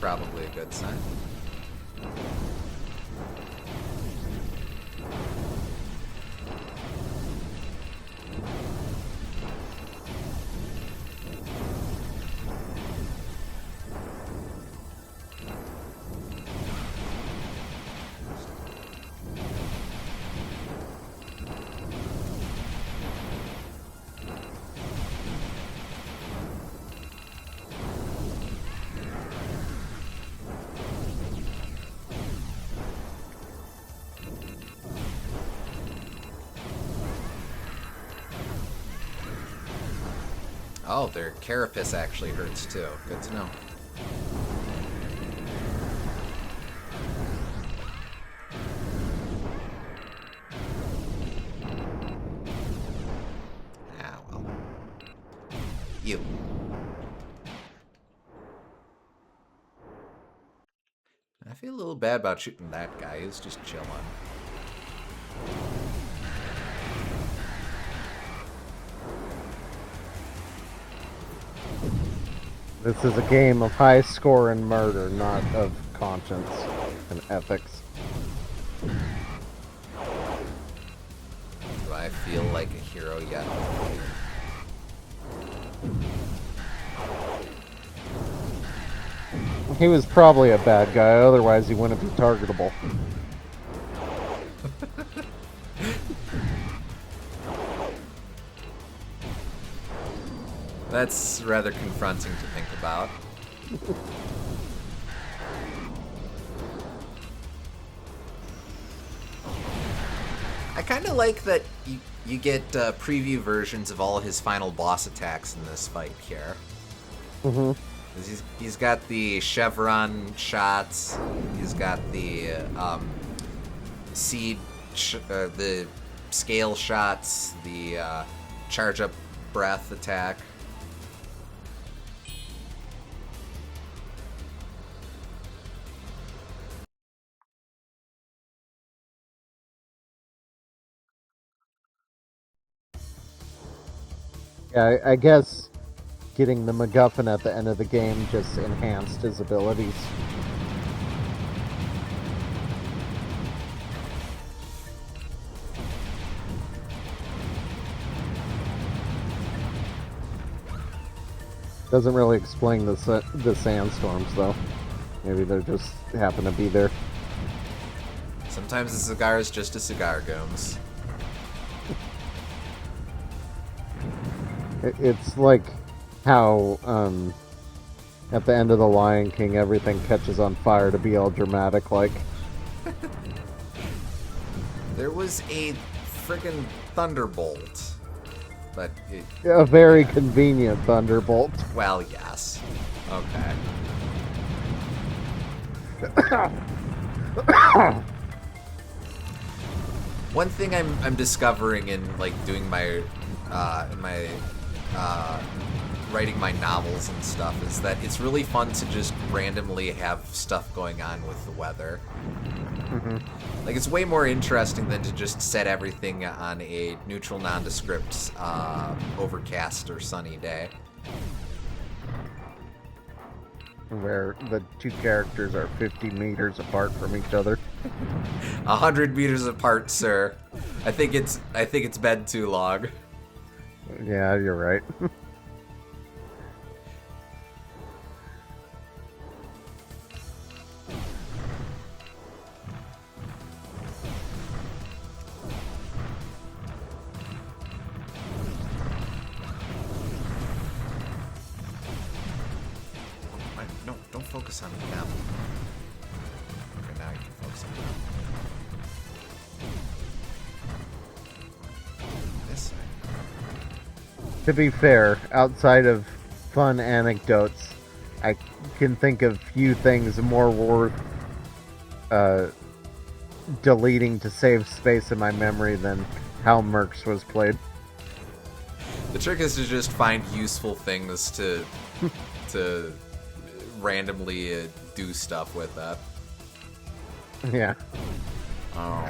probably a good sign. Oh, their carapace actually hurts too. Good to know. Ah, well. You. I feel a little bad about shooting that guy. He was just chilling. This is a game of high score and murder, not of conscience and ethics. Do I feel like a hero yet? He was probably a bad guy, otherwise he wouldn't be targetable. That's rather confronting to think about. I kind of like that you get preview versions of all his final boss attacks in this fight here. Mm-hmm. He's got the chevron shots. He's got the the scale shots. The charge up breath attack. Yeah, I guess getting the MacGuffin at the end of the game just enhanced his abilities. Doesn't really explain the sandstorms, though. Maybe they just happen to be there. Sometimes a cigar is just a cigar, Gomes. It's like how at the end of The Lion King everything catches on fire to be all dramatic like. There was a friggin' thunderbolt, but A very convenient thunderbolt. well, yes. Okay. One thing I'm discovering in like doing my writing my novels and stuff is that it's really fun to just randomly have stuff going on with the weather. Mm-hmm. Like, it's way more interesting than to just set everything on a neutral, nondescript, overcast or sunny day. Where the two characters are 50 meters apart from each other. 100 meters apart, sir. I think it's been too long. Yeah, you're right. No, don't focus on them. Okay, now you can focus on them. This side. To be fair, outside of fun anecdotes, I can think of few things more worth deleting to save space in my memory than how Mercs was played. The trick is to just find useful things to randomly do stuff with that. Yeah. Oh.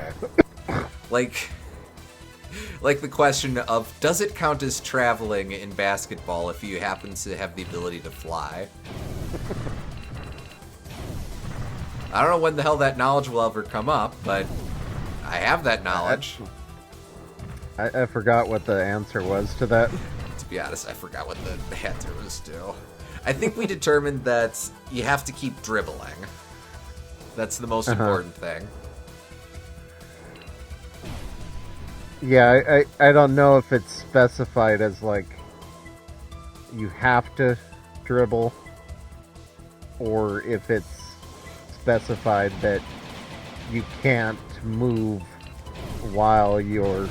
Like the question of, does it count as traveling in basketball if you happen to have the ability to fly? I don't know when the hell that knowledge will ever come up, but I have that knowledge. I forgot what the answer was to that. To be honest, I forgot what the answer was to. I think we determined that you have to keep dribbling. That's the most important thing. Yeah, I don't know if it's specified as, like, you have to dribble, or if it's specified that you can't move while you're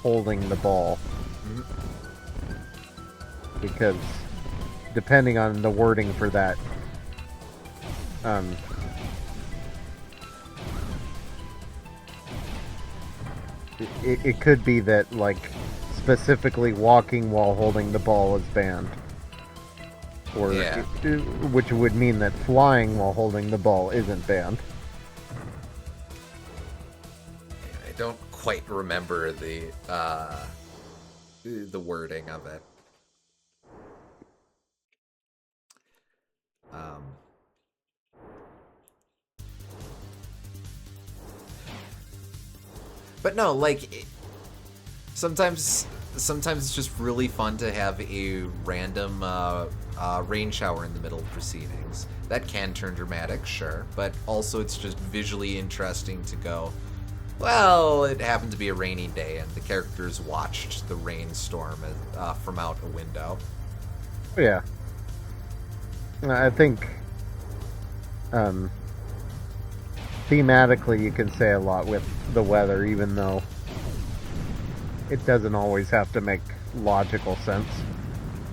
holding the ball. Because depending on the wording for that, it could be that, like, specifically walking while holding the ball is banned. Or, which would mean that flying while holding the ball isn't banned. I don't quite remember the wording of it. But no, like, sometimes it's just really fun to have a random rain shower in the middle of proceedings. That can turn dramatic, sure, but also it's just visually interesting to go, well, it happened to be a rainy day and the characters watched the rainstorm from out a window. Yeah. I think thematically you can say a lot with the weather, even though it doesn't always have to make logical sense.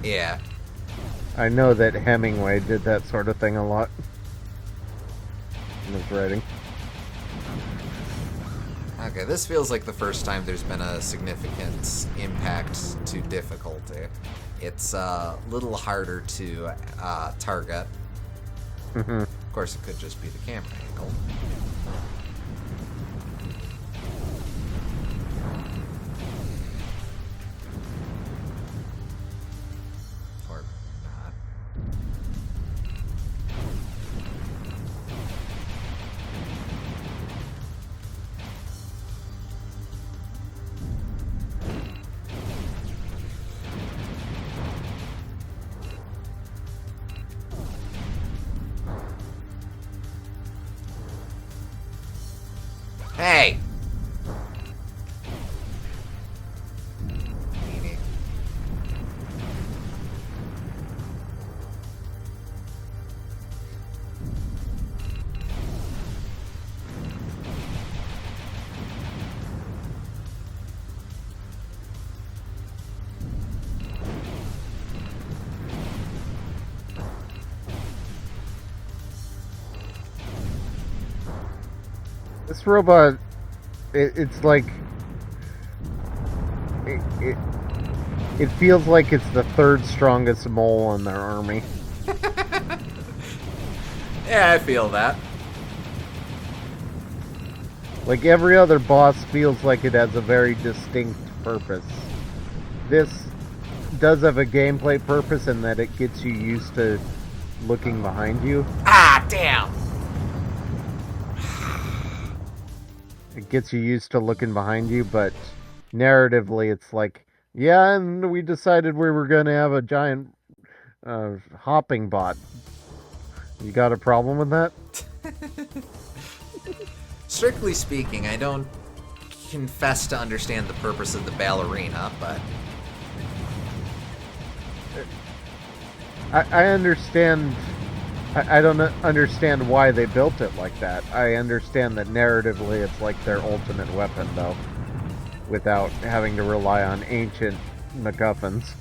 Yeah. I know that Hemingway did that sort of thing a lot in his writing. Okay, this feels like the first time there's been a significant impact to difficulty. It's a little harder to target. Of course, it could just be the camera angle. Or not. Hey! Meanie. This robot, it's like it feels like it's the third strongest mole in their army. Yeah, I feel that. Like, every other boss feels like it has a very distinct purpose. This does have a gameplay purpose in that it gets you used to looking behind you. Ah, damn! It gets you used to looking behind you, but narratively it's like, yeah, and we decided we were going to have a giant hopping bot. You got a problem with that? Strictly speaking, I don't confess to understand the purpose of the ballerina, but... I understand... I don't understand why they built it like that. I understand that narratively it's like their ultimate weapon, though, without having to rely on ancient MacGuffins.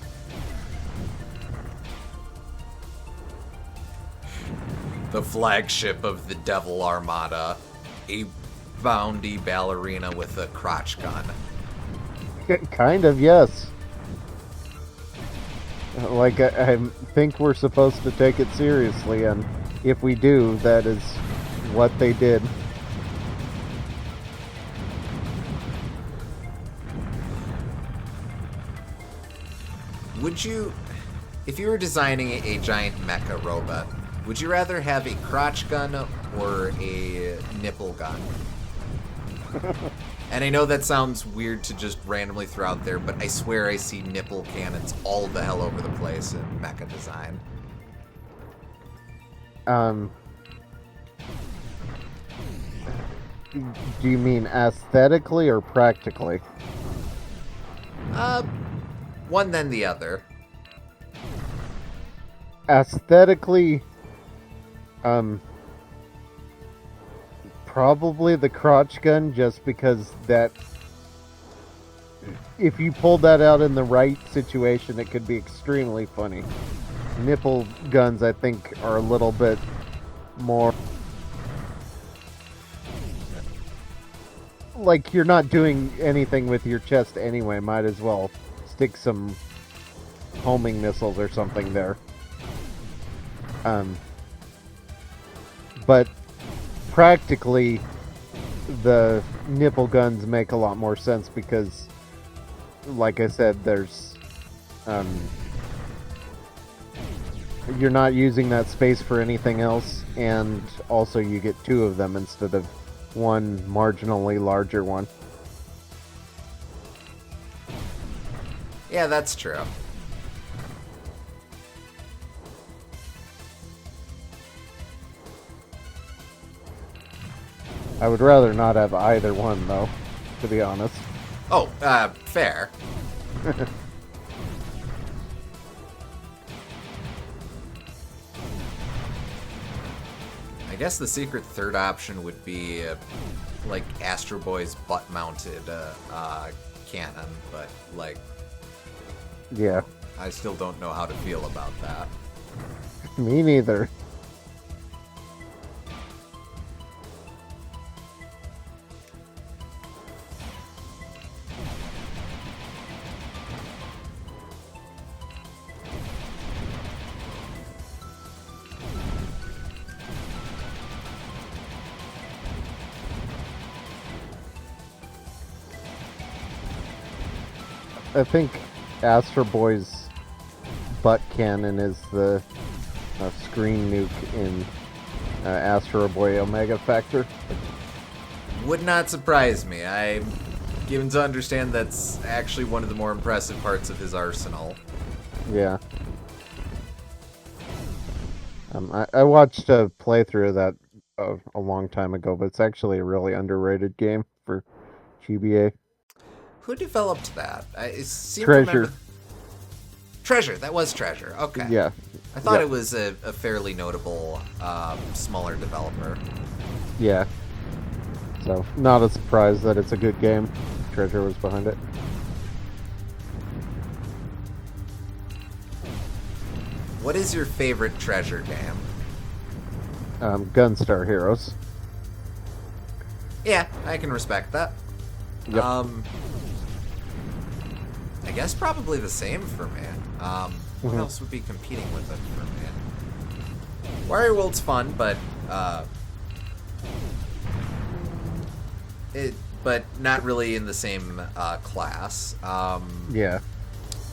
The flagship of the Devil Armada, a boundy ballerina with a crotch gun. Kind of, yes. Like, I think we're supposed to take it seriously, and if we do, that is what they did. Would you, if you were designing a giant mecha robot, would you rather have a crotch gun or a nipple gun. And I know that sounds weird to just randomly throw out there, but I swear I see nipple cannons all the hell over the place in mecha design. Do you mean aesthetically or practically? One then the other. Aesthetically, probably the crotch gun, just because that, if you pulled that out in the right situation, it could be extremely funny. Nipple guns, I think, are a little bit more like, you're not doing anything with your chest anyway, might as well stick some homing missiles or something there. But practically, the nipple guns make a lot more sense because, like I said, there's you're not using that space for anything else, and also you get two of them instead of one marginally larger one. Yeah, that's true. I would rather not have either one, though, to be honest. Oh, fair. I guess the secret third option would be, like, Astro Boy's butt-mounted cannon, but, like... Yeah. I still don't know how to feel about that. Me neither. I think Astro Boy's butt cannon is the screen nuke in Astro Boy Omega Factor. Would not surprise me. I'm given to understand that's actually one of the more impressive parts of his arsenal. Yeah. I watched a playthrough of that a long time ago, but it's actually a really underrated game for GBA. Who developed that? I seem to Treasure. remember... Treasure. That was Treasure. Okay. Yeah. I thought Yeah. it was a fairly notable, smaller developer. Yeah. So, not a surprise that it's a good game. Treasure was behind it. What is your favorite Treasure game? Gunstar Heroes. Yeah, I can respect that. Yep. I guess probably the same for me. What Mhm. else would be competing with it for me? Warrior World's fun, but but not really in the same class. Yeah.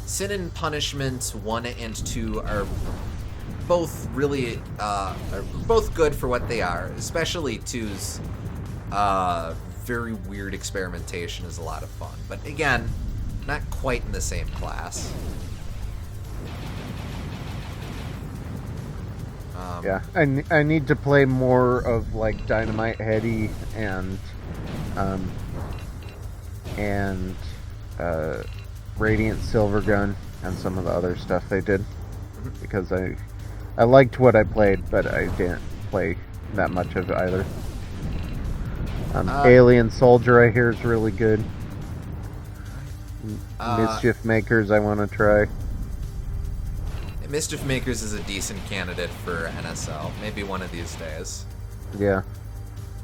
Sin and Punishment 1 and 2 are both really are both good for what they are. Especially 2's very weird experimentation is a lot of fun. But again, not quite in the same class. Yeah. I need to play more of, like, Dynamite Heady and Radiant Silvergun and some of the other stuff they did, because I liked what I played, but I didn't play that much of either. Alien Soldier, I hear, is really good. Mischief Makers, I want to try. Mischief Makers is a decent candidate for NSL. Maybe one of these days. Yeah.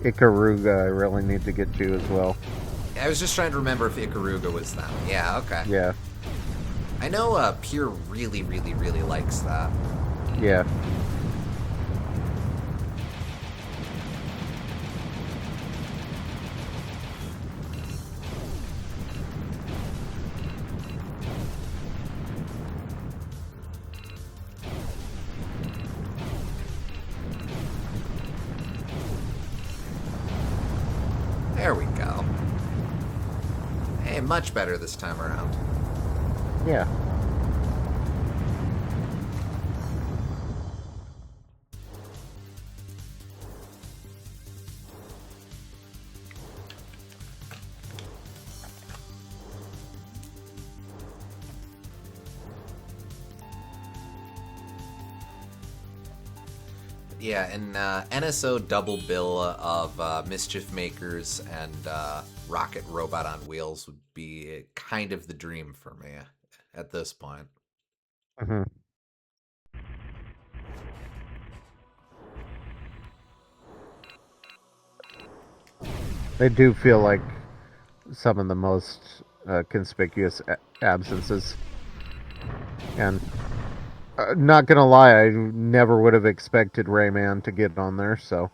Ikaruga, I really need to get to as well. I was just trying to remember if Ikaruga was them. Yeah, okay. Yeah. I know Pierre really, really, really likes that. Yeah. Hey, much better this time around. Yeah. Yeah, an NSO double bill of Mischief Makers and Rocket Robot on Wheels would be kind of the dream for me at this point. Hmm. They do feel like some of the most conspicuous absences. And not gonna lie, I never would have expected Rayman to get on there, so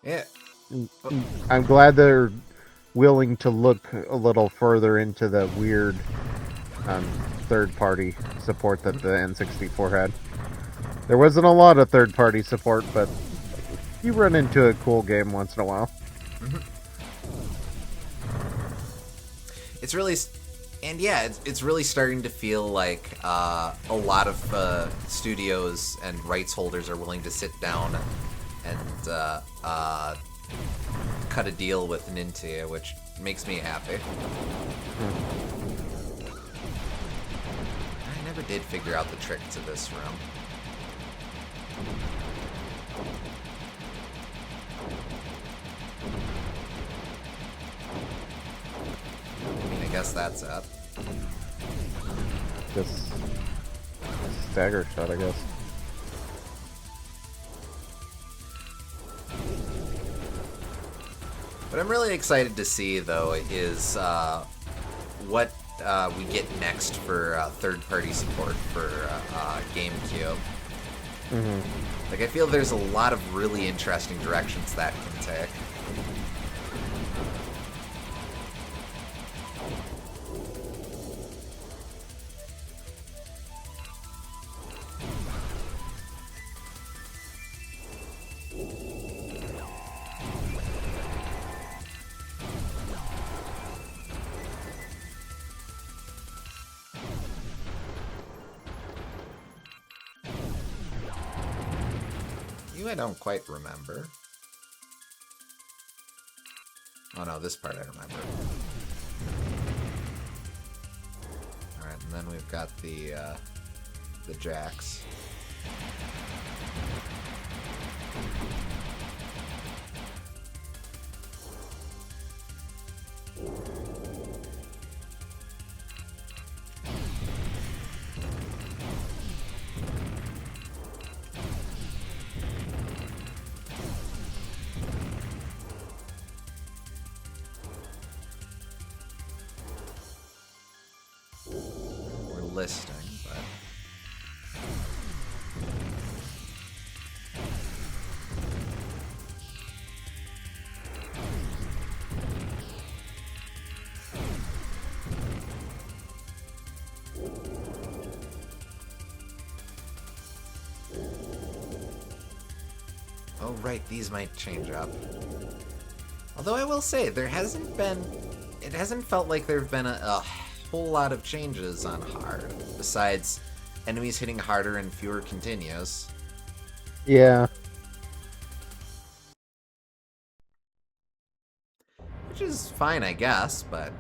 Yeah. I'm glad they're willing to look a little further into the weird third-party support that the N64 had. There wasn't a lot of third-party support, but you run into a cool game once in a while. It's really, and yeah, it's really starting to feel like a lot of studios and rights holders are willing to sit down and cut a deal with Nintendo, which makes me happy. I never did figure out the trick to this room. I mean, I guess that's it. Just stagger shot, I guess. What I'm really excited to see, though, is what we get next for third-party support for GameCube. Like, I feel there's a lot of really interesting directions that can take. I don't quite remember. Oh no, this part I remember. Alright, and then we've got the jacks. Listing, but oh right, these might change up. Although I will say it hasn't felt like there've been a whole lot of changes on hard, besides enemies hitting harder and fewer continues. Yeah. Which is fine, I guess, but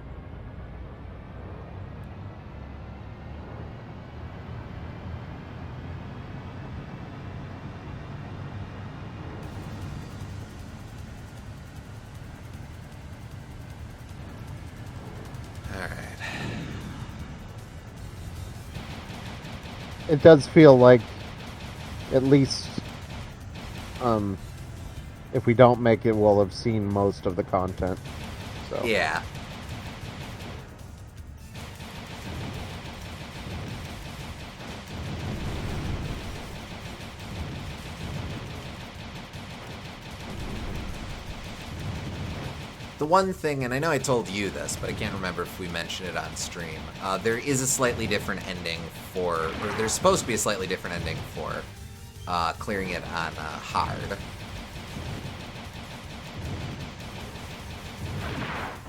It does feel like, at least, if we don't make it, we'll have seen most of the content. So. yeah. The one thing, and I know I told you this, but I can't remember if we mentioned it on stream, there is a slightly different ending or there's supposed to be a slightly different ending for clearing it on hard.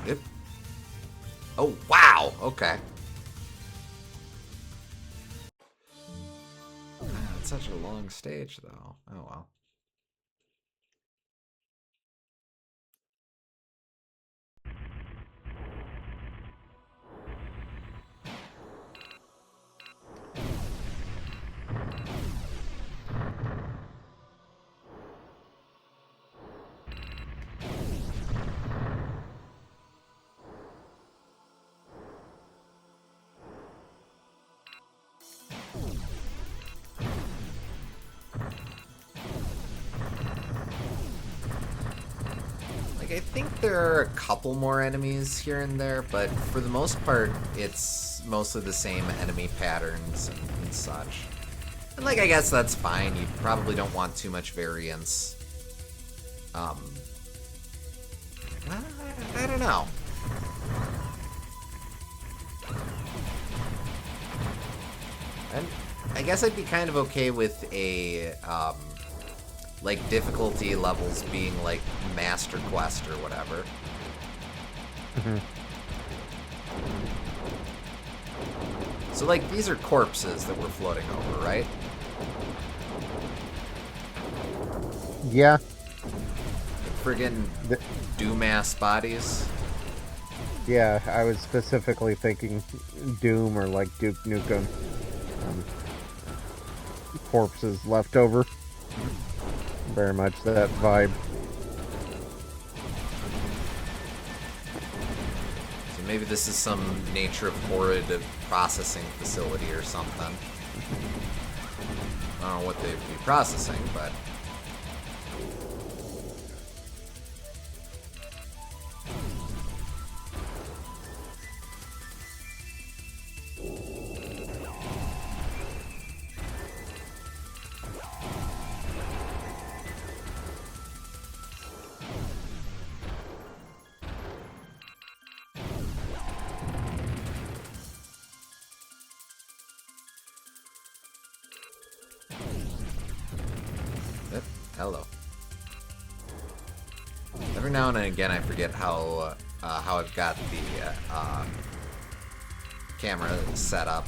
Yep. Oh, wow! Okay. It's such a long stage, though. Oh, well. Like, I think there are a couple more enemies here and there, but for the most part, it's mostly the same enemy patterns and such. And, like, I guess that's fine. You probably don't want too much variance. I don't know. And I guess I'd be kind of okay with a, like, difficulty levels being, like, Master Quest or whatever. So, like, these are corpses that we're floating over, right? Yeah. Friggin' Doom-ass bodies. Yeah, I was specifically thinking Doom or like Duke Nukem. Corpses left over. Very much that vibe. So maybe this is some nature of horrid processing facility or something. I don't know what they'd be processing, but... Hello. Every now and again, I forget how I've got the camera set up.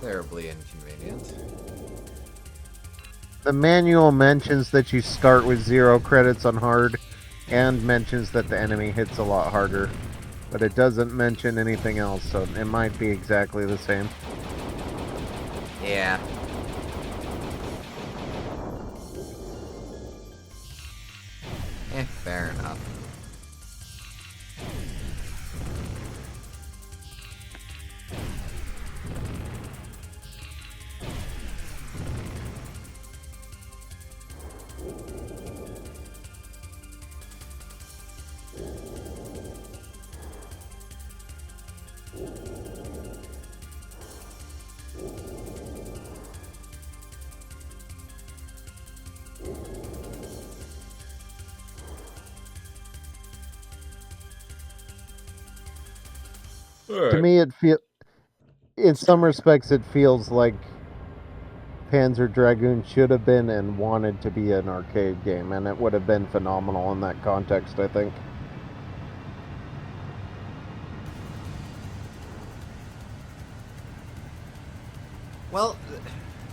Terribly inconvenient. The manual mentions that you start with 0 credits on hard, and mentions that the enemy hits a lot harder, but it doesn't mention anything else, so it might be exactly the same. Yeah. Fair enough. To me, in some respects, it feels like Panzer Dragoon should have been and wanted to be an arcade game, and it would have been phenomenal in that context, I think. Well,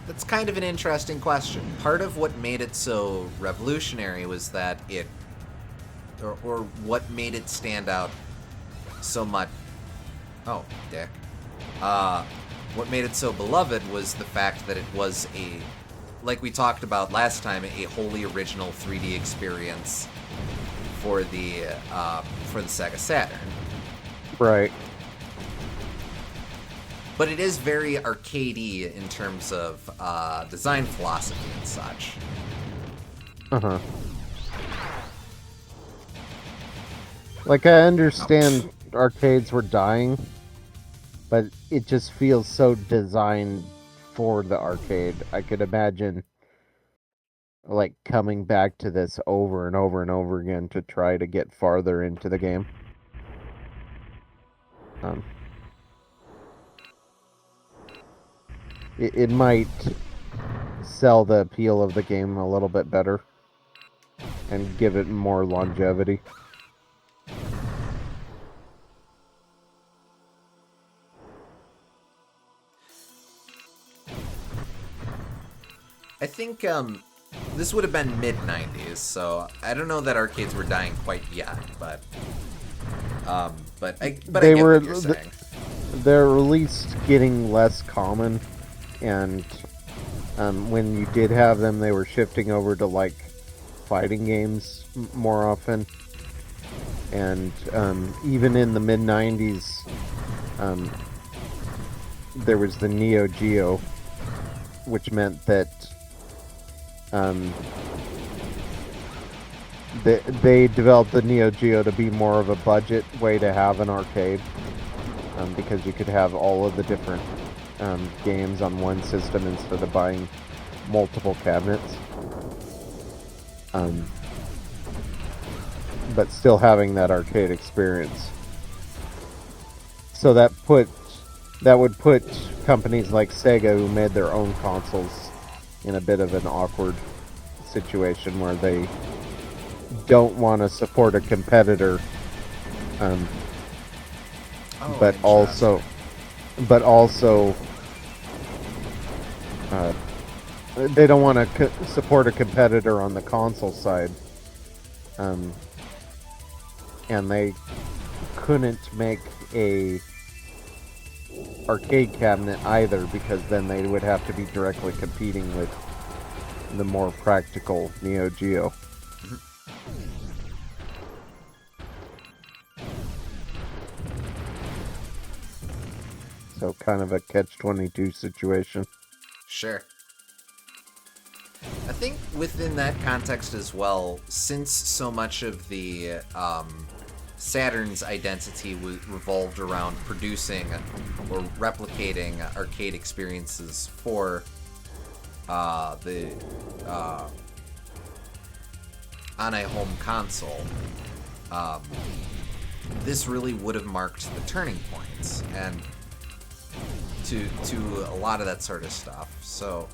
that's kind of an interesting question. Part of what made it so revolutionary was that or what made it stand out so much. Oh, dick. What made it so beloved was the fact that it was like we talked about last time, a wholly original 3D experience for the SEGA Saturn. Right. But it is very arcadey in terms of design philosophy and such. Uh-huh. Like, I understand arcades were dying, but it just feels so designed for the arcade. I could imagine, like, coming back to this over and over and over again to try to get farther into the game. It might sell the appeal of the game a little bit better and give it more longevity. I think this would have been mid '90s, so I don't know that arcades were dying quite yet, but I They get were what you're saying. they're at least getting less common, and when you did have them, they were shifting over to like fighting games more often. And even in the mid '90s, there was the Neo Geo, which meant that they developed the Neo Geo to be more of a budget way to have an arcade, because you could have all of the different games on one system instead of buying multiple cabinets. But still having that arcade experience. So that would put companies like Sega, who made their own consoles, in a bit of an awkward situation where they don't want to support a competitor, but also they don't want to support a competitor on the console side, and they couldn't make a arcade cabinet either, because then they would have to be directly competing with the more practical Neo Geo. So kind of a catch-22 situation. Sure. I think within that context as well, since so much of the Saturn's identity revolved around producing or replicating arcade experiences for the on a home console, this really would have marked the turning points and to a lot of that sort of stuff. So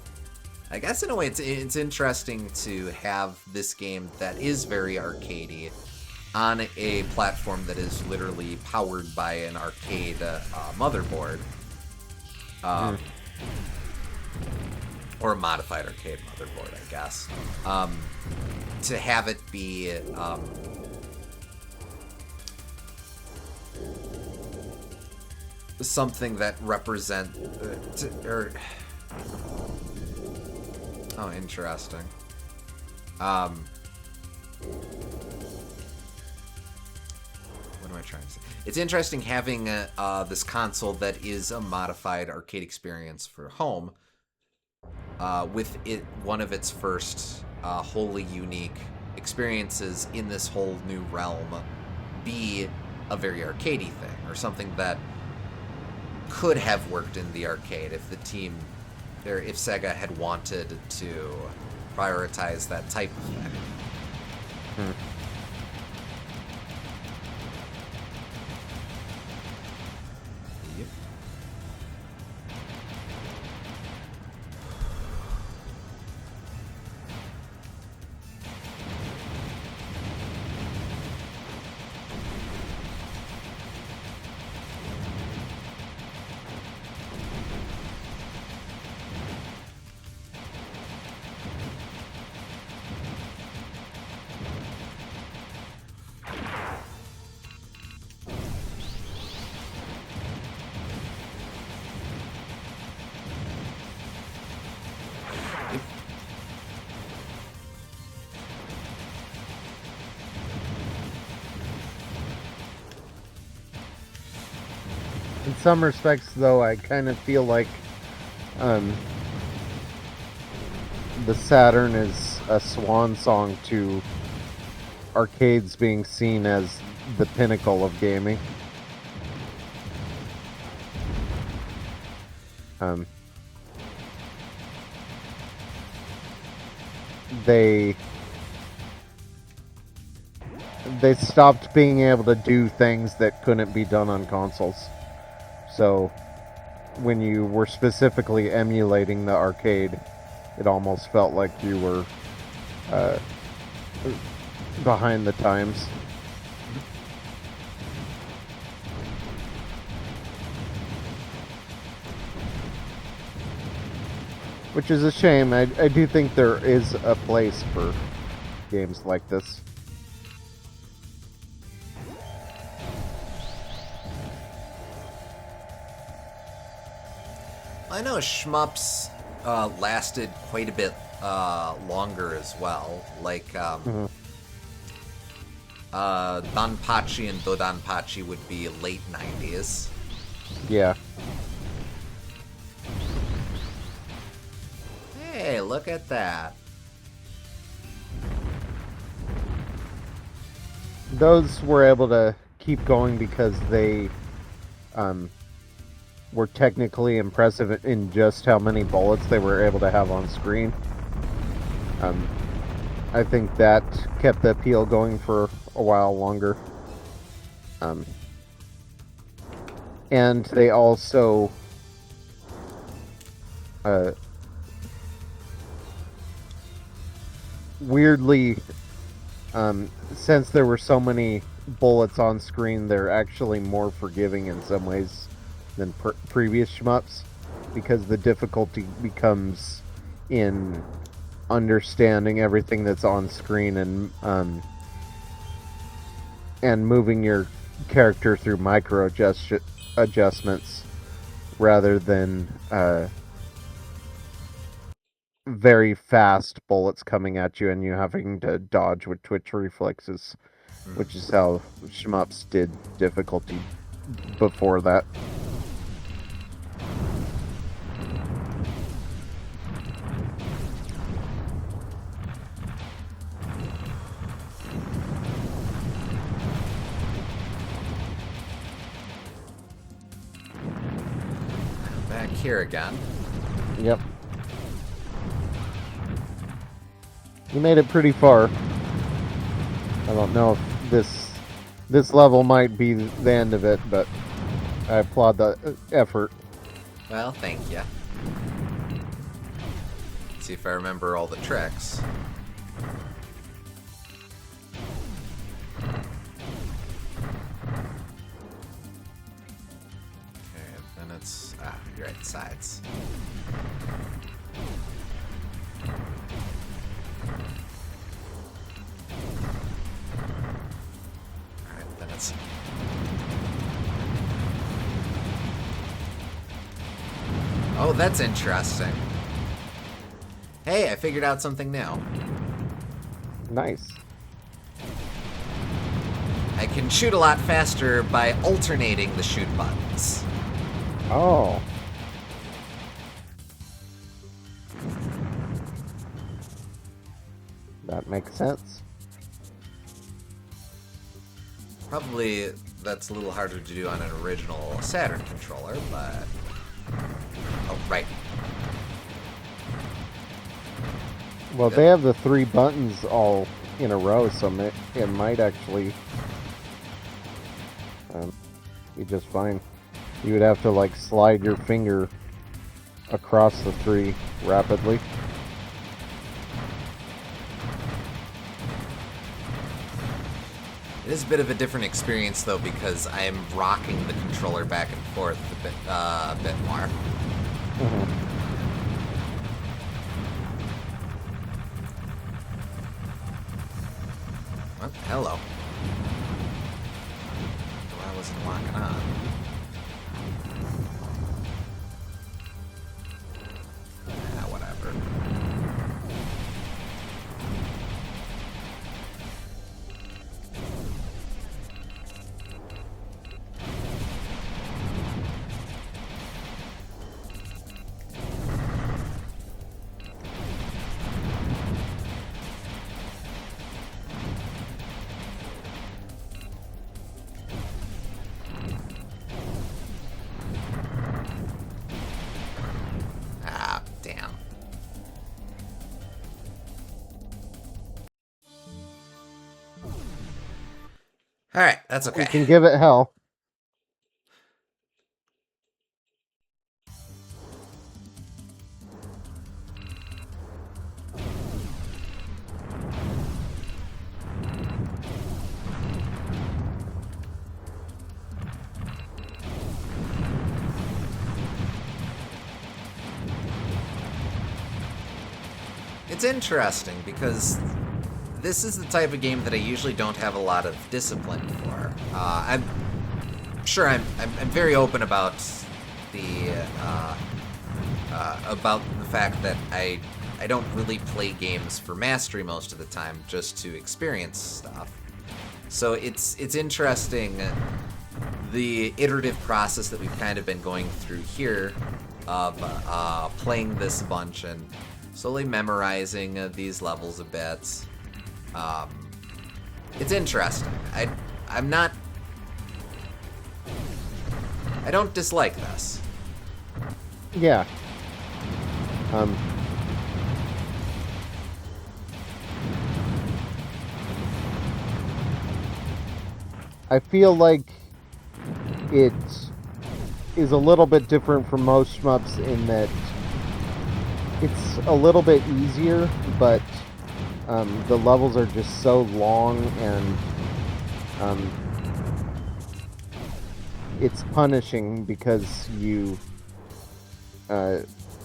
I guess in a way it's interesting to have this game that is very arcadey on a platform that is literally powered by an arcade motherboard, or a modified arcade motherboard, I guess. To have it be something that represent oh, interesting. What am I trying to say? It's interesting having this console that is a modified arcade experience for home, with it one of its first wholly unique experiences in this whole new realm be a very arcadey thing, or something that could have worked in the arcade if the team, or if Sega had wanted to prioritize that type of thing. Yep. In some respects, though, I kind of feel like the Saturn is a swan song to arcades being seen as the pinnacle of gaming. They stopped being able to do things that couldn't be done on consoles. So when you were specifically emulating the arcade, it almost felt like you were behind the times. which is a shame. I do think there is a place for games like this. I know shmups lasted quite a bit longer as well. Like Danpachi and Dodonpachi would be late 90s. Yeah. Hey, look at that. Those were able to keep going because they were technically impressive in just how many bullets they were able to have on screen. I think that kept the appeal going for a while longer. And they also weirdly, since there were so many bullets on screen, they're actually more forgiving in some ways than previous shmups, because the difficulty becomes in understanding everything that's on screen and moving your character through micro adjustments rather than very fast bullets coming at you and you having to dodge with twitch reflexes, which is how shmups did difficulty before that. Back here again. Yep. You made it pretty far. I don't know if this level might be the end of it, but I applaud the effort. Well, thank you. See if I remember all the tricks. Okay, then it's... you're right, sides. Alright, then it's... Oh, that's interesting. Hey, I figured out something new. Nice. I can shoot a lot faster by alternating the shoot buttons. Oh. That makes sense. Probably that's a little harder to do on an original Saturn controller, but... Oh, right. Well, they have the 3 buttons all in a row, so it might actually be just fine. You would have to, like, slide your finger across the 3 rapidly. It is a bit of a different experience, though, because I am rocking the controller back and forth a bit more. Mm-hmm. Oh, hello. I wasn't locking on. Whatever. Damn. Alright, that's okay. You can give it hell. It's interesting because this is the type of game that I usually don't have a lot of discipline for. I'm sure I'm very open about the fact that I don't really play games for mastery most of the time, just to experience stuff. So it's interesting the iterative process that we've kind of been going through here of playing this a bunch and slowly memorizing these levels a bit. It's interesting. I'm not. I don't dislike this. Yeah. I feel like it is a little bit different from most shmups in that it's a little bit easier, but the levels are just so long, and it's punishing because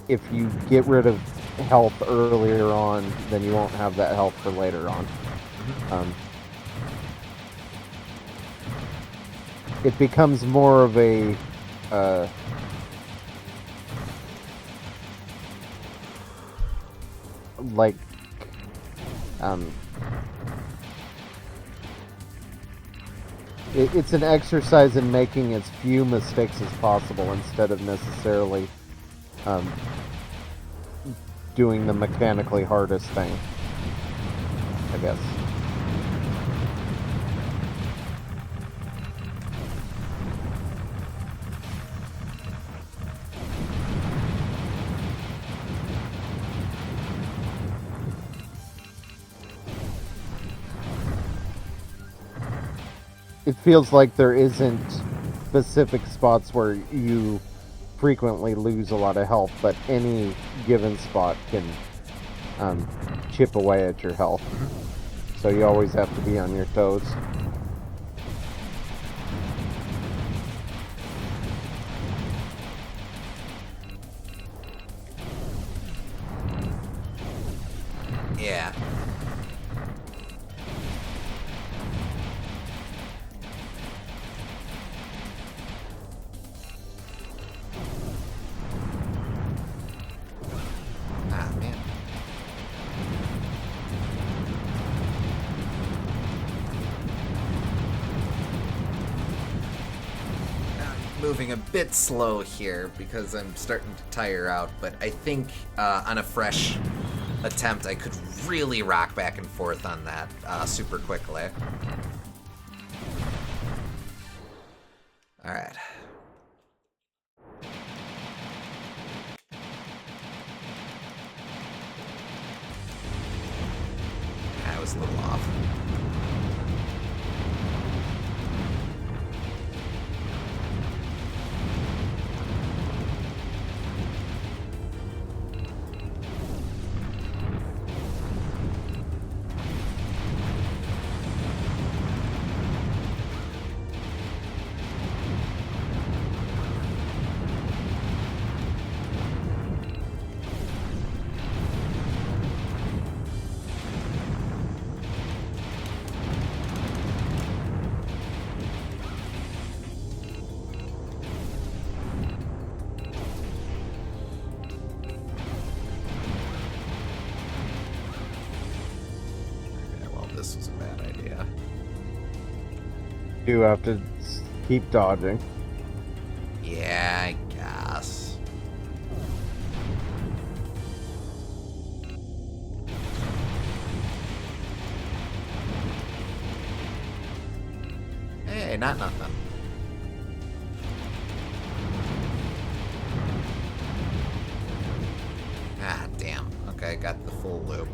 if you get rid of health earlier on, then you won't have that health for later on. It becomes more of a like it's an exercise in making as few mistakes as possible instead of necessarily doing the mechanically hardest thing, I guess. It feels like there isn't specific spots where you frequently lose a lot of health, but any given spot can chip away at your health. So you always have to be on your toes. Yeah. Ah, man. I'm moving a bit slow here because I'm starting to tire out, but I think on a fresh attempt I could really rock back and forth on that super quickly. Alright. I was a little off. This was a bad idea. You have to keep dodging. Yeah, I guess. Hey, not nothing. Ah, damn. Okay, got the full loop.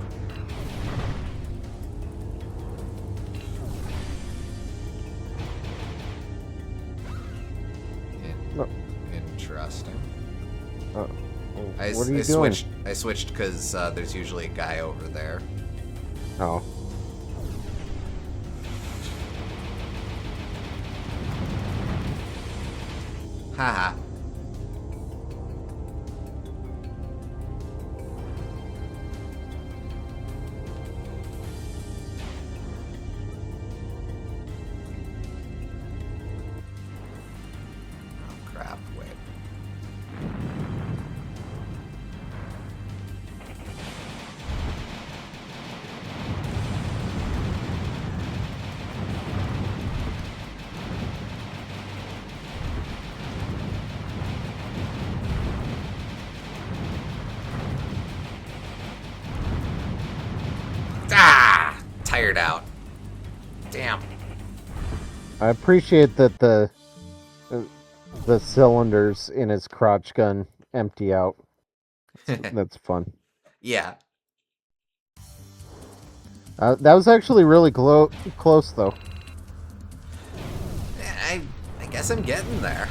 Interesting. What are you I doing? switched. I switched because there's usually a guy over there. Oh. Haha. fired out. Damn. I appreciate that the cylinders in his crotch gun empty out. That's fun. Yeah. That was actually really close, though. I guess I'm getting there.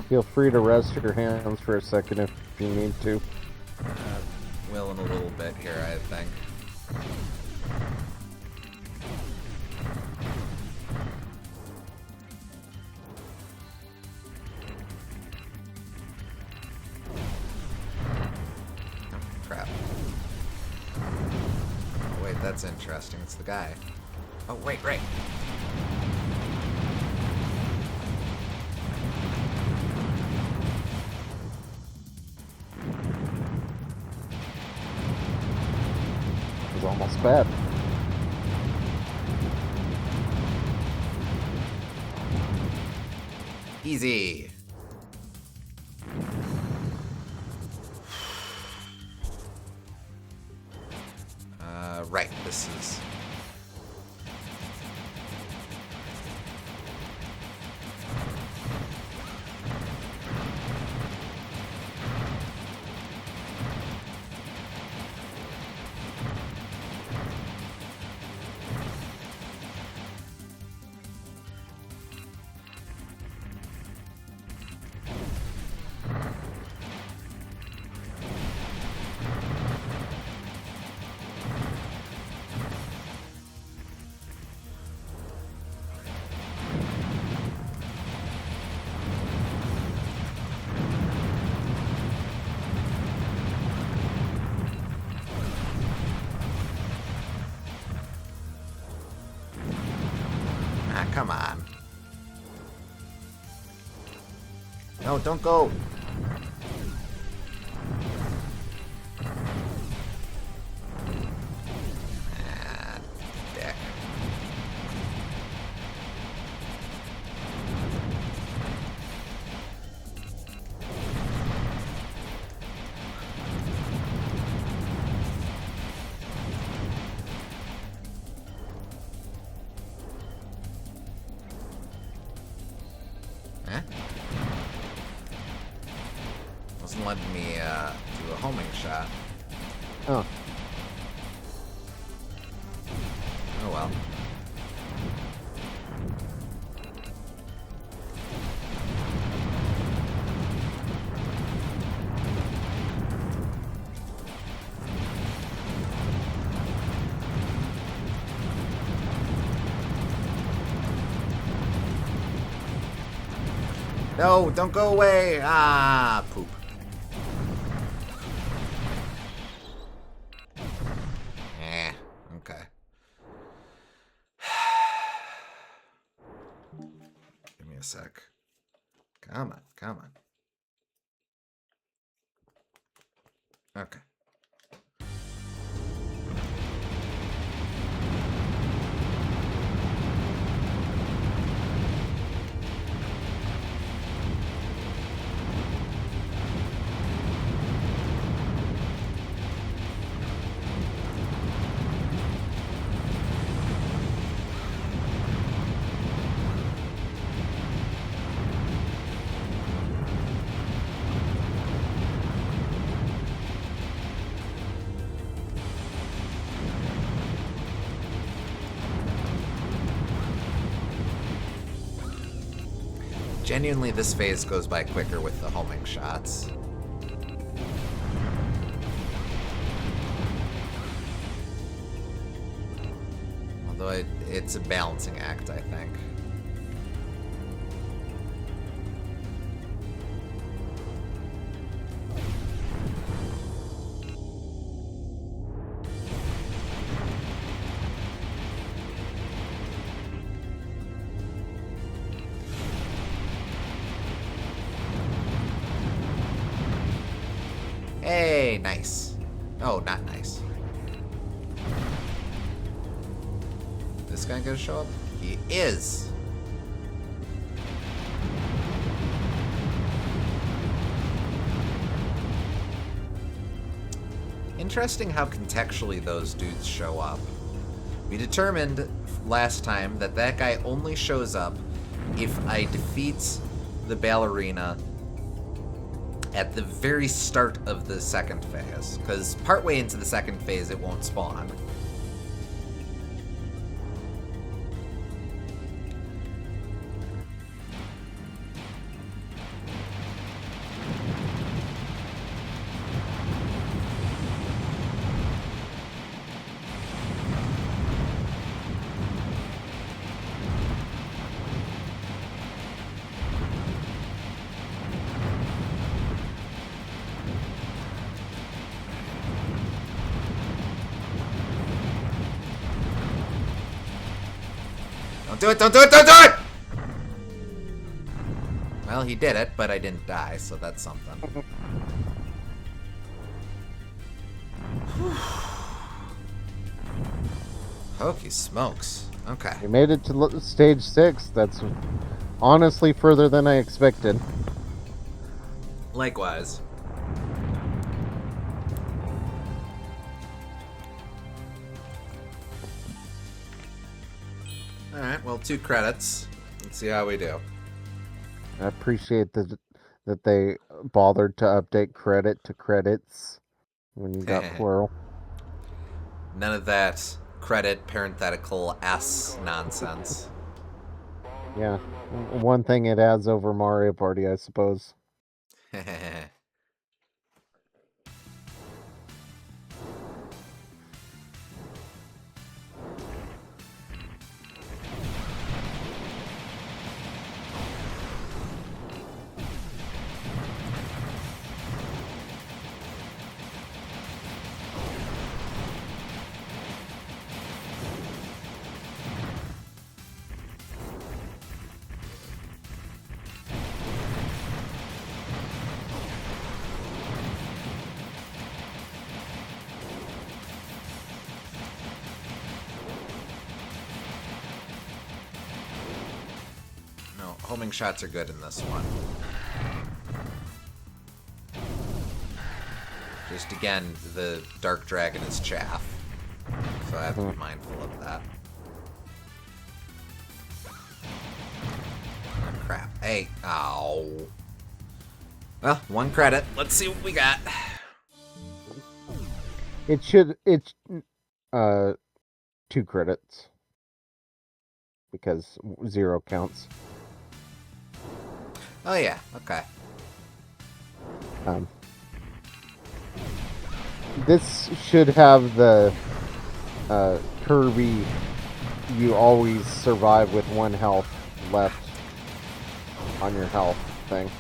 Feel free to rest your hands for a second if you need to. Will in a little bit here, I think. Oh, crap. Oh, wait, that's interesting. It's the guy. Oh, wait, right. It was almost bad. Easy. Right, this is... Ah, come on. No, don't go. Ah, dick. Eh? Wasn't letting me do a homing shot. Oh. Oh well. No, don't go away! Ah, poop. Eh, okay. Give me a sec. Come on, come on. Okay. Genuinely, this phase goes by quicker with the homing shots. Although it's a balancing act, I think. Hey, nice. Oh, not nice. This guy gonna show up? He is. Interesting how contextually those dudes show up. We determined last time that that guy only shows up if I defeat the ballerina at the very start of the second phase, because partway into the second phase it won't spawn. Don't do it! Don't do it! Don't do it! Well, he did it, but I didn't die, so that's something. Hokey smokes. Okay. You made it to stage 6. That's honestly further than I expected. Likewise. Alright, well, 2 credits. Let's see how we do. I appreciate that they bothered to update credit to credits when you got plural. None of that credit parenthetical S nonsense. Yeah, one thing it adds over Mario Party, I suppose. No, homing shots are good in this one. Just again, the Dark Dragon is chaff. So I have to be mindful of that. Oh, crap. Hey, ow. Well, 1 credit. Let's see what we got. It's 2 credits. Because 0 counts. Oh yeah, okay. This should have the Kirby, you always survive with 1 health left on your health thing.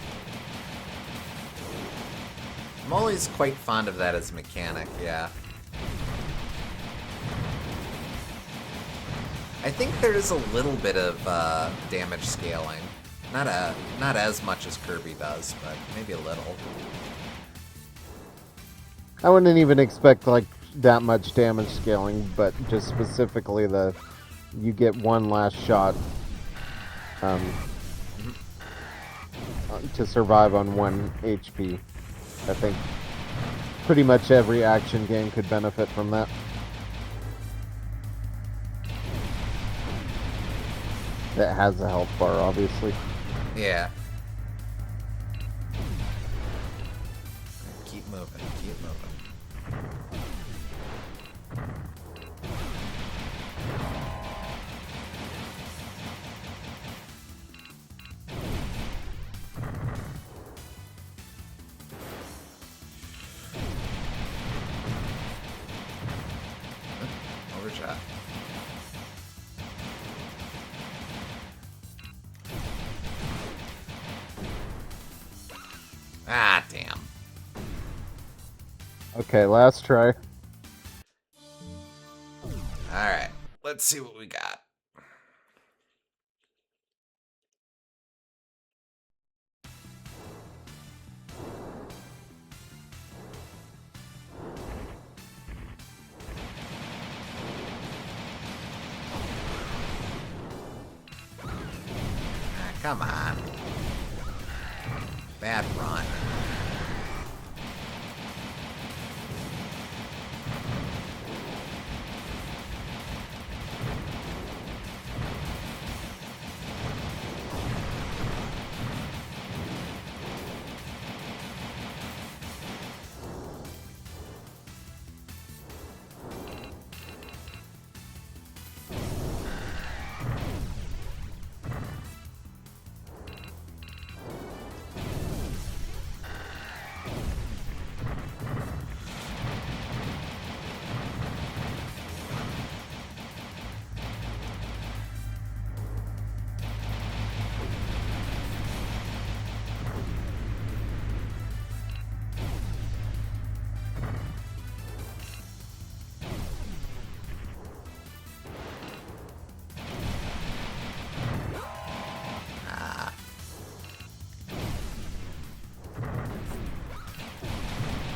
I'm always quite fond of that as a mechanic, yeah. I think there's a little bit of damage scaling. Not as much as Kirby does, but maybe a little. I wouldn't even expect like that much damage scaling, but just specifically you get 1 last shot to survive on 1 HP. I think pretty much every action game could benefit from that. That has a health bar, obviously. Yeah. Keep moving, keep moving. Overshot. Ah, damn. Okay, last try. Alright, let's see what we got. Come on. Bad run.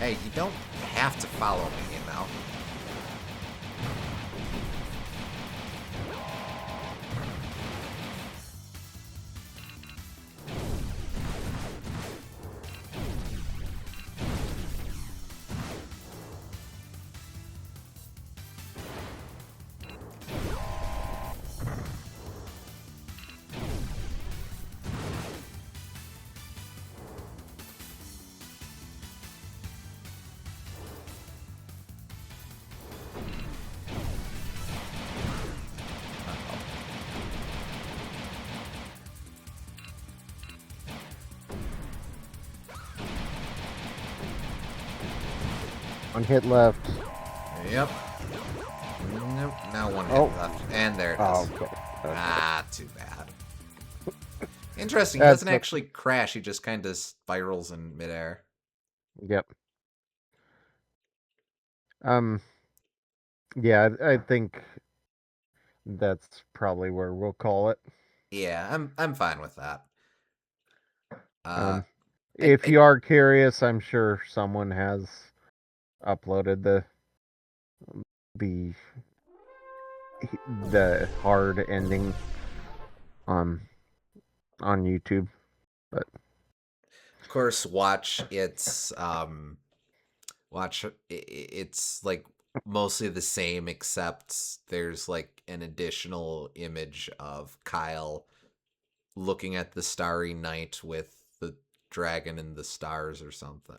Hey, you don't have to follow me, you know? One hit left. Yep. Nope. Now one hit Oh. left. And there it is. Oh, okay. Ah, too bad. Interesting. He That's doesn't actually crash. He just kind of spirals in midair. Yep. Yeah, I think that's probably where we'll call it. Yeah, I'm fine with that. If you are curious, I'm sure someone has uploaded the the hard ending on YouTube, but of course, watch it's like mostly the same, except there's like an additional image of Kyle looking at the starry night with the dragon and the stars or something.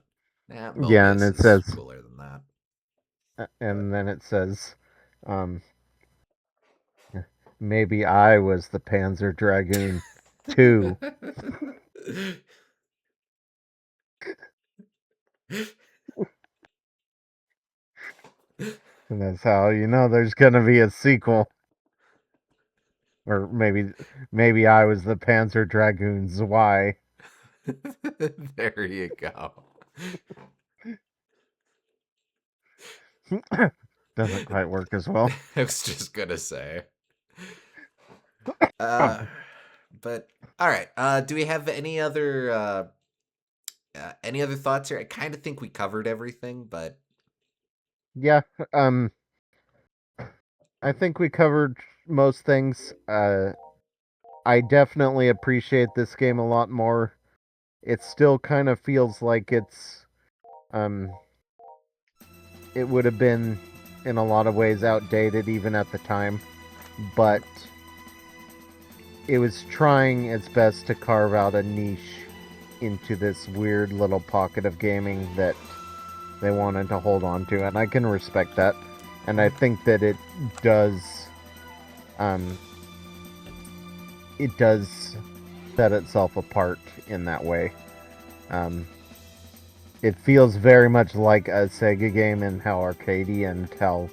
yeah, and Mobius it is says, cooler than that. and then it says, um, maybe I was the Panzer Dragoon too. And that's how you know there's gonna be a sequel. Or maybe I was the Panzer Dragoon's why. There you go. Doesn't quite work as well. I was just gonna say. But all right. Do we have any other thoughts here? I kind of think we covered everything, but Yeah, I think we covered most things. I definitely appreciate this game a lot more. It still kind of feels like um it would have been in a lot of ways outdated even at the time, but it was trying its best to carve out a niche into this weird little pocket of gaming that they wanted to hold on to, and I can respect that. And I think that um, it does set itself apart in that way. It feels very much like a Sega game in how arcadey and how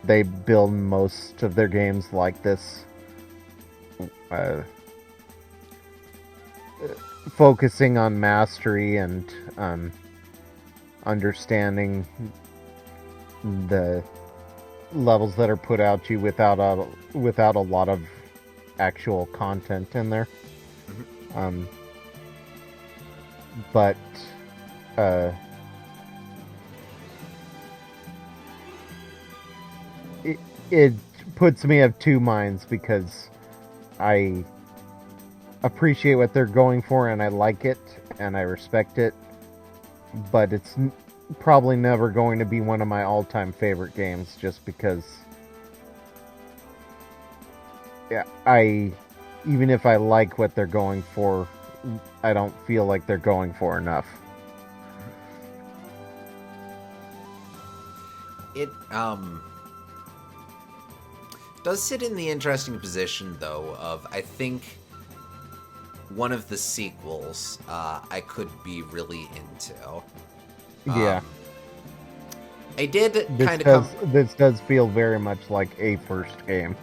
they build most of their games like this. Focusing on mastery and understanding the levels that are put out to you without a lot of actual content in there. But it puts me of two minds because I appreciate what they're going for, and I like it, and I respect it, but it's probably never going to be one of my all-time favorite games, just because, yeah, even if I like what they're going for, I don't feel like they're going for enough. It does sit in the interesting position, though, of I think one of the sequels I could be really into. Yeah, Um, I did kind of come this does feel very much like a first game.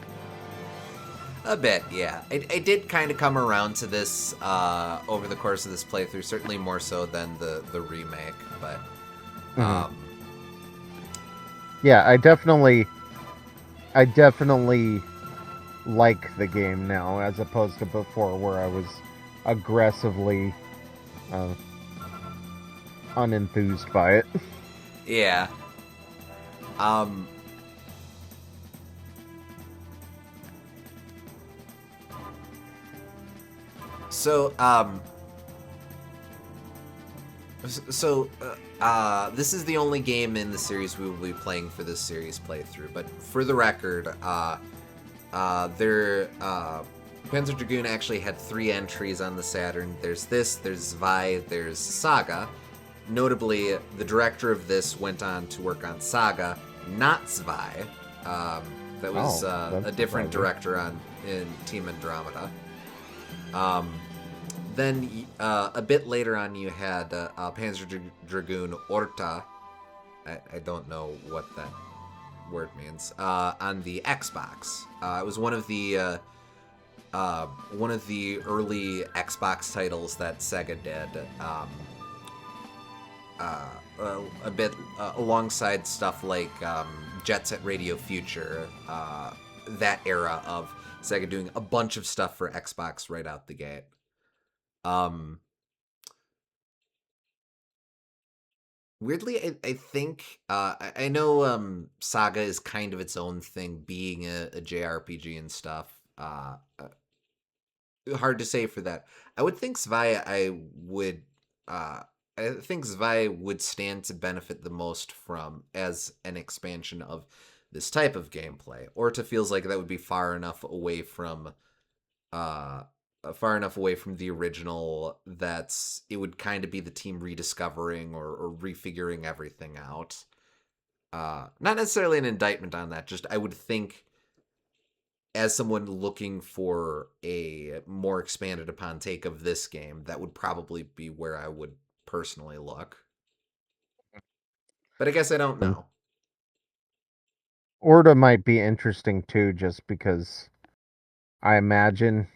a bit, yeah. I did kind of come around to this over the course of this playthrough, certainly more so than the remake, but Hmm. um, Yeah, I definitely like the game now, as opposed to before, where I was aggressively uh, unenthused by it. yeah. Um, so this is the only game in the series we will be playing for this series playthrough. But for the record, Panzer Dragoon actually had 3 entries on the Saturn. There's this, there's Zwei, there's Saga. Notably, the director of this went on to work on Saga, not Zwei. Um, that was Oh, a that's different surprising. director on in Team Andromeda. Um, then a bit later on, you had Panzer Dragoon Orta. I don't know what that word means. On the Xbox, it was one of the early Xbox titles that Sega did. A bit alongside stuff like Jet Set Radio Future, that era of Sega doing a bunch of stuff for Xbox right out the gate. Um, Weirdly, I think I know Saga is kind of its own thing, being a JRPG and stuff. Hard to say for that. I would think Zwei uh I think Zwei would stand to benefit the most from as an expansion of this type of gameplay. Orta feels like that would be uh far enough away from the original that it would kind of be the team rediscovering or refiguring everything out. Not necessarily an indictment on that, just I would think as someone looking for a more expanded upon take of this game, that would probably be where I would personally look. But I guess I don't Um, know. Orta might be interesting too, just because I imagine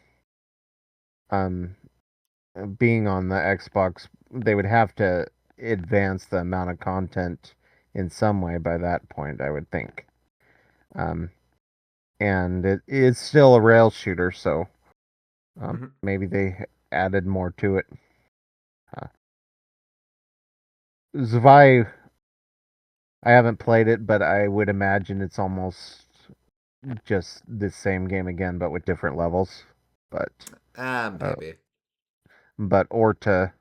um, being on the Xbox, they would have to advance the amount of content in some way by that point, I would think. Um, and it is still a rail shooter, so Mhm. maybe they added more to it. Uh, Zwei, I haven't played it, but I would imagine it's almost just the same game again, but with different levels. But uh, Maybe. but Orta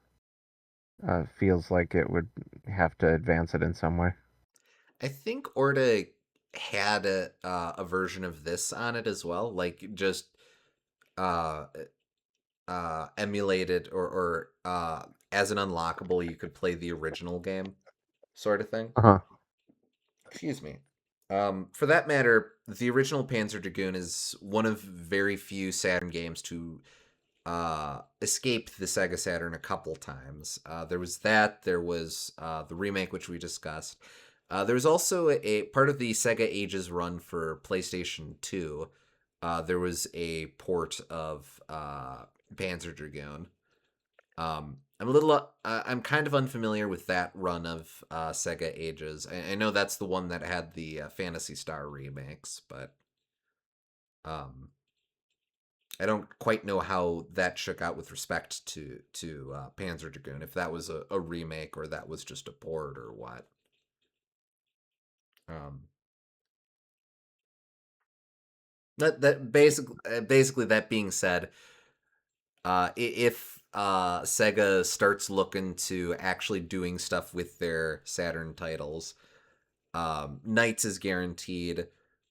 feels like it would have to advance it in some way. I think Orta had a version of this on it as well, like just uh, emulated or as an unlockable, you could play the original game, sort of thing. Uh huh. Excuse me. For that matter, the original Panzer Dragoon is one of very few Saturn games to escape the Sega Saturn a couple times. There was that. There was the remake, which we discussed. There was also a part of the Sega Ages run for PlayStation 2. There was a port of Panzer Dragoon. I'm kind of unfamiliar with that run of Sega Ages. I know that's the one that had the Fantasy Star remakes, but um, I don't quite know how that shook out with respect to Panzer Dragoon. If that was a remake or that was just a port or what. Um, that basically that being said, If Sega starts looking to actually doing stuff with their Saturn titles, Knights is guaranteed,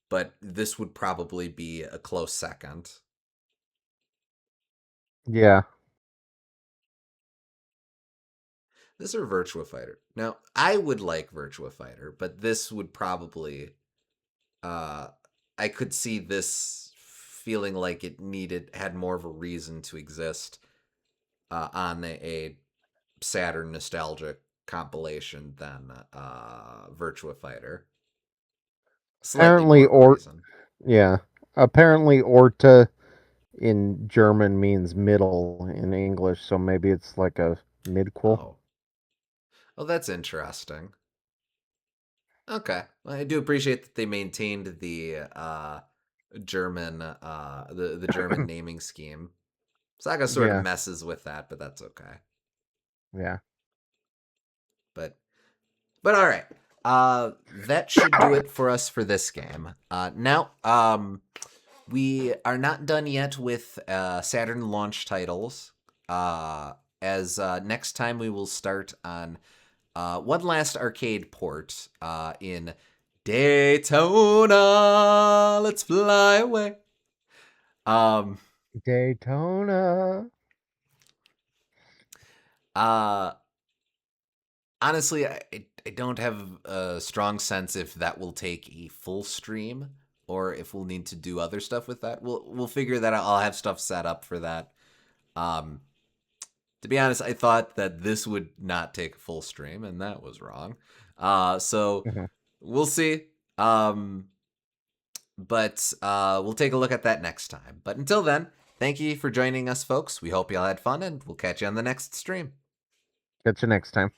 but this would probably be a close second. Yeah. This or Virtua Fighter. Now, I would like Virtua Fighter, but this would probably uh I could see this feeling like it had more of a reason to exist on a Saturn nostalgic compilation than Virtua Fighter. Slightly Apparently, more of a or reason. yeah. Apparently, Orta in German means middle in English, so maybe it's like a midquel. Oh. Oh, that's interesting. Okay. Well, I do appreciate that they maintained the German the German naming scheme. Saga sort of Yeah. messes with that, but that's okay. Yeah. But all right. That should do it for us for this game. Now, we are not done yet with Saturn launch titles. As next time we will start on one last arcade port in Daytona. Let's fly away. Um, Daytona. uh, Honestly, I don't have a strong sense if that will take a full stream or if we'll need to do other stuff with that. We'll figure that out. I'll have stuff set up for that. Um, to be honest, I thought that this would not take a full stream, and that was wrong. So Mhm. we'll see. But we'll take a look at that next time. But until then, thank you for joining us, folks. We hope you all had fun, and we'll catch you on the next stream. Catch you next time.